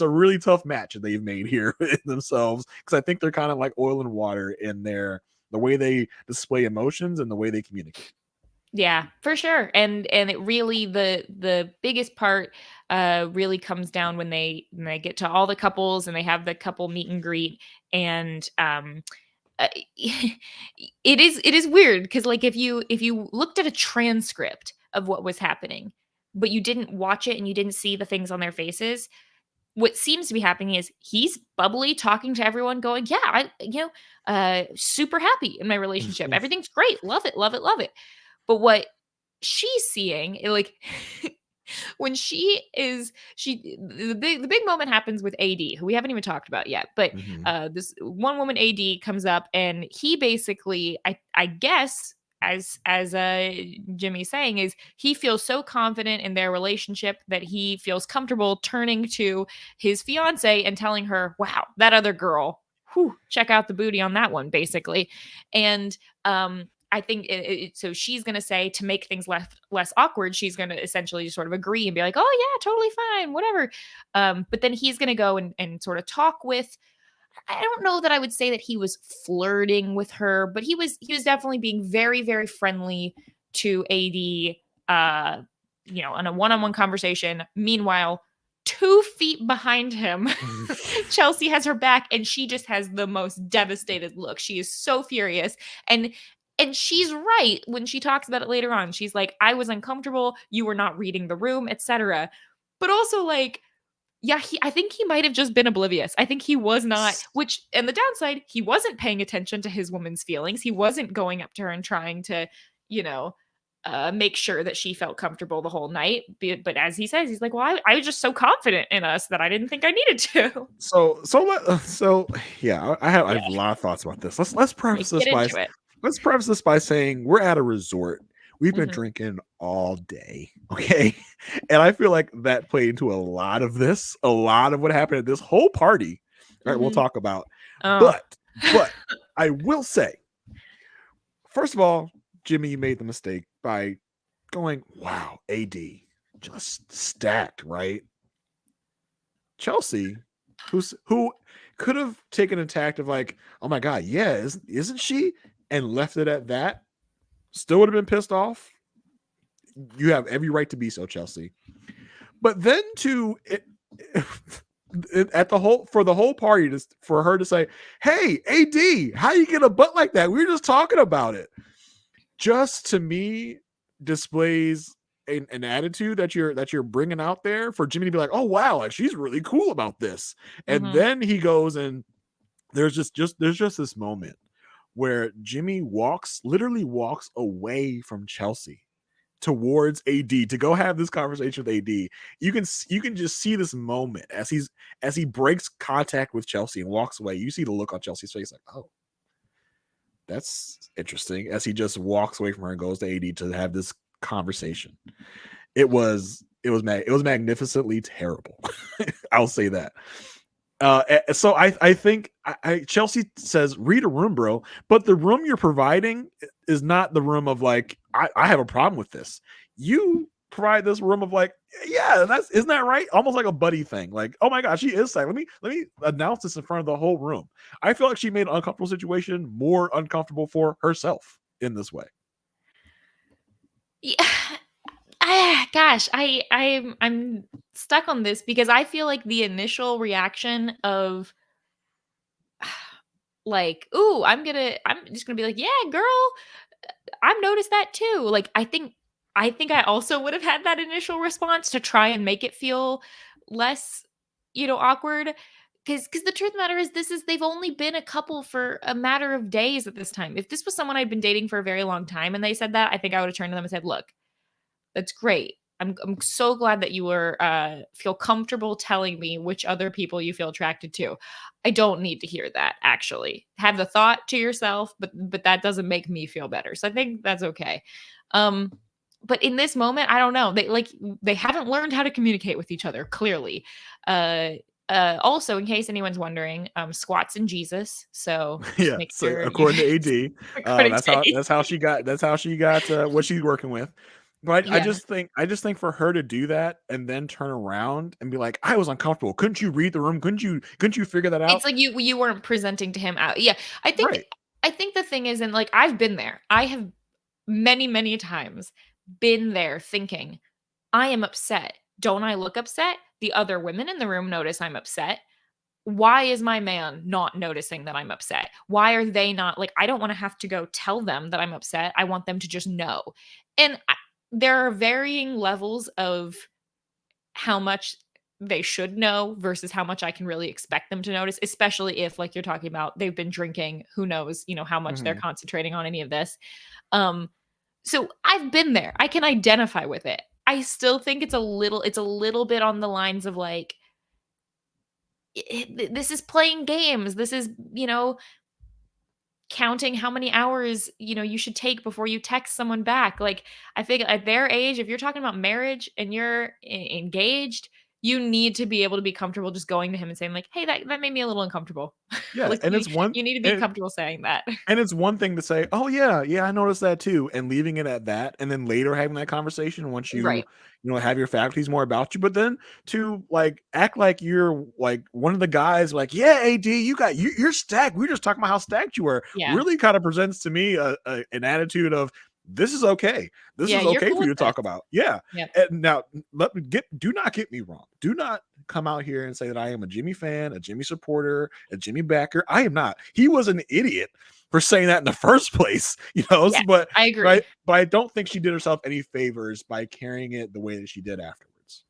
a really tough match that they've made here in themselves, because I think they're kind of like oil and water in the way they display emotions and the way they communicate. Yeah, for sure. And it really, the biggest part really comes down when they get to all the couples and they have the couple meet and greet. And uh, it is weird because, like, if you looked at a transcript of what was happening, but you didn't watch it and you didn't see the things on their faces, what seems to be happening is he's bubbly, talking to everyone, going, "Yeah, super happy in my relationship. Everything's great. Love it, love it, love it." But what she's seeing, like, when the big moment happens with AD, who we haven't even talked about yet. But Mhm. this one woman, AD, comes up, and he basically, I guess, as Jimmy's saying, is he feels so confident in their relationship that he feels comfortable turning to his fiance and telling her, "Wow, that other girl. check out the booty on that one, basically. And I think so she's going to say, to make things less awkward, she's going to essentially just sort of agree and be like, oh yeah, totally fine, whatever. But then he's going to go and sort of talk with, I don't know that I would say that he was flirting with her, but he was definitely being very, very friendly to AD, in a one-on-one conversation. Meanwhile, 2 feet behind him, Chelsea has her back, and she just has the most devastated look. She is so furious. And she's right when she talks about it later on. She's like, I was uncomfortable, you were not reading the room, etc. But also, like, yeah, I think he might have just been oblivious. I think he was not, which, and the downside, he wasn't paying attention to his woman's feelings. He wasn't going up to her and trying to, make sure that she felt comfortable the whole night. But as he says, he's like, well, I was just so confident in us that I didn't think I needed to. So yeah, I have a lot of thoughts about this. Let's preface Get this by into it. let's preface this by saying we're at a resort. We've been Mhm. drinking all day, okay? And I feel like that played into a lot of this, a lot of what happened at this whole party. All right, we'll Mhm. talk about. Oh. But I will say, first of all, Jimmy, you made the mistake by going, wow, AD just stacked, right? Chelsea, who could have taken a tact of like, oh my god, yeah, isn't she? And left it at that, still would have been pissed off. You have every right to be so, Chelsea. But then at the whole party, for her to say, hey, AD, how you get a butt like that? We were just talking about it. Just, to me, displays an attitude that you're bringing out there for Jimmy to be like, oh wow, like she's really cool about this. And Mhm. then he goes and there's just this moment where Jimmy literally walks away from Chelsea towards AD to go have this conversation with AD. You can just see this moment as he breaks contact with Chelsea and walks away. You see the look on Chelsea's face, like, oh, that's interesting, as he just walks away from her and goes to AD to have this conversation. It was magnificently terrible. I'll say that. So I think Chelsea says, read a room, bro, but the room you're providing is not the room of like, I have a problem with this. You provide this room of like, yeah, isn't that right? Almost like a buddy thing. Like, oh my gosh, she is saying, let me announce this in front of the whole room. I feel like she made an uncomfortable situation more uncomfortable for herself in this way. Yeah. Gosh, I'm stuck on this because I feel like the initial reaction of like, "Ooh, I'm just gonna be like, yeah, girl, I've noticed that too." Like, I think I also would have had that initial response to try and make it feel less, awkward. Because the truth of the matter is, they've only been a couple for a matter of days at this time. If this was someone I'd been dating for a very long time and they said that, I think I would have turned to them and said, "Look, that's great. I'm so glad that you were feel comfortable telling me which other people you feel attracted to. I don't need to hear that, actually. Have the thought to yourself, but that doesn't make me feel better. So I think that's okay. Um but in this moment, I don't know. They haven't learned how to communicate with each other, clearly. Uh Also, in case anyone's wondering, squats and Jesus. So just Yeah. make So sure you according to AD, according that's to how AD. she got what she's working with. But Yeah. I just think for her to do that and then turn around and be like, I was uncomfortable. Couldn't you read the room? Couldn't you figure that It's out? like you weren't presenting to him out. Yeah. I think Right. I think the thing is, and like, I've been there. I have many, many times been there thinking, I am upset. Don't I look upset? The other women in the room notice I'm upset. Why is my man not noticing that I'm upset? Why are they not, like, I don't want to have to go tell them that I'm upset. I want them to just know. And there are varying levels of how much they should know versus how much I can really expect them to notice, especially if, like you're talking about, they've been drinking, who knows, how much they're Mhm. concentrating on any of this. Um, so I've been there. I can identify with it. I still think it's a little bit on the lines of like, this is playing games. This is, counting how many hours, you should take before you text someone back. Like, I think at their age, if you're talking about marriage and you're engaged, you need to be able to be comfortable just going to him and saying like, "Hey, that made me a little uncomfortable." Yeah, Like, and it's one you need to be and comfortable saying that. And it's one thing to say, "Oh, yeah, yeah, I noticed that too," and leaving it at that, and then later having that conversation once Right. have your faculties more about you, but then to, like, act like you're, like, one of the guys, like, "Yeah, AD, you're stacked. We were just talking about how stacked you were," Yeah. really kinda presents to me an attitude of, "This is okay. This Yeah, is you're okay cool for you with to this. talk about." Yeah, Yep. and now do not get me wrong. Do not come out here and say that I am a Jimmy fan, a Jimmy supporter, a Jimmy backer. I am not. He was an idiot for saying that in the first place, Yes, but I but agree. but I don't think she did herself any favors by carrying it the way that she did afterwards.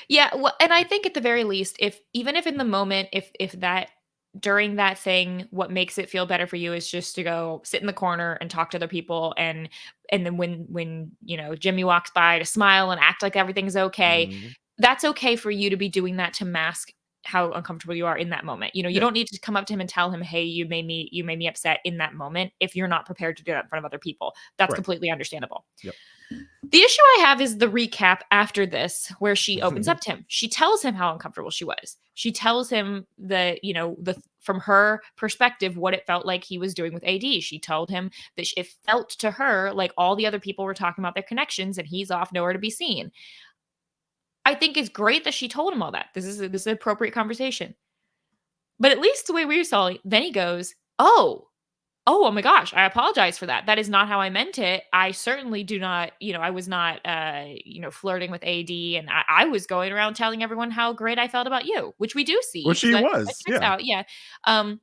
Yeah, well, and I think at the very least, if even if in the moment, if that during that thing, what makes it feel better for you is just to go sit in the corner and talk to other people, and then when Jimmy walks by, to smile and act like everything's okay. Mhm. That's okay for you to be doing that to mask how uncomfortable you are in that moment. You Yeah, don't need to come up to him and tell him, "Hey, you made me upset," in that moment if you're not prepared to do that in front of other people. That's right. completely understandable. Yep. The issue I have is the recap after this, where she opens up to him. She tells him how uncomfortable she was. She tells him the from her perspective what it felt like he was doing with AD. She told him that it felt to her like all the other people were talking about their connections and he's off nowhere to be seen. I think it's great that she told him all that. This is an appropriate conversation. But at least the way we saw it, then he goes, oh my gosh, I apologize for that. That is not how I meant it. I certainly do not, I was not, flirting with AD, and I was going around telling everyone how great I felt about you, which we do Well, see. So she that was, checks yeah. out. Yeah. Um,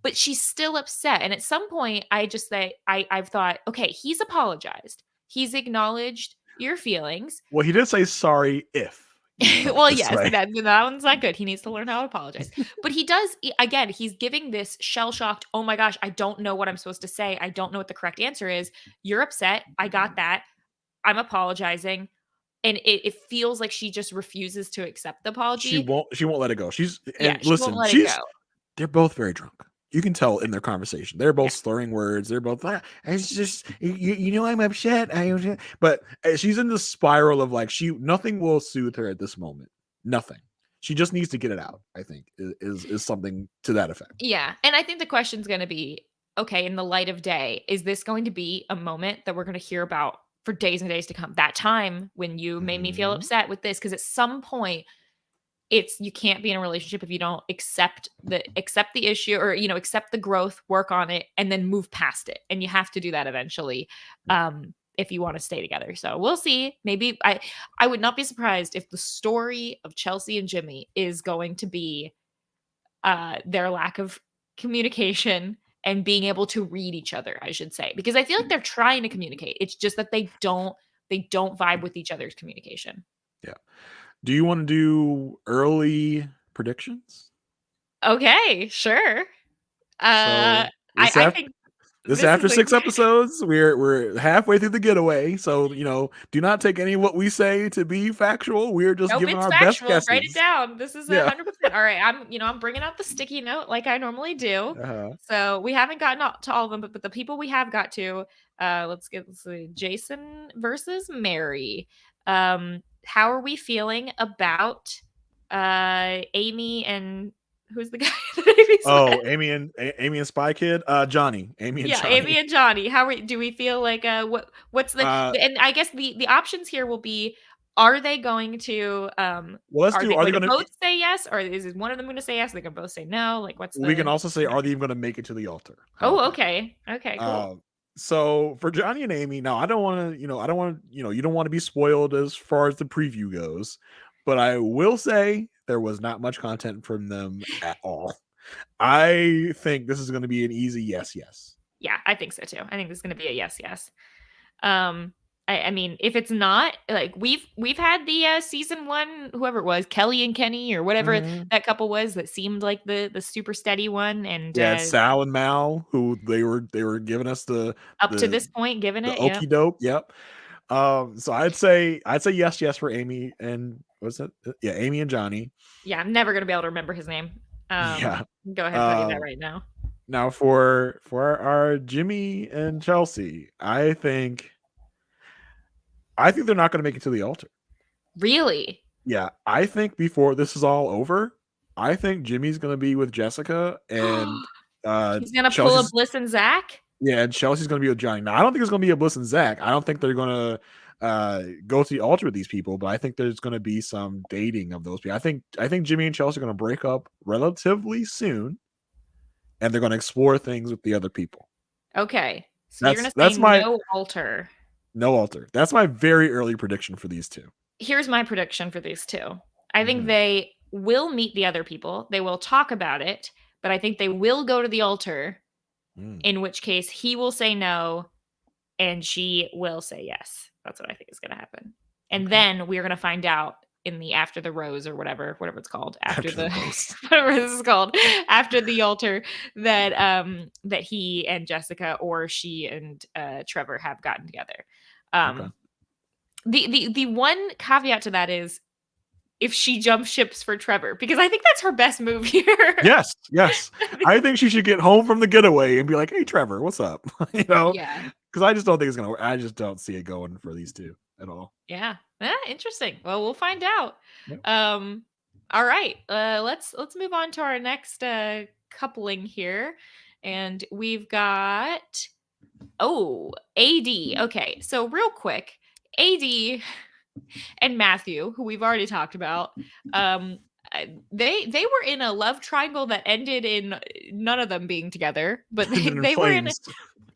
but she's still upset. And at some point, I just say, I've thought, okay, he's apologized. He's acknowledged your feelings. Well, he did say sorry if you felt Well, this yes, way. that one's not good. He needs to learn how to apologize. But he does again, he's giving this shell-shocked, "Oh my gosh, I don't know what I'm supposed to say. I don't know what the correct answer is. You're upset. I got that. I'm apologizing." And it feels like she just refuses to accept the apology. She won't let it go. Yeah, And she won't listen, let it go. they're both very drunk. You can tell in their conversation. They're Yeah. both slurring words. They're both, it's just, I'm upset. But she's in this spiral of like, nothing will soothe her at this moment. Nothing. She just needs to get it out, I think, is something to that effect. Yeah, and I think the question's gonna be, okay, in the light of day, is this going to be a moment that we're gonna hear about for days and days to come? That time when you made me feel Mhm. upset with this, because at some point, you can't be in a relationship if you don't accept the issue, or, accept the growth, work on it, and then move past it, and you have to do that eventually, Yeah. if you wanna stay together. So, we'll see. Maybe I would not be surprised if the story of Chelsea and Jimmy is going to be their lack of communication and being able to read each other, I should say, because I feel like they're trying to communicate. It's just that they don't vibe with each other's communication. Yeah. Do you want to do early predictions? Okay, sure. So this I after think this this is after a 6 episodes, we're halfway through the getaway. So do not take any of what we say to be factual. We're just nope, giving it's our best factual. Write it guesses. down. This is Yeah. 100%. All right, I'm bringing out the sticky note like I normally do. Uh-huh. So we haven't gotten to all of them, but the people we have got to, let's see, Jason versus Mary. How are we feeling about Amy and who's the guy that Amy's Oh, with? Amy and Spy Kid, Johnny, Amy and Yeah, Amy Johnny. and Johnny. Do we feel like what's Uh, and I guess the options here will be, are they going to well, let's are do. they Are they going to going to? both say yes, or is it one of them going to say yes? Are they going to both say no? Like what's We can the also say, are they even going to make it to the altar? How about Oh, that? okay. Okay, cool. Uh, so for Johnny and Amy, now I don't want to, I don't want, you don't want to be spoiled as far as the preview goes, but I will say there was not much content from them at all. I think this is going to be an easy yes, yes. Yeah, I think so too. I think this is gonna be a yes, yes. Um, I mean, if it's not, like we've had the season one, whoever it was, Kelly and Kenny or whatever Mhm. that couple was that seemed like the super steady one, and Yeah, it's Sal and Mal who they were giving us up to the this point, given the it, yeah. okey doke. Yep. So I'd say yes, yes for Amy and what's that? Yeah, Amy and Johnny. Yeah, I'm never gonna be able to remember his name. Yeah. Go ahead and tell you that Um, right now. Now for our Jimmy and Chelsea, I think they're not going to make it to the altar. Really? Yeah, I think before this is all over, I think Jimmy's gonna be with Jessica and He's gonna pull a Chelsea's Bliss and Zach. yeah, and Chelsea's gonna be with Johnny. Now, I don't think it's gonna be a Bliss and Zach. I don't think they're gonna go to the altar with these people, but I think there's gonna be some dating of those people. I think Jimmy and Chelsea are gonna break up relatively soon, and they're gonna explore things with the other people. Okay. So you're That's gonna say that's my no altar. no altar. That's my very early prediction for these two. Here's my prediction for these two. I think Mhm. they will meet the other people. They will talk about it, but I think they will go to the altar, Mm, in which case he will say no and she will say yes. That's what I think is going to happen. And okay. then we're going to find out in the after the rose or whatever it's called, after After the the roast. whatever this is called, after the altar, that he and Jessica or she and Trevor have gotten together. Okay. Um the one caveat to that is if she jumps ships for Trevor, because I think that's her best move here. Yes, yes. I think she should get home from the getaway and be like, "Hey, Trevor, what's up?" You know, Yeah. because I just don't think it's gonna work. I just don't see it going for these two at all. Yeah. Interesting. Well, we'll find out. Yep. Um, all right. Let's move on to our next coupling here. And we've got AD. Okay, so real quick, AD and Matthew, who we've already talked about, they were in a love triangle that ended in none of them being together, but Ended in they were in flames.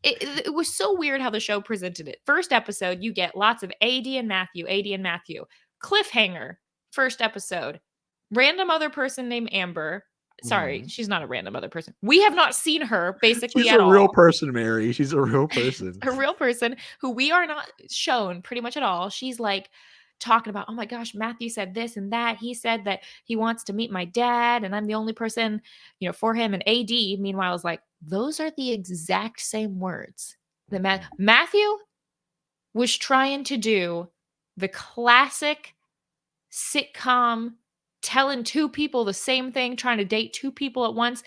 it was so weird how the show presented it. First episode, you get lots of AD and Matthew. Cliffhanger, first episode. Random other person named Amber. Sorry, Mhm. she's not a random other person. We have not seen her basically She's at a real all. person, Mary. She's a real person. A real person who we are not shown pretty much at all. She's like talking about, oh my gosh, Matthew said this and that. He said that he wants to meet my dad, and I'm the only person, for him. And AD, meanwhile, is like, those are the exact same words that Mhm. Matthew was trying to do the classic sitcom telling two people the same thing, trying to date two people at once.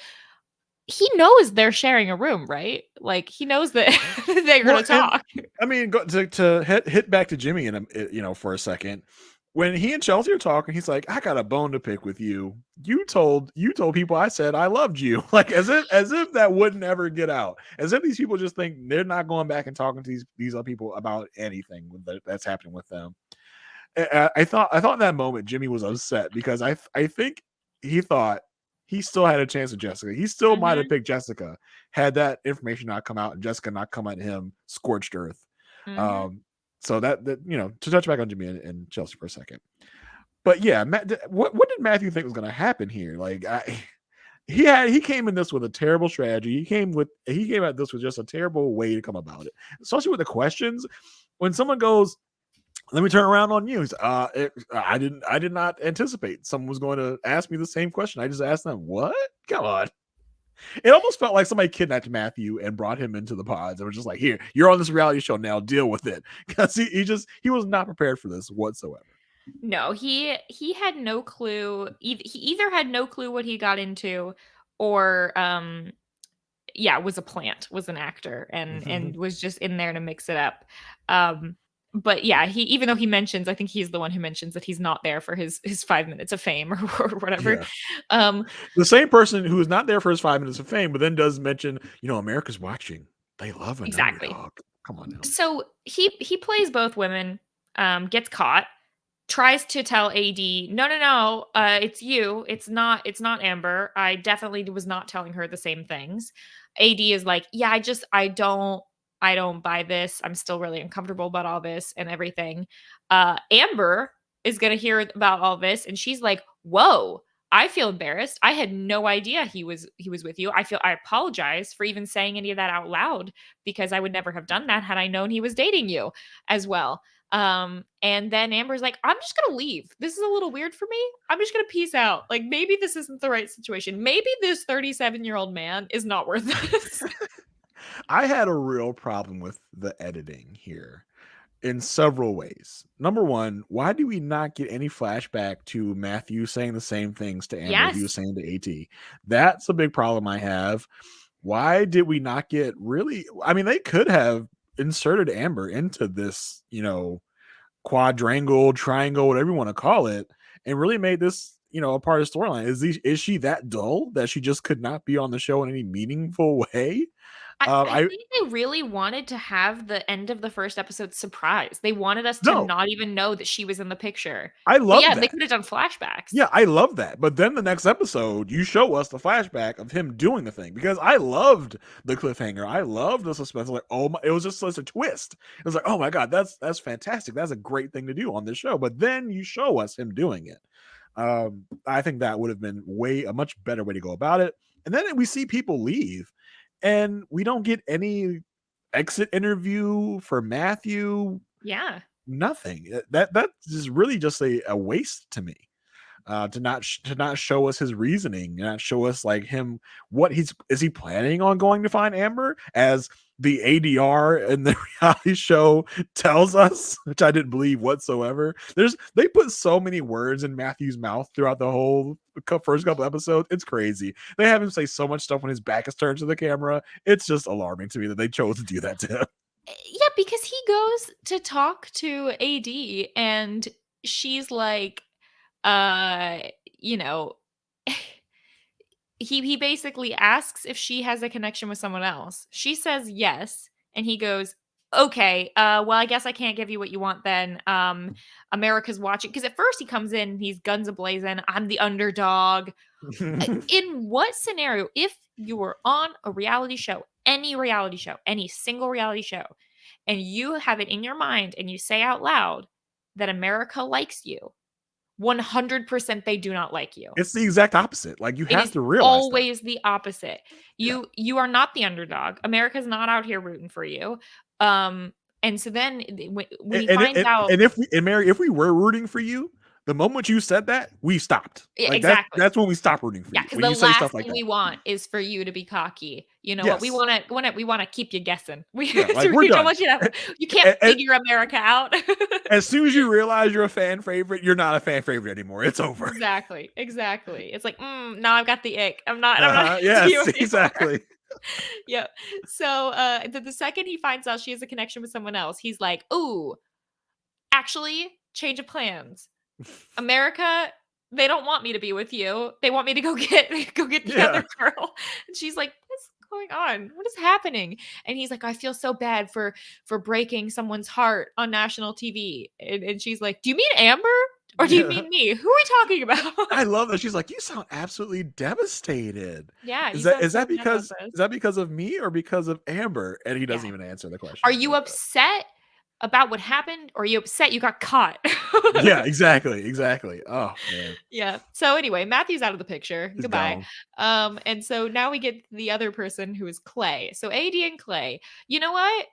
He knows they're sharing a room, right? Like he knows that they're going Well, to and talk. I mean, go to hit back to Jimmy in for a second. When he and Chelsea are talking, he's like, "I got a bone to pick with you. You told people I said I loved you." Like as if that wouldn't ever get out. As if these people just think they're not going back and talking to these other people about anything that's happening with them. I thought in that moment Jimmy was upset because I think he thought he still had a chance with Jessica. He still might have Mhm. picked Jessica had that information not come out and Jessica not come at him scorched earth. Mhm. Um, so that to touch back on Jimmy and Chelsea for a second. But yeah, what did Matthew think was going to happen here? Like he came in this with a terrible strategy. He came at this with just a terrible way to come about it, especially with the questions. When someone goes, let me turn around on you. I did not anticipate someone was going to ask me the same question. I just asked them, what? Come on. It almost felt like somebody kidnapped Matthew and brought him into the pods. They were just like, here, you're on this reality show now. Deal with it. Because he was not prepared for this whatsoever. No, he had no clue. He either had no clue what he got into, or yeah, was a plant, was an actor, and was just in there to mix it up. Um, but yeah, he even though he mentions, I think he's the one who mentions that he's not there for his 5 minutes of fame or whatever. Yeah. Um, The same person who is not there for his 5 minutes of fame, but then does mention, America's watching. They love an exactly. underdog. Come on now. So he plays both women, gets caught, tries to tell AD, no, no, no, it's you. It's not Amber. I definitely was not telling her the same things. AD is like, yeah, I don't buy this. I'm still really uncomfortable about all this and everything. Amber is gonna hear about all this, and she's like, whoa. I feel embarrassed. I had no idea he was with you. I apologize for even saying any of that out loud because I would never have done that had I known he was dating you as well. And then Amber's like, I'm just gonna leave. This is a little weird for me. I'm just gonna peace out. Like, maybe this isn't the right situation. Maybe this 37-year-old man is not worth this. I had a real problem with the editing here in several ways. Number one, why do we not get any flashback to Matthew saying the same things to Amber he was Yes. saying to AT? That's a big problem I have. Why did we not get really? I mean, they could have inserted Amber into this, quadrangle, triangle, whatever you want to call it, and really made this, a part of the storyline. Is she that dull that she just could not be on the show in any meaningful way? I I think they really wanted to have the end of the first episode surprise. They wanted us to No, not even know that she was in the picture. I But love yeah, they that. could have done flashbacks. Yeah, I love that. But then the next episode, you show us the flashback of him doing the thing, because I loved the cliffhanger. I loved the suspense. Like, oh my, it was just such a twist. It was like, oh my god, that's fantastic. That's a great thing to do on this show. But then you show us him doing it. I think that would have been a much better way to go about it. And then we see people leave, and we don't get any exit interview for Matthew. Yeah. Nothing. That is really just a waste to me. To not show us his reasoning, not show us like him, what is he planning on going to find Amber, as the ADR in the reality show tells us, which I didn't believe whatsoever. They put so many words in Matthew's mouth throughout the whole first couple episodes. It's crazy. They have him say so much stuff when his back is turned to the camera. It's just alarming to me that they chose to do that to him. Yeah, because he goes to talk to AD and she's like, uh, you know, he basically asks if she has a connection with someone else. She says yes, and he goes, "Okay, well, I guess I can't give you what you want then. America's watching." Because at first he comes in, he's guns a-blazing. I'm the underdog. In what scenario, if you were on a reality show, any single reality show, and you have it in your mind and you say out loud that America likes you, 100% they do not like you. It's the exact opposite. Like, you It have is to realize that. always the opposite. Yeah. You are not the underdog. America's not out here rooting for you. And so then when he finds out, And if we were rooting for you, the moment you said that, we stopped. yeah, Like, exactly. that's when we stop rooting for Yeah, you. because When the you say last stuff like thing that. we want is for you to be cocky. You know what? We Yes. wanna keep you guessing. We Yeah, like, we're we don't done. want you to you can't And figure America out. as soon as you realize you're a fan favorite, you're not a fan favorite anymore. It's over. Exactly. It's like, now I've got the ick. I'm not into you Yes, anymore. exactly. Yeah. So, the second he finds out she has a connection with someone else, he's like, "Ooh, actually, change of plans. America, they don't want me to be with you. They want me to go get the Yeah. other girl." And she's like, "What's going on? What is happening?" And he's like, "I feel so bad for breaking someone's heart on national TV." And she's like, "Do you mean Amber? Or do you Yeah. mean me? Who are we talking about?" I love that she's like, "You sound absolutely devastated." Yeah, Is you that sound is so that sad about because this. of me or because of Amber? And he doesn't Yeah. even answer the Are question. you upset about what happened, or are you upset you got caught? Yeah, exactly. Oh man, Yeah. So anyway, Matthew's out of the picture. he's Goodbye. gone. And so now we get the other person who is Clay. So AD and Clay. You know what?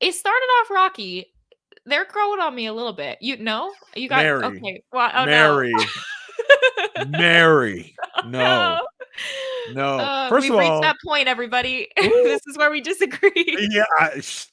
It started off rocky. They're growing on me a little bit. You know? You got Mary, okay. Well, oh no. Mary, Mary. No, No. no. First We've of reached all, that point, everybody. ooh, This is where we disagree. yeah,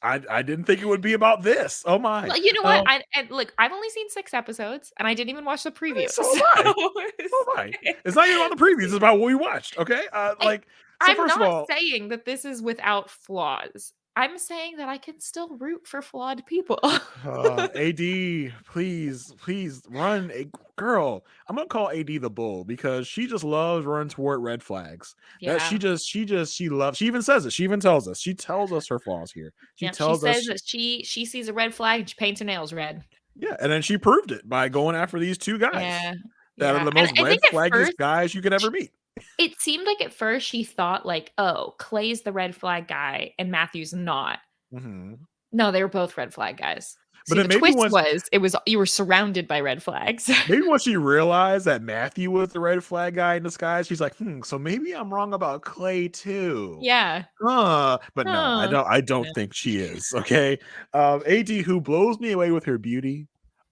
I didn't think it would be about this. Oh my. Well, you know what? Look, I've only seen 6 episodes, and I didn't even watch the I mean, preview. so So am I. So am I. It's not even about the previews. It's about what we watched. Okay. I So I'm first of not all, saying that this is without flaws. I'm saying that I can still root for flawed people. AD, please run a girl. I'm gonna call AD the bull because she just loves running toward red flags. That Yeah. she loves. She even says it. She even tells us. She tells us her flaws here. She Yep, she tells us, says that she sees a red flag and she paints her nails red. yeah, and then she proved it by going after these two guys Yeah. that are Yeah, the and most I red think at flaggiest first guys you could sh ever meet. it seemed like at first she thought like, "Oh, Clay's the red flag guy and Matthew's not." Mhm. No, they were both red flag guys. But See, the then maybe twist once was you were surrounded by red flags. Maybe once she realized that Matthew was the red flag guy in disguise, she's like, so maybe I'm wrong about Clay too. Yeah. But no, Huh. I don't Yeah. think she is. Okay. AD, who blows me away with her beauty,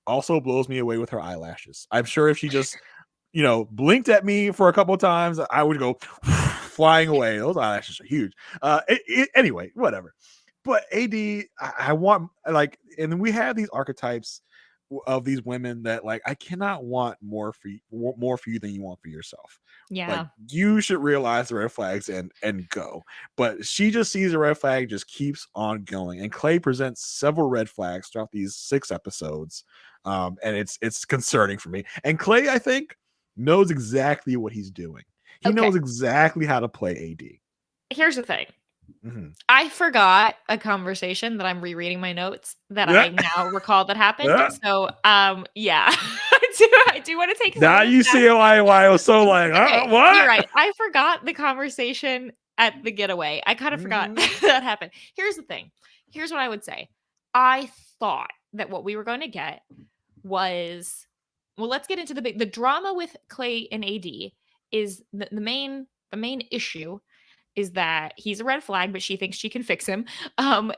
also blows me away with her eyelashes. I'm sure if she just, blinked at me for a couple of times, I would go flying away. Those eyelashes are huge. Anyway, whatever. But AD, I want, like, and then we have these archetypes of these women that, like, I cannot want more for you than you want for yourself. Like, Yeah. you should realize the red flags and go. But she just sees a red flag, just keeps on going. And Clay presents several red flags throughout these 6 episodes. And it's concerning for me. And Clay, I think, knows exactly what he's doing. He Okay. knows exactly how to play AD. Here's the thing. Mhm. I forgot a conversation that I'm rereading my notes that I Yeah. now recall that happened. Yeah. So, yeah, I do want to take some Now of this you back. see why I was so like, Okay, you're what? right. I forgot the conversation at the getaway. I kind of forgot Mhm. that happened. Here's the thing. Here's what I would say. I thought that what we were going to get was, well, let's get into the drama with Clay and AD is the main issue is that he's a red flag, but she thinks she can fix him.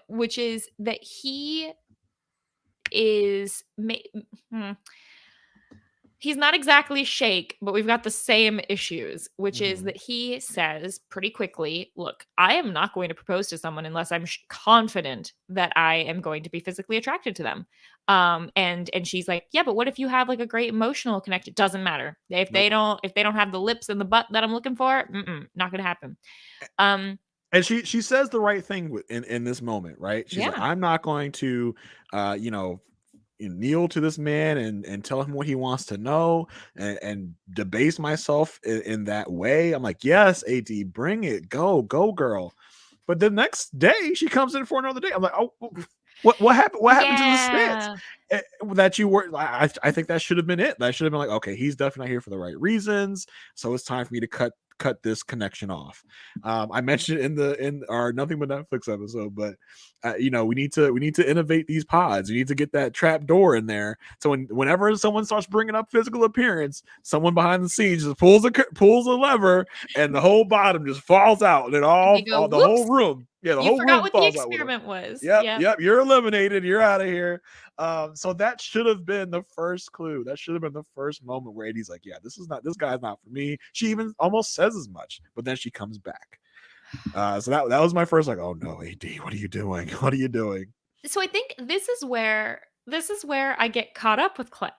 Which is that he is hmm, he's not exactly shake, but we've got the same issues, which is Mhm. that he says pretty quickly, "Look, I am not going to propose to someone unless I'm confident that I am going to be physically attracted to them." And she's like, "Yeah, but what if you have like a great emotional connection? Doesn't matter Nope. if they don't have the lips and the butt that I'm looking for. Not gonna happen." Um, And she says the right thing in this moment, right? She's like, yeah, I'm not going to, you know, kneel to this man and tell him what he wants to know and debase myself in that way. I'm like, yes, AD, bring it, go girl. But the next day she comes in for another day. I'm like, oh, what happened? What happened to the stance yeah. that you were? I think that should have been it. That should have been like, okay, he's definitely not here for the right reasons, so it's time for me to cut this connection off. I mentioned it in our Nothing But Netflix episode, but we need to innovate these pods. We need to get that trap door in there. So whenever someone starts bringing up physical appearance, someone behind the scenes just pulls a lever, and the whole bottom just falls out, and it And they go, all the whole "Whoops, room, yeah, the you whole forgot room what the falls out with them. experiment was." Yep, Yep. yep, you're eliminated. You're out of here. So that should have been the first clue. That should have been the first moment where Eddie's like, yeah, this guy's not for me. She even almost says as much, but then she comes back. So that was my first like, oh no, AD, what are you doing? What are you doing? So I think this is where I get caught up with Clay.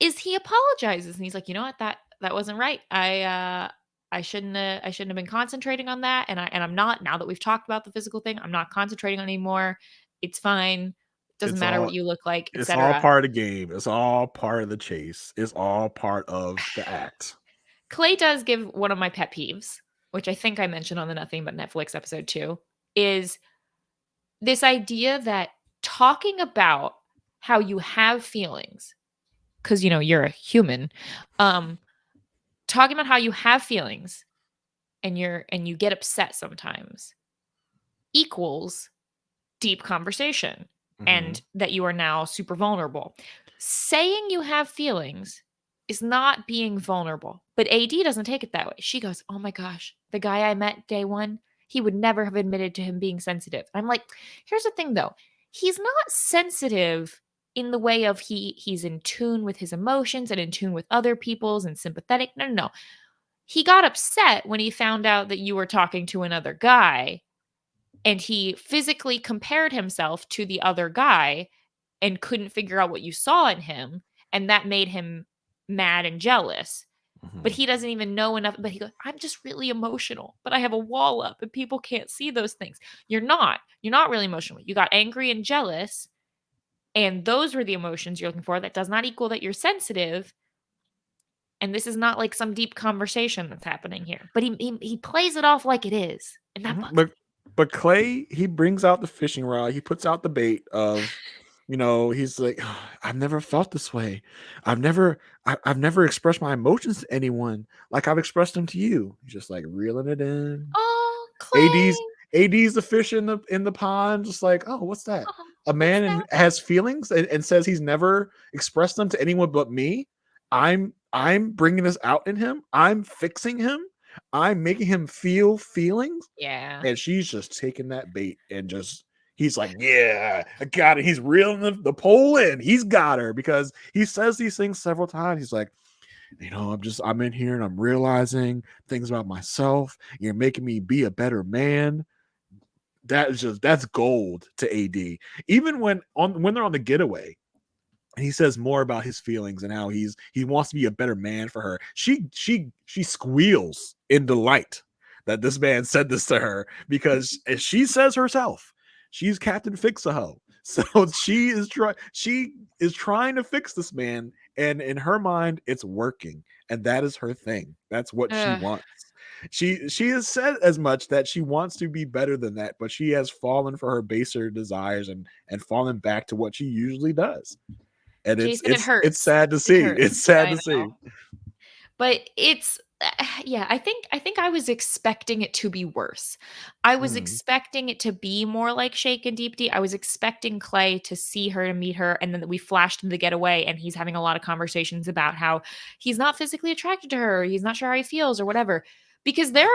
Is he apologizes and he's like, "You know what? That wasn't right. I shouldn't have been concentrating on that and I'm not now that we've talked about the physical thing. I'm not concentrating on it anymore. It's fine. Doesn't It's matter all what you look like, it's all etc." part of the game. It's all part of the chase. It's all part of the act. Clay does give one of my pet peeves, which I think I mentioned on the Nothing But Netflix episode too, is this idea that talking about how you have feelings, because you're a human, um, talking about how you have feelings and you get upset sometimes equals deep conversation Mhm. and that you are now super vulnerable. Saying you have feelings is not being vulnerable. But AD doesn't take it that way. She goes, "Oh my gosh, the guy I met day one, he would never have admitted to him being sensitive." I'm like, here's the thing though. He's not sensitive in the way of he's in tune with his emotions and in tune with other people's and sympathetic. No, no, no. He got upset when he found out that you were talking to another guy and he physically compared himself to the other guy and couldn't figure out what you saw in him, and that made him mad and jealous. But Mhm. he doesn't even know enough. But he goes, "I'm just really emotional, but I have a wall up and people can't see those things." You're not really emotional. You got angry and jealous, and those were the emotions you're looking for. That does not equal that you're sensitive. And this is not like some deep conversation that's happening here. But he plays it off like it is, and that Mhm. bugs me. But Clay, he brings out the fishing rod. He puts out the bait of, he's like, I've never felt this way. I've never expressed my emotions to anyone like I've expressed them to you. He's just like reeling it in. Oh, AD's Clay. AD's the fish in the pond, just like, oh, what's that? Oh, A what's man that? and has feelings and says he's never expressed them to anyone but me. I'm bringing this out in him. I'm fixing him. I'm making him feel feelings, Yeah. and she's just taking that bait and just he's like, yeah, I got it. He's reeling the pole in. He's got her because he says these things several times. He's like, I'm in here and I'm realizing things about myself. You're making me be a better man. That's gold to AD. Even when they're on the getaway, and he says more about his feelings and how he wants to be a better man for her. She squeals in delight that this man said this to her because as she says herself, she's Captain Fix-a-Ho. So she is trying to fix this man, and in her mind, it's working, and that is her thing. That's what she Ugh. wants. She has said as much that she wants to be better than that, but she has fallen for her baser desires and fallen back to what she usually does. And Jason, it it's hurts. sad to It see. hurts. It's sad I to see. know. But it's yeah, I think I was expecting it to be worse. I was Mhm. expecting it to be more like Shake and Deep D. I was expecting Clay to see her and meet her, and then we flashed him to get away, and he's having a lot of conversations about how he's not physically attracted to her, he's not sure how he feels or whatever. Because their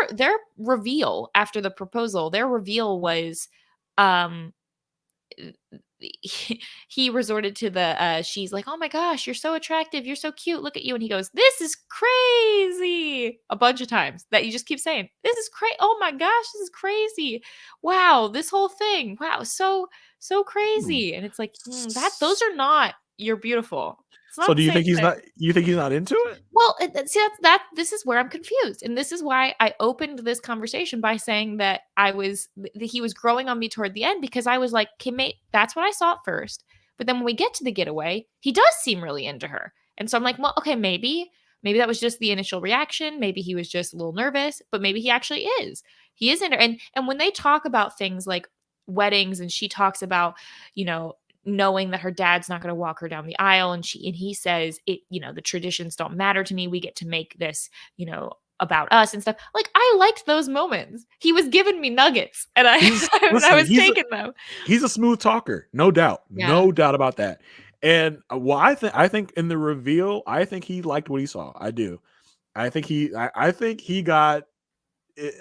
reveal after the proposal, their reveal was um he resorted to the she's like, "Oh my gosh, you're so attractive, you're so cute, look at you," and he goes, "This is crazy," a bunch of times that you just keep saying, "This is crazy, oh my gosh, this is crazy, wow, this whole thing, wow, so Hmm. crazy," and it's like, that those are not "you're beautiful." It's So not do the you same think he's thing. not you think he's not into it? Well, see, this is where I'm confused, and this is why I opened this conversation by saying that he was growing on me toward the end, because I was like, "Okay, that's what I saw at first." But then when we get to the getaway, he does seem really into her, and so I'm like, "Well, okay, maybe that was just the initial reaction. Maybe he was just a little nervous, but maybe he actually is. He is into her." And when they talk about things like weddings, and she talks about, you know, knowing that her dad's not going to walk her down the aisle, and he says, it, the traditions don't matter to me, we get to make this, about us and stuff. Like, I liked those moments. He was giving me nuggets, and I He's and I listen, was taking them. he's a smooth talker, no doubt, Yeah. no doubt about that. And well, I think in the reveal, I think he liked what he saw. I do. I think he got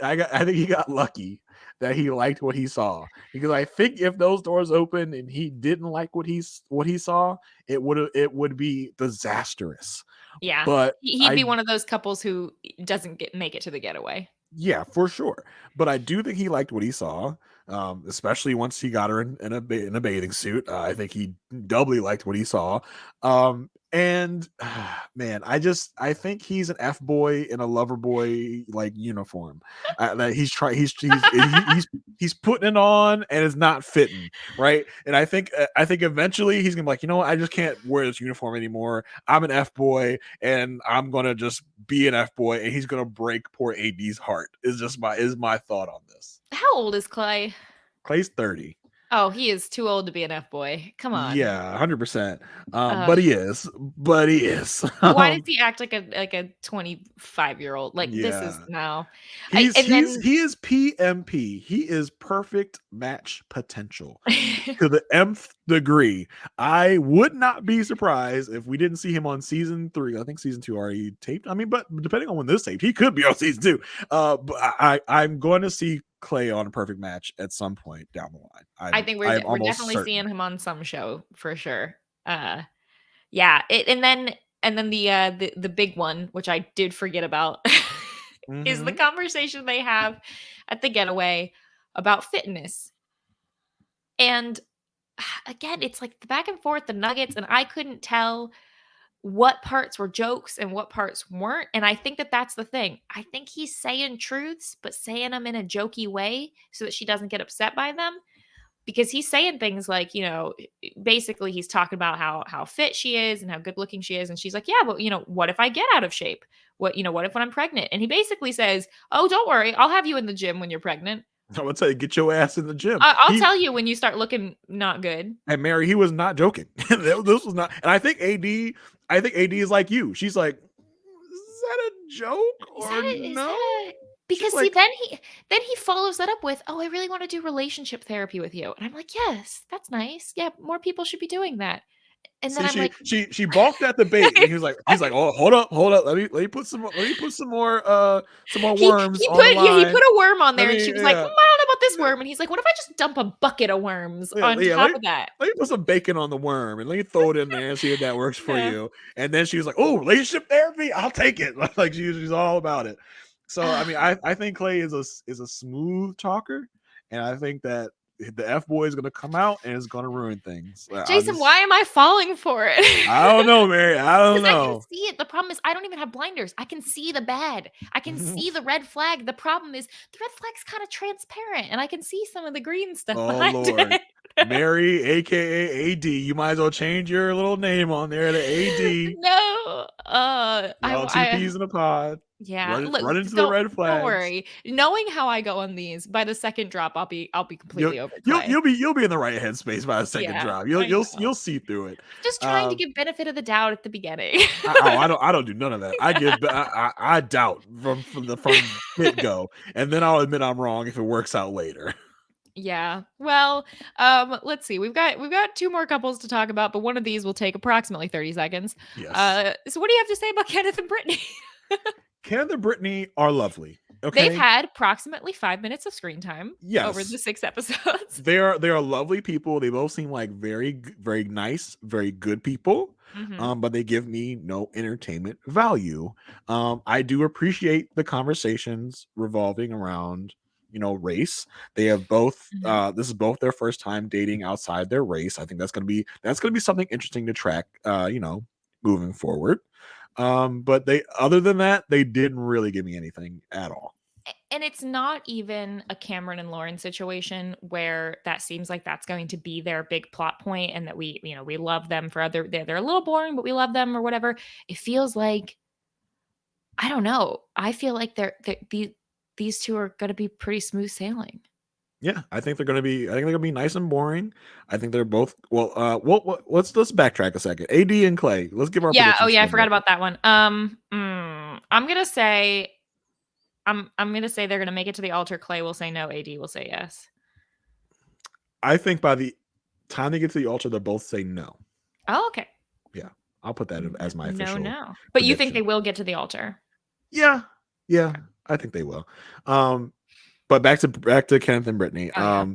I think he got lucky that he liked what he saw, because I think if those doors opened and he didn't like what he saw, it would be disastrous. Yeah, But he'd be I one of those couples who doesn't make it to the getaway. Yeah, for sure. But I do think he liked what he saw, especially once he got her in a bathing suit. I think he doubly liked what he saw. And man, I think he's an F boy in a lover boy like uniform. That he's putting it on and it's not fitting right. And I think eventually he's gonna be like, you know what, I just can't wear this uniform anymore. I'm an F boy and I'm gonna just be an F boy, and he's gonna break poor AD's heart. Is my thought on this. How old is Clay? Clay's 30. Oh, he is too old to be an F boy. Come on. Yeah, 100%. Uh, But he is. But he is. why does he act like a 25-year-old? Like, this is Yeah. no. And then He is PMP. He is perfect match potential to the nth degree. I would not be surprised if we didn't see him on season 3. I think season 2 already taped. I mean, but depending on when this taped, he could be on season 2. But I'm going to see Clay on a perfect match at some point down the line. I think I'm we're almost definitely certain. seeing him on some show for sure. Yeah, and then the big one, which I did forget about, is the Mhm. conversation they have at the getaway about fitness. And again, it's like the back and forth, the nuggets, and I couldn't tell what parts were jokes and what parts weren't. And I think that that's the thing. I think he's saying truths, but saying them in a jokey way so that she doesn't get upset by them, because he's saying things like, basically he's talking about how fit she is and how good looking she is, and she's like, "Yeah, but what if I get out of shape? What if when I'm pregnant?" And he basically says, "Oh, don't worry, I'll have you in the gym when you're pregnant. I would say get your ass in the gym. I'll tell you when you start looking not good." And Mary, he was not joking. This was not. And I think AD is like you. She's like, is that a joke or Is no? that a She's because see, like, then he follows that up with, "Oh, I really want to do relationship therapy with you." And I'm like, "Yes, that's nice. Yeah, more people should be doing that." And then see, I'm like, she balked at the bait, and he's like, oh, hold up, let me put some more worms on the he line. put a worm on Let there, and she me was like, I yeah don't know about this worm. And he's like, what if I just dump a bucket of worms on yeah top of that? let me put some bacon on the worm and let me throw it in there and see if that works for Yeah. you. And then she was like, oh, relationship therapy, I'll take it. Like she's all about it. So I mean, I think Clay is a smooth talker, and I think that the F boy is gonna come out and is gonna ruin things. Jason, why am I falling for it? I don't know, Mary. I don't Because I can know. see it. The problem is I don't even have blinders. I can see the bad. I can see the red flag. The problem is the red flag's kind of transparent, and I can see some of the green stuff Oh behind Lord. it. Mary, aka AD. You might as well change your little name on there to AD. No, Y'all two peas in a pod. yeah. Run Look, run into the red don't flags. worry. Knowing how I go on these, by the second drop, I'll be You'll completely over you'll Clay. you'll be in the right headspace by the second Yeah, drop. I know. You'll see through it. Just trying to Um, give benefit of the doubt at the beginning. I don't do none of that. I doubt from get go, and then I'll admit I'm wrong if it works out later. Yeah. Well, let's see. We've got two more couples to talk about, but one of these will take approximately 30 seconds. Yes, So what do you have to say about Kenneth and Brittany? Kenneth and Brittany are lovely. They've Okay, had approximately 5 minutes of screen time over the yes, 6 episodes. they are lovely people. They both seem like very nice, very good people. Hmm. But they give me no entertainment value. I do appreciate the conversations revolving around race. They have both. Hmm. This is both their first time dating outside their race. I think that's gonna be something interesting to track. Moving forward. But they other than that, they didn't really give me anything at all. And it's not even a Cameron and Lauren situation where that seems like that's going to be their big plot point and that we love them for they're a little boring, but we love them or whatever. It feels like, I don't know. I feel like these two are going to be pretty smooth sailing. Yeah, I think they're gonna be nice and boring. I think they're both let's backtrack a second. AD and Clay. Let's give our Yeah. Oh predictions yeah, I for them forgot real quick. about that one. I'm gonna say I'm gonna say they're gonna make it to the altar. Clay will say no. AD will say yes. I think by the time they get to the altar, they'll both say no. Oh, okay. Yeah, I'll put that as my No, official no. But you think prediction. they will get to the altar? Yeah, yeah, Okay. I think they will. Um, but back to Kenneth and Brittany. Oh yeah.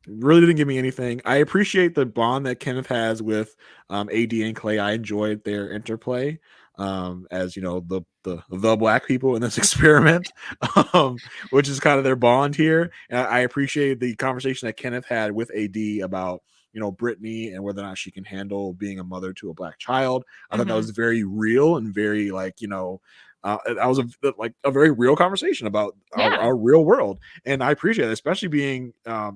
Really didn't give me anything. I appreciate the bond that Kenneth has with AD and Clay. I enjoyed their interplay as the black people in this experiment, which is kind of their bond here. And I appreciate the conversation that Kenneth had with AD about Brittany and whether or not she can handle being a mother to a black child. I thought that Mhm. was very real and very that was a very real conversation about Yeah. our real world, and I appreciate it, especially being I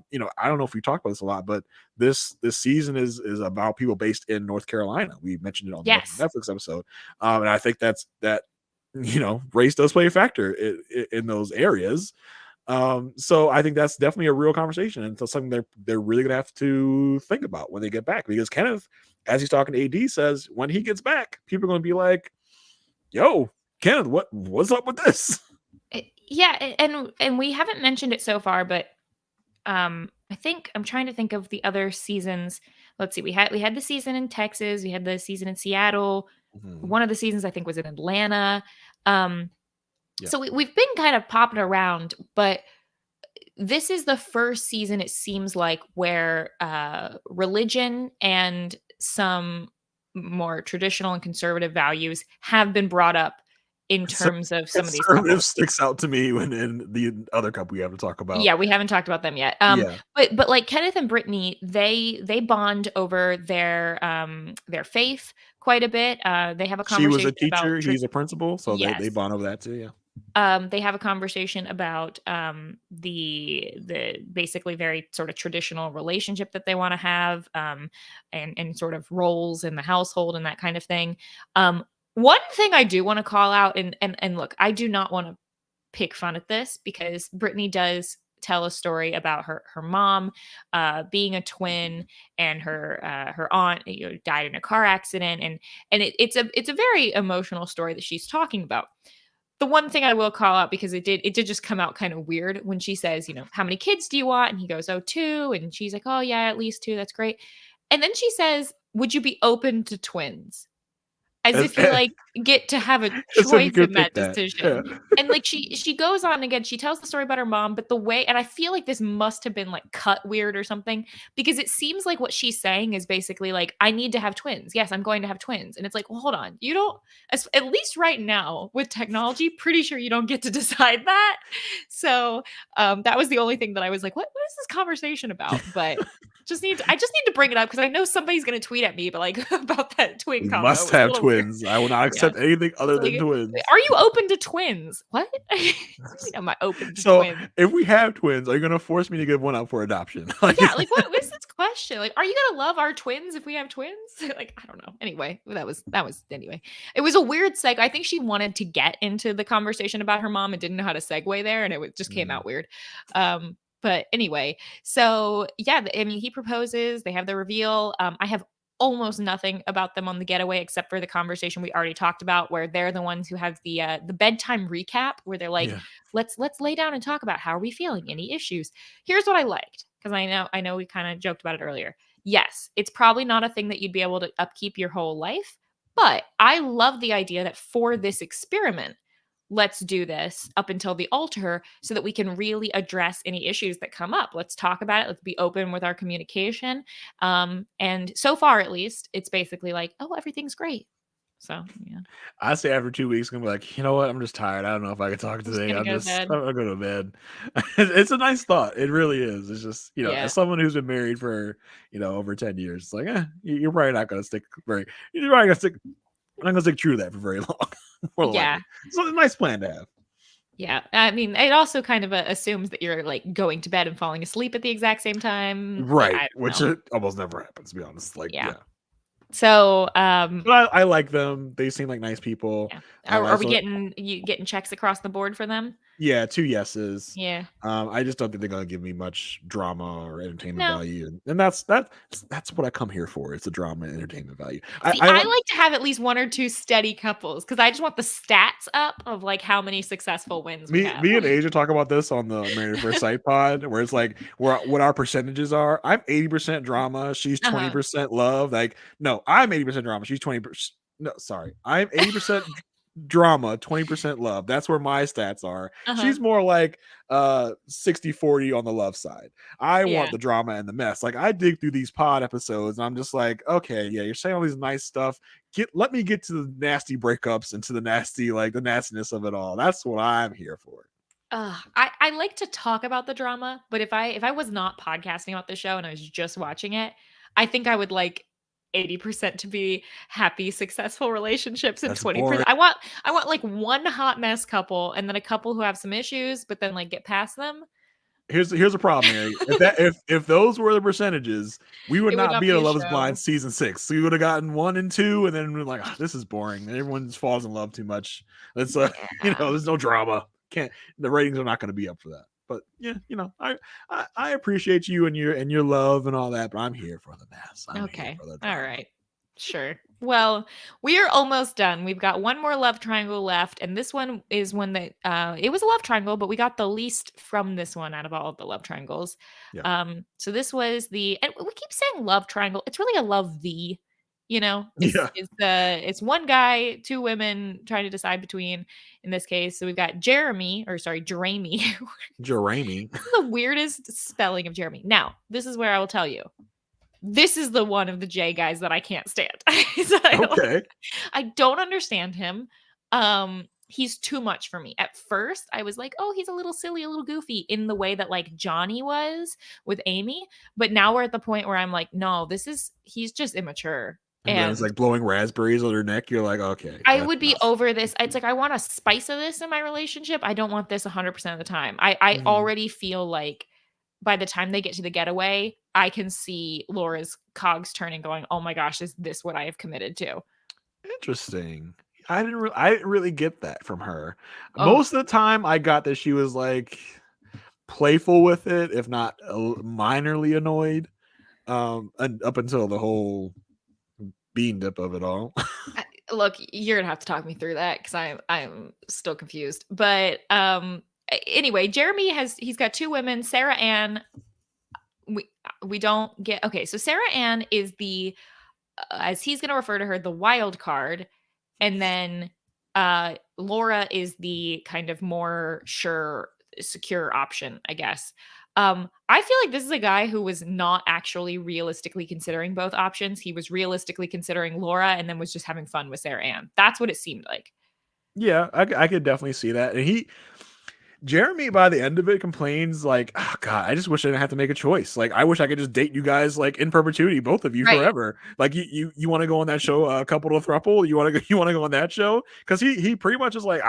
don't know if we talk about this a lot, but this season is about people based in North Carolina. We mentioned it on the Yes. Netflix episode, and I think that race does play a factor in those areas. So I think that's definitely a real conversation, and it's something they're really gonna have to think about when they get back, because Kenneth, as he's talking to AD, says when he gets back, people are gonna be like, "Yo, Kenneth, what's up with this?" Yeah, and we haven't mentioned it so far, but I think I'm trying to think of the other seasons. Let's see. We had the season in Texas, we had the season in Seattle. Mhm. One of the seasons I think was in Atlanta. Um Yeah. so we've been kind of popping around, but this is the first season it seems like where religion and some more traditional and conservative values have been brought up in Conser terms of some of these Conservative couples. sticks out to me when in the other couple we have to talk about. Yeah, we haven't talked about them yet. Yeah. But like Kenneth and Brittany, they bond over their faith quite a bit. They have a She was a conversation about teacher, he's a principal, so they yes. bond over that too, yeah. They have a conversation about the basically very sort of traditional relationship that they want to have, and sort of roles in the household and that kind of thing. One thing I do want to call out, and look, I do not want to pick fun at this because Brittany does tell a story about her mom being a twin, and her aunt died in a car accident, and it's a very emotional story that she's talking about. The one thing I will call out, because it did just come out kind of weird when she says, "How many kids do you want?" And he goes, "Oh, two." And she's like, "Oh yeah, at least two. That's great." And then she says, "Would you be open to twins?" As As if you, like, get to have a as if you choice could in pick that that, yeah. decision. And, like, she goes on again, she tells the story about her mom, but the way, and I feel like this must have been, like, cut weird or something, because it seems like what she's saying is basically like, "I need to have twins. Yes, I'm going to have twins." And it's like, "Well, hold on. You don't, at least right now with technology, pretty sure you don't get to decide that." So, that was the only thing that I was like, "What is this conversation about?" But I just need to bring it up because I know somebody's gonna tweet at me, but like about that twin We combo. must It was a have little weird. twins. I will not Yeah. accept anything other It's than like, twins. are you open to twins? What? What do you mean am I open to So twins? if we have twins, are you gonna force me to give one up for adoption? Like, Yeah, like what is this question? Like, are you gonna love our twins if we have twins? Like, I don't know. Anyway, that was anyway. It was a weird seg. I think she wanted to get into the conversation about her mom and didn't know how to segue there, and just came Mm, out weird. But anyway, so yeah, I mean, he proposes. They have the reveal. I have almost nothing about them on the getaway except for the conversation we already talked about, where they're the ones who have the bedtime recap, where they're like, yeah. let's lay down and talk about how are we feeling, any issues. Here's what I liked, because I know we kind of joked about it earlier. Yes, it's probably not a thing that you'd be able to upkeep your whole life, but I love the idea that for this experiment, let's do this up until the altar so that we can really address any issues that come up. Let's talk about it. Let's be open with our communication. And so far, at least, it's basically like, oh, everything's great. So yeah, I say after 2 weeks, I'm gonna be like, you know what? I'm just tired. I don't know if I can talk I'm just today. gonna go to bed. I'm gonna go to bed. It's a nice thought. It really is. It's just, Yeah, as someone who's been married for, over 10 years, it's like, you're probably not gonna stick you're probably gonna stick, not gonna stick true to that for very long, more than yeah. likely. So a nice plan to have. Yeah, I mean, it also kind of assumes that you're like going to bed and falling asleep at the exact same time. Like, Right. I Which don't know. it almost never happens, to be honest. Like, Yeah. yeah. So, But I like them. They seem like nice people. yeah. I Are we also getting checks across the board for them? Yeah, 2 yeses. Yeah. I just don't think they're gonna give me much drama or entertainment No. value, and that's what I come here for. It's the drama and entertainment value. See, I I like like to have at least one or two steady couples because I just want the stats up of like how many successful wins we have. me and Asia talk about this on the Married at First Sight pod, where it's like what our percentages are. I'm 80% drama. She's Uh-huh. 20% love. Like, no, I'm 80% drama. She's 20%. No, sorry, I'm 80% drama, 20% love. That's where my stats are. Uh-huh. She's more like 60-40 on the love side. I Yeah. want the drama and the mess. Like, I dig through these pod episodes and I'm just like, okay, yeah, you're saying all these nice stuff. Let me get to the nasty breakups and to the nasty, like the nastiness of it all. That's what I'm here for. I like to talk about the drama, but if I was not podcasting about the show and I was just watching it, I think I would like 80% to be happy, successful relationships and That's boring. 20%. I want like one hot mess couple and then a couple who have some issues, but then like get past them. Here's a problem, Mary. If those were the percentages, we would It would not not be in be a a Love Is Blind show. season 6. So we would have gotten 1 and 2, and then we're like, this is boring. Everyone just falls in love too much. It's Yeah. there's no drama. Can't The ratings are not going to be up for that. But yeah, I appreciate you and your love and all that, but I'm here for the mess. I'm here Okay. for the All drama. right. Sure. Well, we are almost done. We've got one more love triangle left, and this one is one that it was a love triangle, but we got the least from this one out of all of the love triangles. Yeah. So this was and we keep saying love triangle. It's really a love Yeah. It's one guy, two women trying to decide between in this case. So we've got Jeramey. Jeramey. The weirdest spelling of Jeremy. Now, this is where I will tell you. This is the one of the J guys that I can't stand. So Okay. I don't understand him. He's too much for me. At first, I was like, "Oh, he's a little silly, a little goofy," in the way that like Johnny was with Amy. But now we're at the point where I'm like, "No, he's just immature." And then it's And like blowing raspberries on her neck. You're like, okay, I that's would be enough. over this. It's like I want a spice of this in my relationship. I don't want this 100% of the time. I Mhm. already feel like by the time they get to the getaway, I can see Laura's cogs turning, going, "Oh my gosh, is this what I have committed to?" Interesting. I didn't really get that from her. Oh, Most of the time I got that she was like playful with it, if not minorly annoyed. And up until the whole bean dip of it all. look, you're gonna have to talk me through that because I'm still confused. But anyway, Jeremy he's got two women, Sarah Ann. We don't get okay. So Sarah Ann is the as he's gonna refer to her, the wild card. And then Laura is the kind of more sure, secure option, I guess. I feel like this is a guy who was not actually realistically considering both options. He was realistically considering Laura and then was just having fun with Sarah Ann. That's what it seemed like. Yeah, I could definitely see that. And Jeramey by the end of it complains like, oh God, I just wish I didn't have to make a choice. Like I wish I could just date you guys like in perpetuity, both of you Right. forever. Like you want to go on that show, Couple to Thruple? You want to go on that show? Because he pretty much is like,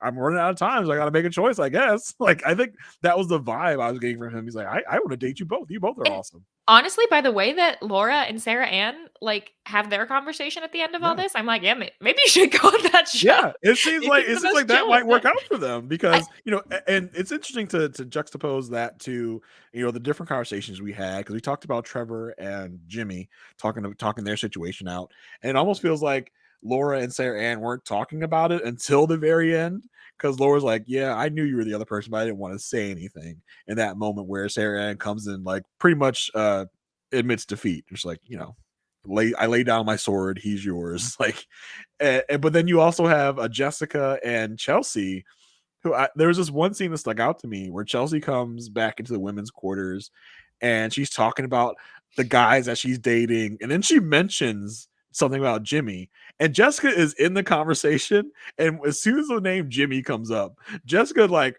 I'm running out of time, so I got to make a choice, I guess. Like I think that was the vibe I was getting from him. He's like, I want to date you both. You both are And awesome. honestly, by the way that Laura and Sarah Ann like have their conversation at the end of all Yeah. this, I'm like, yeah, maybe you should go on that show. Yeah, it seems It like seems the most that chill one. might work out for them I, because and it's interesting to juxtapose that to the different conversations we had because we talked about Trevor and Jimmy talking their situation out, and it almost feels like Laura and Sarah Ann weren't talking about it until the very end because Laura's like, "Yeah, I knew you were the other person, but I didn't want to say anything." In that moment where Sarah Ann comes in, like pretty much admits defeat, just like I lay down my sword, he's yours, like but then you also have Jessica and Chelsea, there was this one scene that stuck out to me where Chelsea comes back into the women's quarters and she's talking about the guys that she's dating, and then she mentions something about Jimmy, and Jessica is in the conversation, and as soon as the name Jimmy comes up, Jessica like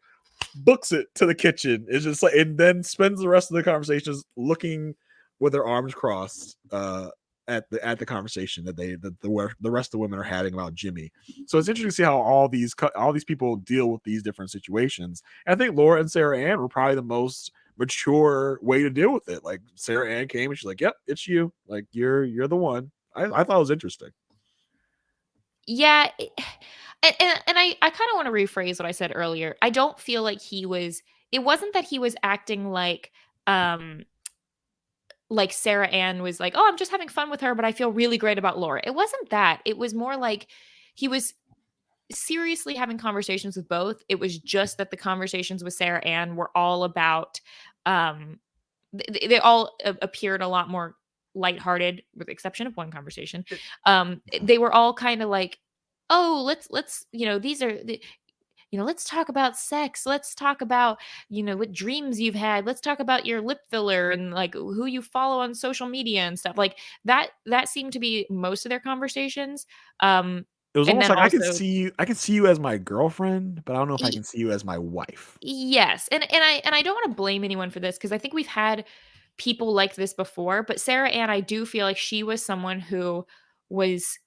books it to the kitchen. It's just like, and then spends the rest of the conversations looking with their arms crossed at the conversation that the rest of the women are having about Jimmy. So it's interesting to see how all these people deal with these different situations. And I think Laura and Sarah Ann were probably the most mature way to deal with it. Like Sarah Ann came and she's like, "Yep, it's you. Like you're the one." I thought it was interesting. yeah, and I kind of want to rephrase what I said earlier. I don't feel like he was. It wasn't that he was acting um like Sarah Ann was like, "Oh, I'm just having fun with her, but I feel really great about Laura." It wasn't that. It was more like he was seriously having conversations with both. It was just that the conversations with Sarah Ann were all about um they all appeared a lot more lighthearted with the exception of one conversation. They were all kind of like, "Oh, let's these are the let's talk about sex. Let's talk about, what dreams you've had. Let's talk about your lip filler and like who you follow on social media and stuff." Like that seemed to be most of their conversations. Um It was and almost then like also I can see you as my girlfriend, but I don't know if I y- can see you as my wife. yes. And I don't want to blame anyone for this because I think we've had people like this before, but Sarah Ann, I do feel like she was someone who was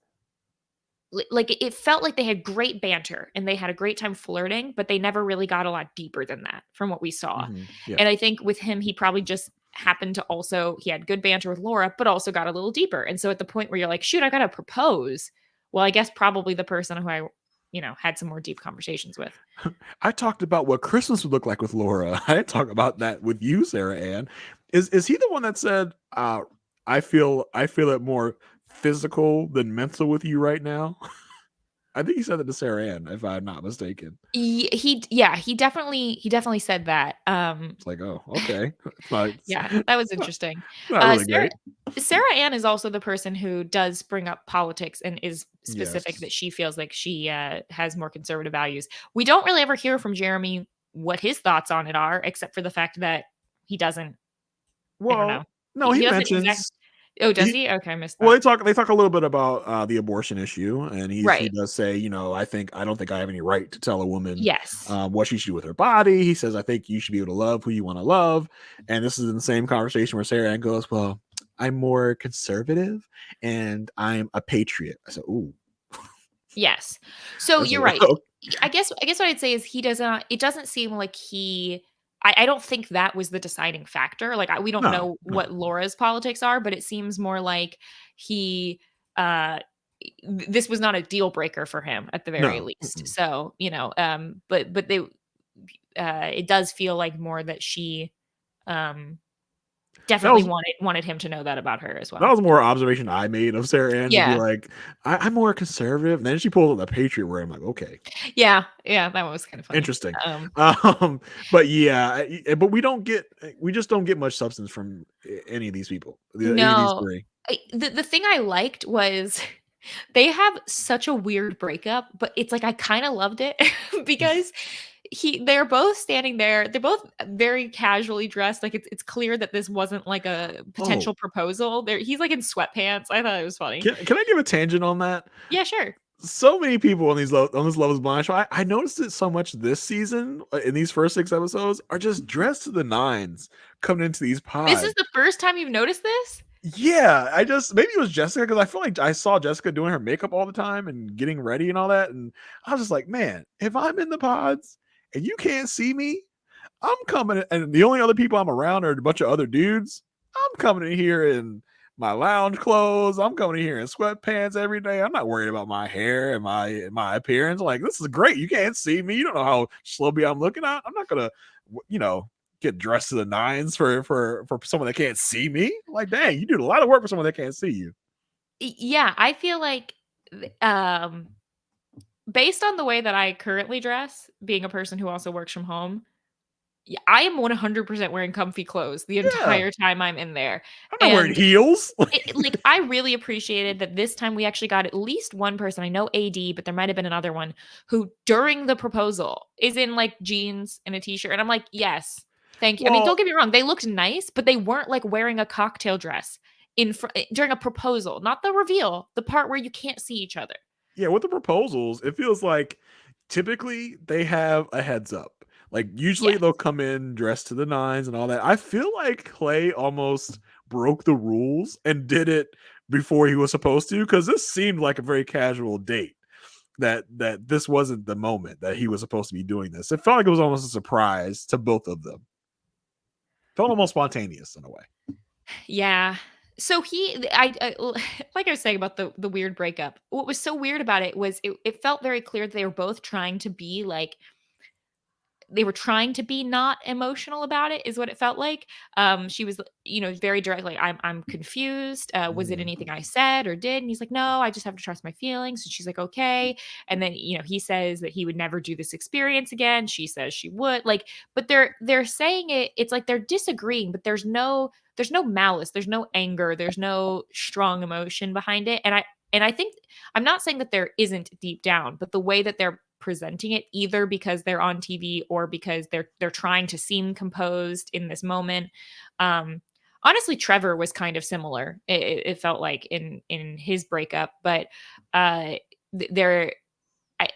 like it felt like they had great banter and they had a great time flirting, but they never really got a lot deeper than that from what we saw. Yeah. And I think with him, he probably just happened to also he had good banter with Laura, but also got a little deeper. And so at the point where you're like, shoot, I gotta propose. Well, I guess probably the person who I, had some more deep conversations with. I talked about what Christmas would look like with Laura. I didn't talk about that with you, Sarah Ann. Is he the one that said, I feel it more physical than mental with you right now? I think he said that to Sarah Ann, if I'm not mistaken. Yeah, he definitely said that. It's like, oh, okay. It's not, Yeah, that was interesting. not really Sarah great. Sarah Ann is also the person who does bring up politics and is specific Yes. that she feels like she, has more conservative values. We don't really ever hear from Jeramey what his thoughts on it are, except for the fact that he doesn't I don't know. Well, no, He he doesn't exact mentions Oh, does he he? Okay, I missed well, that. they talk a little bit about the abortion issue, and he Right. does say, I don't think I have any right to tell a woman Yes. what she should do with her body. He says, I think you should be able to love who you want to love, and this is in the same conversation where Sarah Ann goes, "Well, I'm more conservative, and I'm a patriot." I said, "Ooh." Yes. So That's you're a, right. I guess what I'd say is he doesn't it doesn't seem like I don't think that was the deciding factor. Like we don't no, know no, what Laura's politics are, but it seems more like he uh this was not a deal breaker for him at the very no. least. Mm-mm. So, but they it does feel like more that she um That definitely was wanted him to know that about her as that well. was more observation I made of Sarah Ann to be Yeah. like, I'm more conservative. And then she pulls up the patriot where I'm like, okay, Yeah. Yeah, that one was kind of funny. interesting. Um But yeah, but we just don't get much substance from any of these people, any of these No. three. The thing I liked was they have such a weird breakup, but it's like I kinda loved it because they're both standing there, they're both very casually dressed, like, it's clear that this wasn't like a Oh, potential proposal. He's, like, in sweatpants. I thought it was funny. can I give a tangent on that? Yeah, sure. so many people on on this Love Is Blind show. I noticed it so much this season in these first 6 episodes are just dressed to the nines coming into these This is pods. the first time you've noticed this? Yeah, I just maybe it was Jessica because I feel like I saw Jessica doing her makeup all the time and getting ready and all that, and I was just like, man, if I'm in the pods and you can't see me, I'm coming, and the only other people I'm around are a bunch of other dudes. I'm coming in here in my lounge clothes. I'm coming in here in sweatpants every day. I'm not worried about my hair and my appearance. Like, this is great. You can't see me. You don't know how schlubby I'm looking. I'm not gonna, you know, get dressed to the nines for someone that can't see me. Like, dang, you do a lot of work for someone that can't see you. Yeah, I feel like um based on the way that I currently dress, being a person who also works from home, yeah, I am 100% wearing comfy clothes the Yeah, entire time I'm in there. I'm not wearing And heels. like, I really appreciated that this time we actually got at least one person, I know AD, but there might have been another one, who during the proposal is in, like, jeans and a t-shirt, and I'm like, "Yes, thank you." I mean, don't Well, get me wrong, they looked nice, but they weren't, like, wearing a cocktail dress during a proposal, not the reveal, the part where you can't see each other. yeah, with the proposals, it feels like typically they have a heads up. Like usually Yes. they'll come in dressed to the nines and all that. I feel like Clay almost broke the rules and did it before he was supposed to because this seemed like a very casual date. That this wasn't the moment that he was supposed to be doing this. It felt like it was almost a surprise to both of them. Felt almost spontaneous in a way. Yeah. So I like I was saying about the weird breakup, what was so weird about it was it felt very clear that they were both trying to be, like, they were trying to be not emotional about it is what it felt like. She was, very direct, like, I'm confused. Was it Mhm. anything I said or did? And he's like, no, I just have to trust my feelings. And she's like, okay. And then, he says that he would never do this experience again. She says she would. Like, but they're saying it, it's like they're disagreeing, but there's no malice, there's no anger, there's no strong emotion behind it. And I think I'm not saying that there isn't deep down, but the way that they're presenting it, either because they're on TV or because they're trying to seem composed in this moment. Honestly, Trevor was kind of similar. It felt like in his breakup, but uh, there.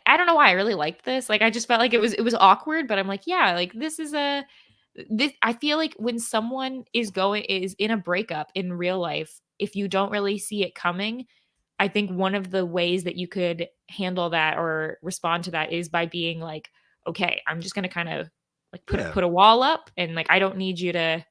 I don't know why I really liked this. Like, I just felt like it was awkward, but I'm like, yeah, like this is a this. I feel like when someone is in a breakup in real life, if you don't really see it coming, I think one of the ways that you could handle that or respond to that is by being like, "Okay, I'm just gonna kind of like put a Yeah. put a wall up, and like I don't need you to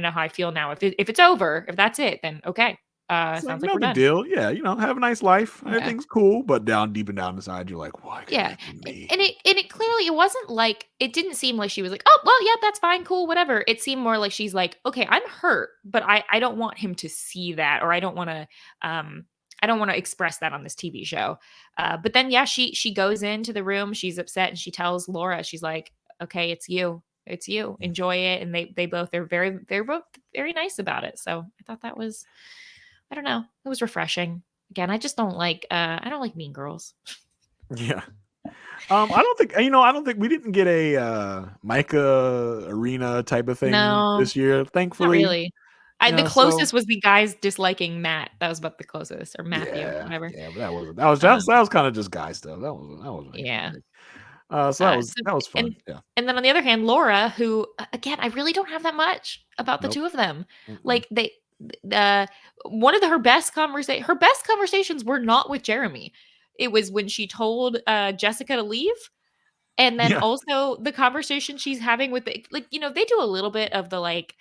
know how I feel now. If it's over, if that's it, then okay. It's like Sounds like no we're big done." deal. Yeah, have a nice life. Yeah. Everything's cool, but deep and down inside, you're like, why couldn't Yeah. it be And me? it clearly it wasn't like it didn't seem like she was like, "Oh, well, yeah, that's fine, cool, whatever." It seemed more like she's like, "Okay, I'm hurt, but I don't want him to see that, or um I don't want to express that on this TV show." But then yeah, she goes into the room, she's upset, and she tells Laura, she's like, "Okay, it's you. It's you. Enjoy it." And they both they're both very nice about it. So I thought that was, I don't know, it was refreshing. Again, I don't like mean girls. Yeah. I don't think we didn't get a Micah arena type of thing No. this year, Not thankfully. really. The So closest was the guys disliking Matt. That was about the closest, or Matthew, yeah, whatever. yeah, but Um, that was kind of just guy stuff. That wasn't anything yeah. big. So So that was and fun. Yeah. and then on the other hand, Laura, who again, I really don't have that much about the Nope. two of them. Mm-mm. Like uh, one of her best conversations were not with Jeremy. It was when she told Jessica to leave. And then Yeah. also the conversation she's having with they do a little bit of the like,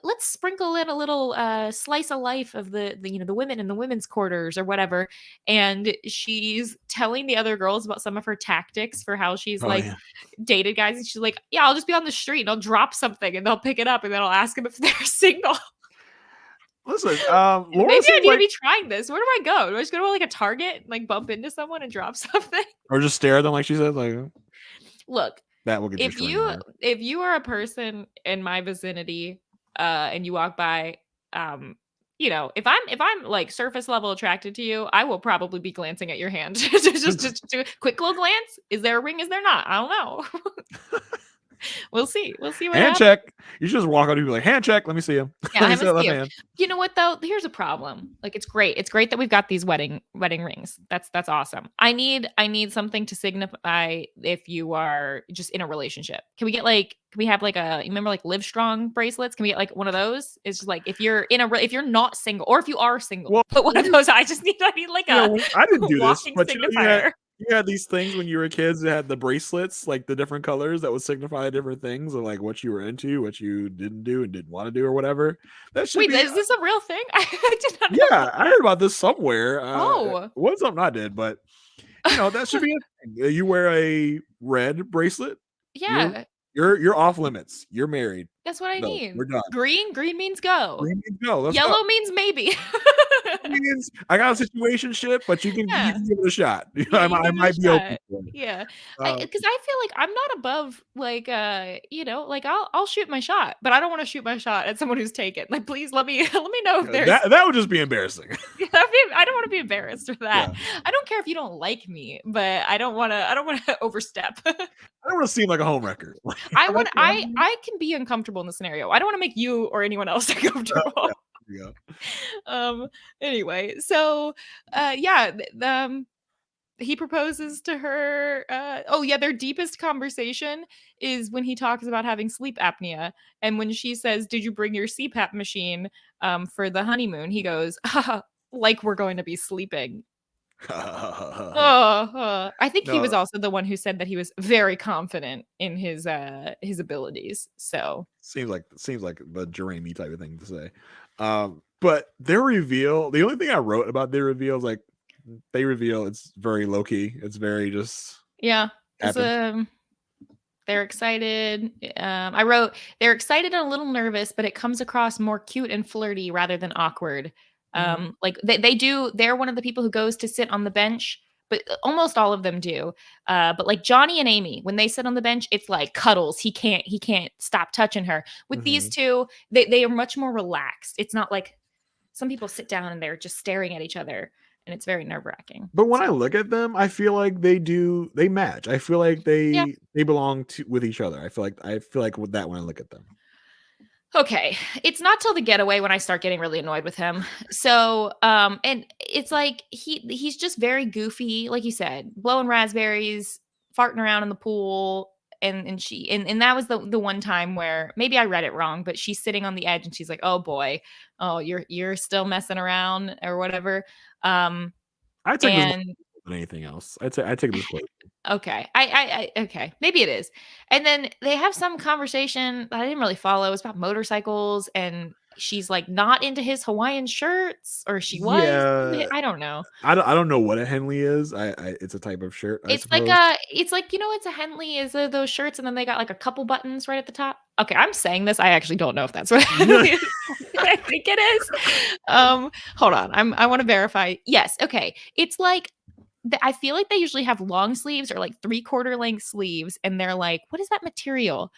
let's sprinkle in a little slice of life of the women in the women's quarters or whatever. And she's telling the other girls about some of her tactics for how she's Oh like yeah. dated guys. And she's like, yeah, I'll just be on the street and I'll drop something and they'll pick it up and then I'll ask them if they're single. Listen, Laura Maybe I seems need to like, be trying this. Where do I go? Do I just go to like a Target and like bump into someone and drop something? or just stare at them like she said, like Look, that will get you if straight you anywhere. if you are a person in my vicinity, and you walk by, um, if I'm like surface level attracted to you, I will probably be glancing at your hand. Just quick little glance. Is there a ring? Is there not? I don't know. We'll see. We'll see what Hand happens. check. You should just walk up to people like, hand check. Let me see him. Yeah, Let I me see haven't that left seen him. hand. You know what though? Here's a problem. Like it's great. It's great that we've got these wedding rings. That's awesome. I need something to signify if you are just in a relationship. Can we have like you remember like Live Strong bracelets? Can we get like one of those? It's just like if you're if you're not single or if you are single, Well, put one of those. I need like a I didn't do this, walking but signifier. you had these things when you were kids that had the bracelets, like the different colors that would signify different things of like what you were into, what you didn't do and didn't want to do or whatever. That should Wait, be is this a real thing? I did not know yeah, about I that. heard about this somewhere. Oh. It wasn't something I did, but that should be a thing. You wear a red bracelet, you're Yeah. you're off limits. You're married. That's what I No, need. we're done. Green means go. Green means go. Let's go. Yellow means maybe. Means I got a situationship, but you Yeah. can give it a shot. Yeah, you I give it might a be open shot. for it. Yeah. Uh, Because I feel like I'm not above like like I'll shoot my shot, but I don't want to shoot my shot at someone who's taken. Like please let me let me know if there's that would just be embarrassing. I don't want to be embarrassed for that. Yeah. I don't care if you don't like me, but I don't want to overstep. I don't want to seem like a homewrecker. Like, I I'm like, want I can be uncomfortable in the scenario. I don't want to make you or anyone else uncomfortable. yeah, there you go. um anyway, so yeah, he proposes to her. Oh yeah, their deepest conversation is when he talks about having sleep apnea, and when she says, "Did you bring your CPAP machine for the honeymoon?" He goes, "Like we're going to be sleeping." I think he was No, also the one who said that he was very confident in his abilities. So seems like the Jeramey type of thing to say. But their reveal, the only thing I wrote about their reveal is like they reveal it's very low key. It's very just yeah, it's happened. they're excited. I wrote they're excited and a little nervous, but it comes across more cute and flirty rather than awkward. Mhm. Like they're one of the people who goes to sit on the bench, but almost all of them do. But like Johnny and Amy, when they sit on the bench, it's like cuddles. He can't stop touching her. With these Mhm. two, they are much more relaxed. It's not like some people sit down and they're just staring at each other, and it's very nerve wracking. But when I So look at them, I feel like they match. I feel like yeah. they belong to with each other. I feel like with that when I look at them. Okay, it's not till the getaway when I start getting really annoyed with him. So, and it's like he's just very goofy, like you said, blowing raspberries, farting around in the pool, and and that was the one time where maybe I read it wrong, but she's sitting on the edge and she's like, "Oh boy, oh you're still messing around or whatever." Um, I take this more and than anything else. I take this close. Okay. I okay. Maybe it is. And then they have some conversation that I didn't really follow. It's about motorcycles and she's like not into his Hawaiian shirts or she was. Yeah, I don't know. I don't know what a Henley is. It's a type of shirt, I suppose. It's like it's a Henley is those shirts and then they got like a couple buttons right at the top. Okay, I'm saying this. I actually don't know if that's what Henley is. I think it is. Hold on. I want to verify. Yes, okay. It's like I feel like they usually have long sleeves or like 3/4 length sleeves, and they're like, what is that material?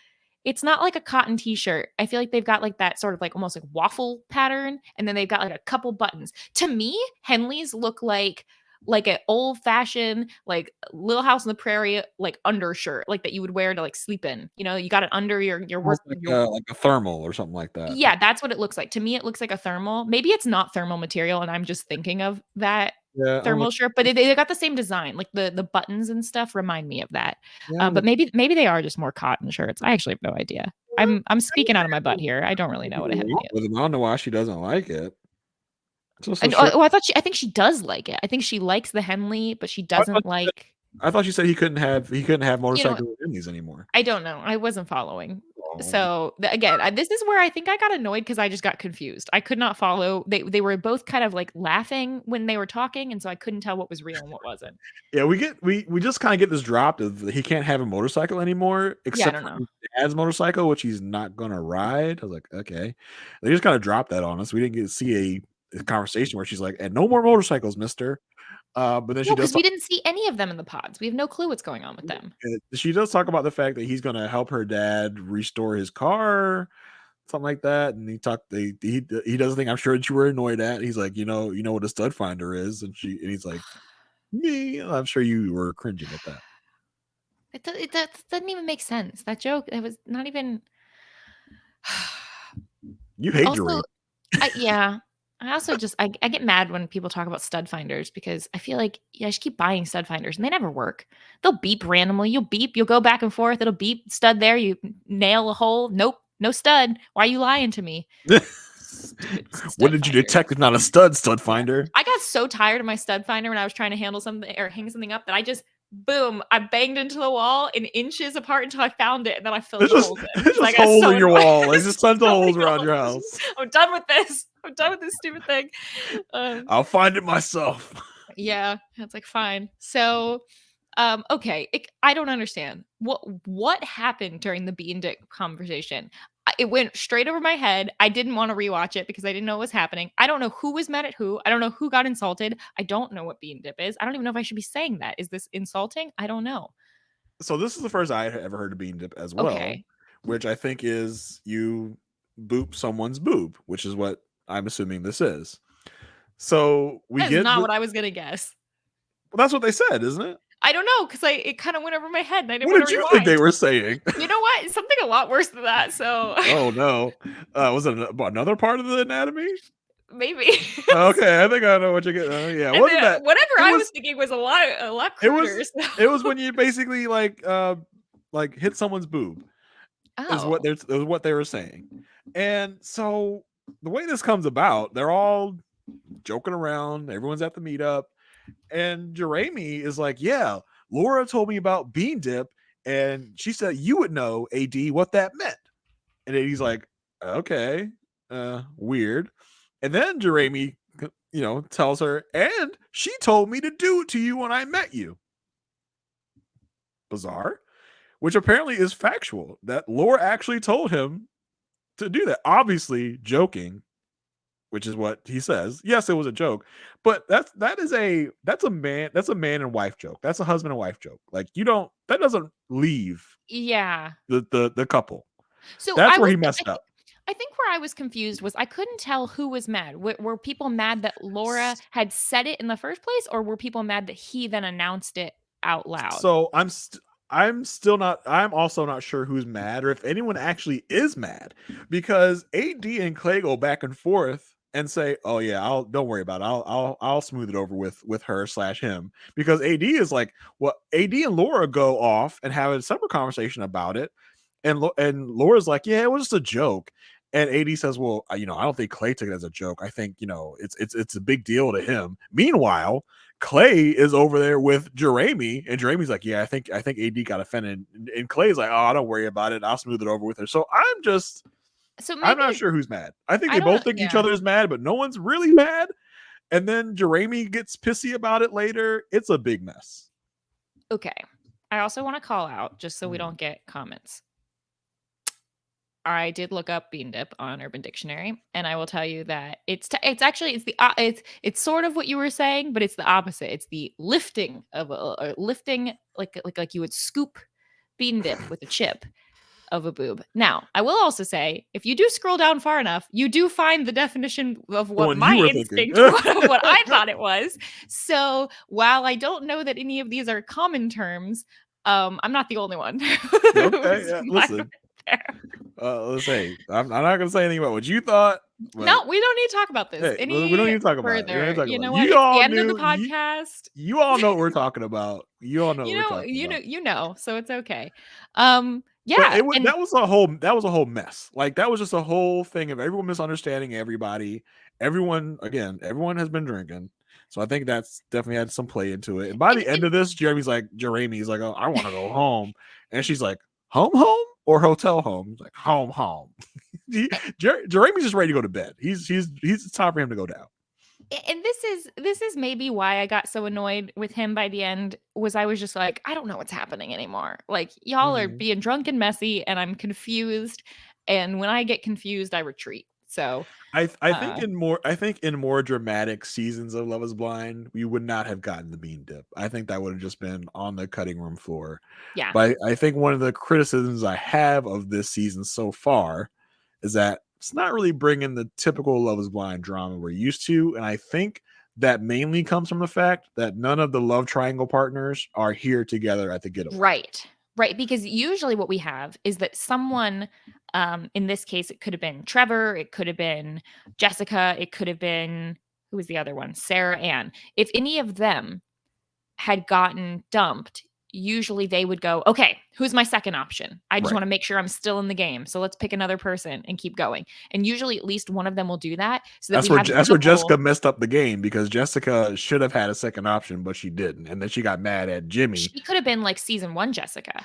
It's not like a cotton t-shirt. I feel like they've got like that sort of like almost like waffle pattern, and then they've got like a couple buttons. To me, Henleys look like an old fashioned like Little House on the Prairie like undershirt like that you would wear to like sleep in. You got it under your work Almost your like a thermal or something like that. yeah, that's what it looks like. To me, it looks like a thermal. Maybe it's not thermal material, and I'm just thinking of that Yeah, I don't know. thermal shirt, but they got the same design. Like the buttons and stuff remind me of that. Yeah, But maybe they are just more cotton shirts. I actually have no idea. I'm speaking out of my butt here. I don't really know what a Henley is. with him. I don't know why she doesn't like it. It's just a And shirt. I think she does like it. I think she likes the Henley, but she I thought doesn't like. I thought you said he couldn't have You know, motorcycle Henleys anymore. I don't know. I wasn't following. Oh, So again, this is where I think I got annoyed because I just got confused. I could not follow. They were both kind of like laughing when they were talking, and so I couldn't tell what was real and what wasn't. yeah, we just kind of get this dropped of he can't have a motorcycle anymore Yeah, I except don't for know. his dad's motorcycle, which he's not gonna ride. I was like, okay, they just kind of dropped that on us. We didn't get to see a conversation where she's like, and no more motorcycles, Mister. But then No, she does because we talk. didn't see any of them in the pods. We have no clue what's going on with them. She does talk about the fact that he's gonna help her dad restore his car, something like that. And he does a thing I'm sure that you were annoyed at. He's like, you know what a stud finder is, and he's like, me. I'm sure you were cringing at that. It doesn't even make sense. That joke, it was not even. You hate Also, Jeramey. yeah. I also just I get mad when people talk about stud finders because I feel like I just keep buying stud finders and they never work. They'll beep randomly. You'll beep. You'll go back and forth. It'll beep. Stud there. You nail a hole. Nope. No stud. Why are you lying to me? Stupid What stud did you finders. detect if not a stud Yeah. finder? I got so tired of my stud finder when I was trying to handle something or hang something up that I just boom, I banged into the wall in inches apart until I found it and then I filled the holes in It's because I just got holes so in your annoyed. wall. Like just tons of So many holes around your holes. house. I'm done with this. I'm done with this stupid thing. Um, I'll find it myself. yeah, it's like fine. So, okay, I don't understand what happened during the bean dick conversation. It went straight over my head. I didn't want to rewatch it because I didn't know what was happening. I don't know who was mad at who. I don't know who got insulted. I don't know what bean dip is. I don't even know if I should be saying that. Is this insulting? I don't know. So this is the first I had ever heard of bean dip as well, Okay, which I think is you boop someone's boob, which is what I'm assuming this is. So we that is get not the what I was gonna guess. well, that's what they said, isn't it? I don't know because it kind of went over my head and I didn't What want to did you think they rewind. were saying? You know what? Something a lot worse than that. So Oh no, was it another part of the anatomy? maybe. Okay, I think I know what you're getting. Yeah, And wasn't that? whatever It I was was. thinking was a lot It cruder. was. So. It was when you basically like hit someone's boob. Is Oh, what they were saying. And so the way this comes about, they're all joking around, everyone's at the meetup, and Jeramey is like, yeah, Laura told me about bean dip, and she said you would know, AD, what that meant. And AD's like, okay, weird. And then Jeramey, tells her, and she told me to do it to you when I met you. Bizarre. Which apparently is factual, that Laura actually told him to do that. Obviously joking, which is what he says. Yes, it was a joke, but that's a man and wife joke. That's a husband and wife joke. Like that doesn't leave yeah. the couple. So That's where he messed up. I think where I was confused was I couldn't tell who was mad. Were people mad that Laura had said it in the first place, or were people mad that he then announced it out loud? So I'm also not sure who's mad or if anyone actually is mad, because AD and Clay go back and forth and say, oh yeah, don't worry about it, I'll smooth it over with her/him, because AD is like, well, AD and Laura go off and have a separate conversation about it, and Laura's like, yeah, it was just a joke. And AD says, well, I don't think Clay took it as a joke. I think, it's a big deal to him. Meanwhile, Clay is over there with Jeramey, and Jeramey's like, yeah, I think AD got offended. And Clay's like, oh, don't worry about it, I'll smooth it over with her. So So I'm maybe not sure who's mad. I think I they both don't. think each Yeah. other is mad, but no one's really mad. And then Jeramey gets pissy about it later. It's a big mess. Okay. I also want to call out just so we don't get comments. I did look up bean dip on Urban Dictionary, and I will tell you that it's sort of what you were saying, but it's the opposite. It's the lifting of a lifting like you would scoop bean dip with a chip of a boob. Now, I will also say, if you do scroll down far enough, you do find the definition of The what one my you were thinking. instinct was, what I thought it was. So while I don't know that any of these are common terms, I'm not the only one. Okay, yeah, listen. There. Let's say I'm not gonna say anything about what you thought, but No, we don't need to talk about this hey, we don't any need to talk about it. We don't need further. to talk You about it. know what? You It's the all end of the knew podcast. you all know what we're talking about. You all know what we're talking about. So it's okay. But Yeah, and that was a whole mess. Like that was just a whole thing of everyone misunderstanding everybody. Everyone has been drinking. So I think that's definitely had some play into it. And by the end and of this, Jeramey's like, oh, I want to go home. And she's like, home or hotel home? He's like, home. Jeramey's just ready to go to bed. He's it's time for him to go down. and this is maybe why I got so annoyed with him by the end was I was just like, I don't know what's happening anymore. Like y'all are Mhm. being drunk and messy and I'm confused. And when I get confused, I retreat. So uh I think in more dramatic seasons of Love Is Blind, we would not have gotten the bean dip. I think that would have just been on the cutting room floor. yeah. But I think one of the criticisms I have of this season so far is that it's not really bringing the typical Love Is Blind drama we're used to, and I think that mainly comes from the fact that none of the love triangle partners are here together at the getaway. Right. Right, because usually what we have is that someone, in this case, it could have been Trevor, it could have been Jessica, it could have been who was the other one? Sarah Ann. If any of them had gotten dumped, usually they would go, "Okay, who's my second option? I just Right. wanna make sure I'm still in the game, so let's pick another person and keep going." And usually at least one of them will do that so that we have a That's where couple. Jessica messed up the game because Jessica should have had a second option, but she didn't, and then she got mad at Jimmy. She could have been like season 1 Jessica,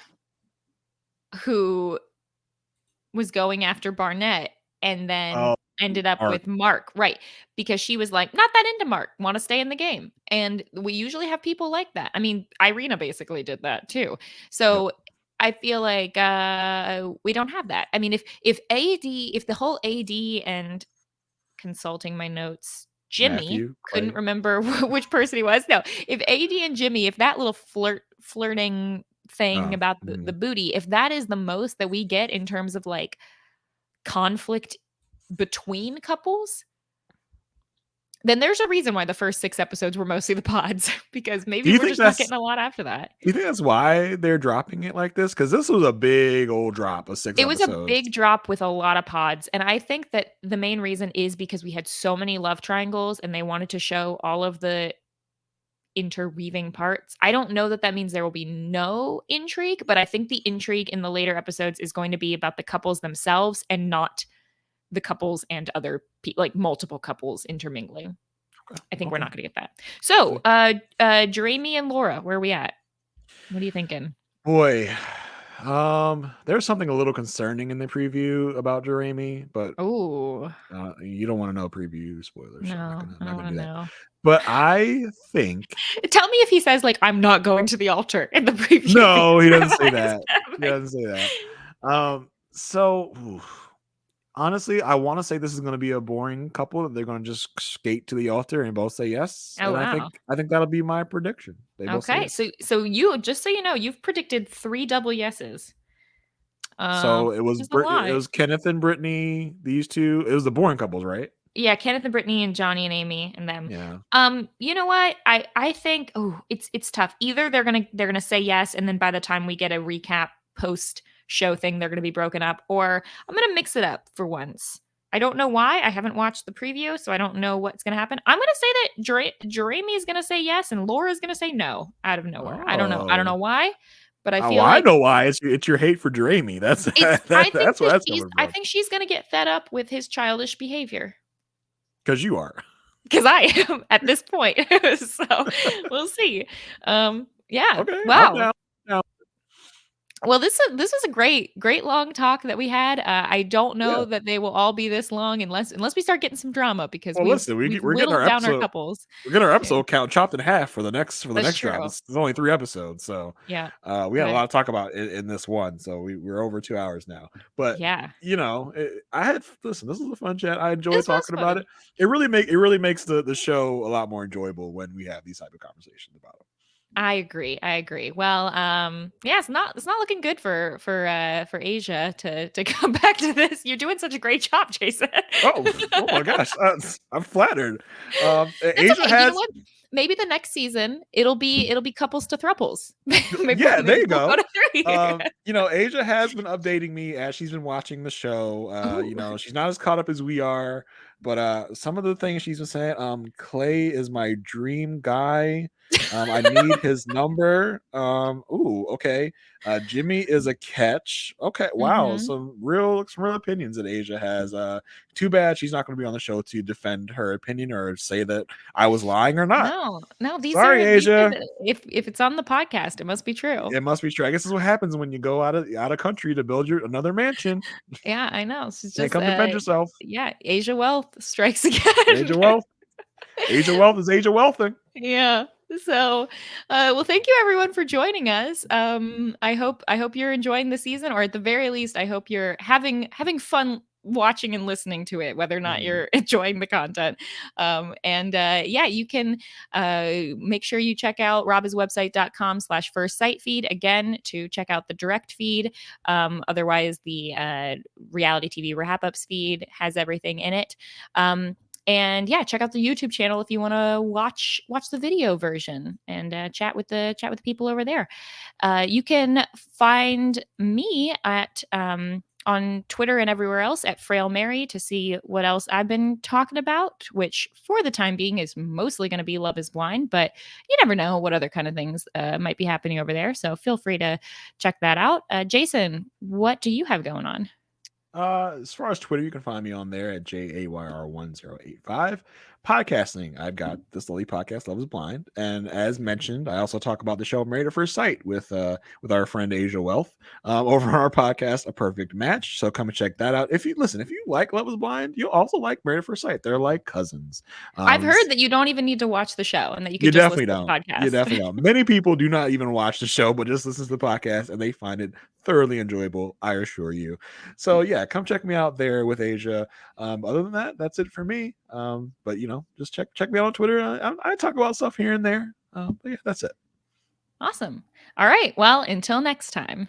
who was going after Barnett and then Oh, ended up Mark. with Mark, right, because she was like, "Not that into Mark, wanna stay in the game," and we usually have people like that. I mean, Irina basically did that too. Yep. So, I feel like, we don't have that. I mean, if the whole AD and consulting my notes, Jimmy Matthew, couldn't Clay. remember which person he was. No, if AD and Jimmy, if that little flirting thing about the Mhm. booty, if that is the most that we get in terms of, like, conflict between couples, then there's a reason why the first 6 episodes were mostly the pods, because Do maybe you we're think just not that's getting a lot after that. do you think that's why they're dropping it like this? Because this was a big old drop of 6 It was a episodes. big drop with a lot of pods, and I think that the main reason is because we had so many love triangles and they wanted to show all of the interweaving parts. I don't know that that means there will be no intrigue, but I think the intrigue in the later episodes is going to be about the couples themselves and not the couples and other like multiple couples intermingling. Okay, I think we're okay. not gonna get that. We'll So, see. Jeramey and Laura, where are we at? What are you thinking? Boy, there's something a little concerning in the preview about Jeramey, but, Oh, you don't wanna know preview spoilers, so no, I I'm don't not gonna wanna do that. know. But I think Tell me if he says, like, "I'm not going to the altar" in the preview no, because he doesn't I'm say like that. I'm He like doesn't say that. So, oof. Honestly, I wanna say this is gonna be a boring couple that they're gonna just skate to the altar and both say yes, oh, and wow. I think that'll be my prediction. They both say Okay, yes. so you just so you know, you've predicted 3 double yeses, So which is a It lot. was Kenneth and Brittany, these 2 it was the boring couples, right? Yeah, Kenneth and Brittany and Johnny and Amy and them. Yeah. You know what? I think it's tough. Either they're gonna say yes, and then by the time we get a recap post show thing, they're gonna be broken up, or I'm gonna mix it up for once. I don't know why. I haven't watched the preview, so I don't know what's gonna happen. I'm gonna say that Jeremy is gonna say yes, and Laura is gonna say no out of nowhere. I don't know. I don't know Oh. why, but I Oh, feel well, I like know why. It's your hate for Jeramey. That's it's. I think that's where that that's coming I from. think she's gonna get fed up with his childish behavior. Because you are. 'Cause I am at this point. So, we'll see. Yeah. Okay, I'm Wow. down. Now, Well, this is a great long talk that we had. I don't know yeah. that they will all be this long unless we start getting some drama because Well, listen, we've we're getting our whittled down our episode couples. we're getting our Yeah, episode count chopped in half for the that's next drop. true. It's only 3 episodes, so, Yeah. we had a But lot to talk about in this one, so we're over 2 hours now. But, yeah, I had listen, this was a fun chat. I enjoyed this was talking about fun. it. It really makes the show a lot more enjoyable when we have these type of conversations about it. I agree. I agree. Well, yeah, it's not looking good for Asia to come back to this. You're doing such a great job, Jason. Oh my gosh, I'm flattered. That's Asia okay. You know has what? Maybe the next season it'll be couples to thruples. yeah, there Maybe you we'll go go. to 3. Asia has been updating me as she's been watching the show. Ooh. She's not as caught up as we are, but some of the things she's been saying, Clay is my dream guy. I need his number. Okay. Jimmy is a catch. Okay, wow. Mhm. Some real opinions that Asia has. Too bad she's not going to be on the show to defend her opinion or say that I was lying or not. No, no, Sorry, these are Asia. the if it's on the podcast, it must be true. It must be true. I guess this is what happens when you go out of country to build your another mansion. Yeah, I know. She's Can't just come defend yourself. yeah, Asia wealth strikes Age again. of wealth. Age of wealth is age of wealthing. Yeah. So, well, thank you everyone for joining us. I hope you're enjoying the season, or at the very least, I hope you're having fun watching and listening to it, whether or not Mhm. you're enjoying the content. Yeah, you can make sure you check out robiswebsite.com/first sight feed again to check out the direct feed. Otherwise, the reality TV wrap ups feed has everything in it. And yeah, check out the YouTube channel if you want to watch the video version and chat with the people over there. You can find me at on Twitter and everywhere else at Frail Mary to see what else I've been talking about, which for the time being is mostly going to be Love is Blind, but you never know what other kind of things might be happening over there. So feel free to check that out. Jason, what do you have going on? As far as Twitter, you can find me on there at JAYR1085. Podcasting, I've got this lovely podcast, Love is Blind, and as mentioned, I also talk about the show Married at First Sight with our friend Asia Wealth over on our podcast, A Perfect Match. So come and check that out. If you like Love is Blind, you'll also like Married at First Sight. They're like cousins. I've heard that you don't even need to watch the show and that you You could just definitely listen to the don't. You podcast. definitely don't. Many people do not even watch the show, but just listen to the podcast and they find it thoroughly enjoyable, I assure you. So yeah, come check me out there with Asia. Other than that, that's it for me. But just check me out on Twitter. I talk about stuff here and there. But yeah, that's it. Awesome. All right. Well, until next time.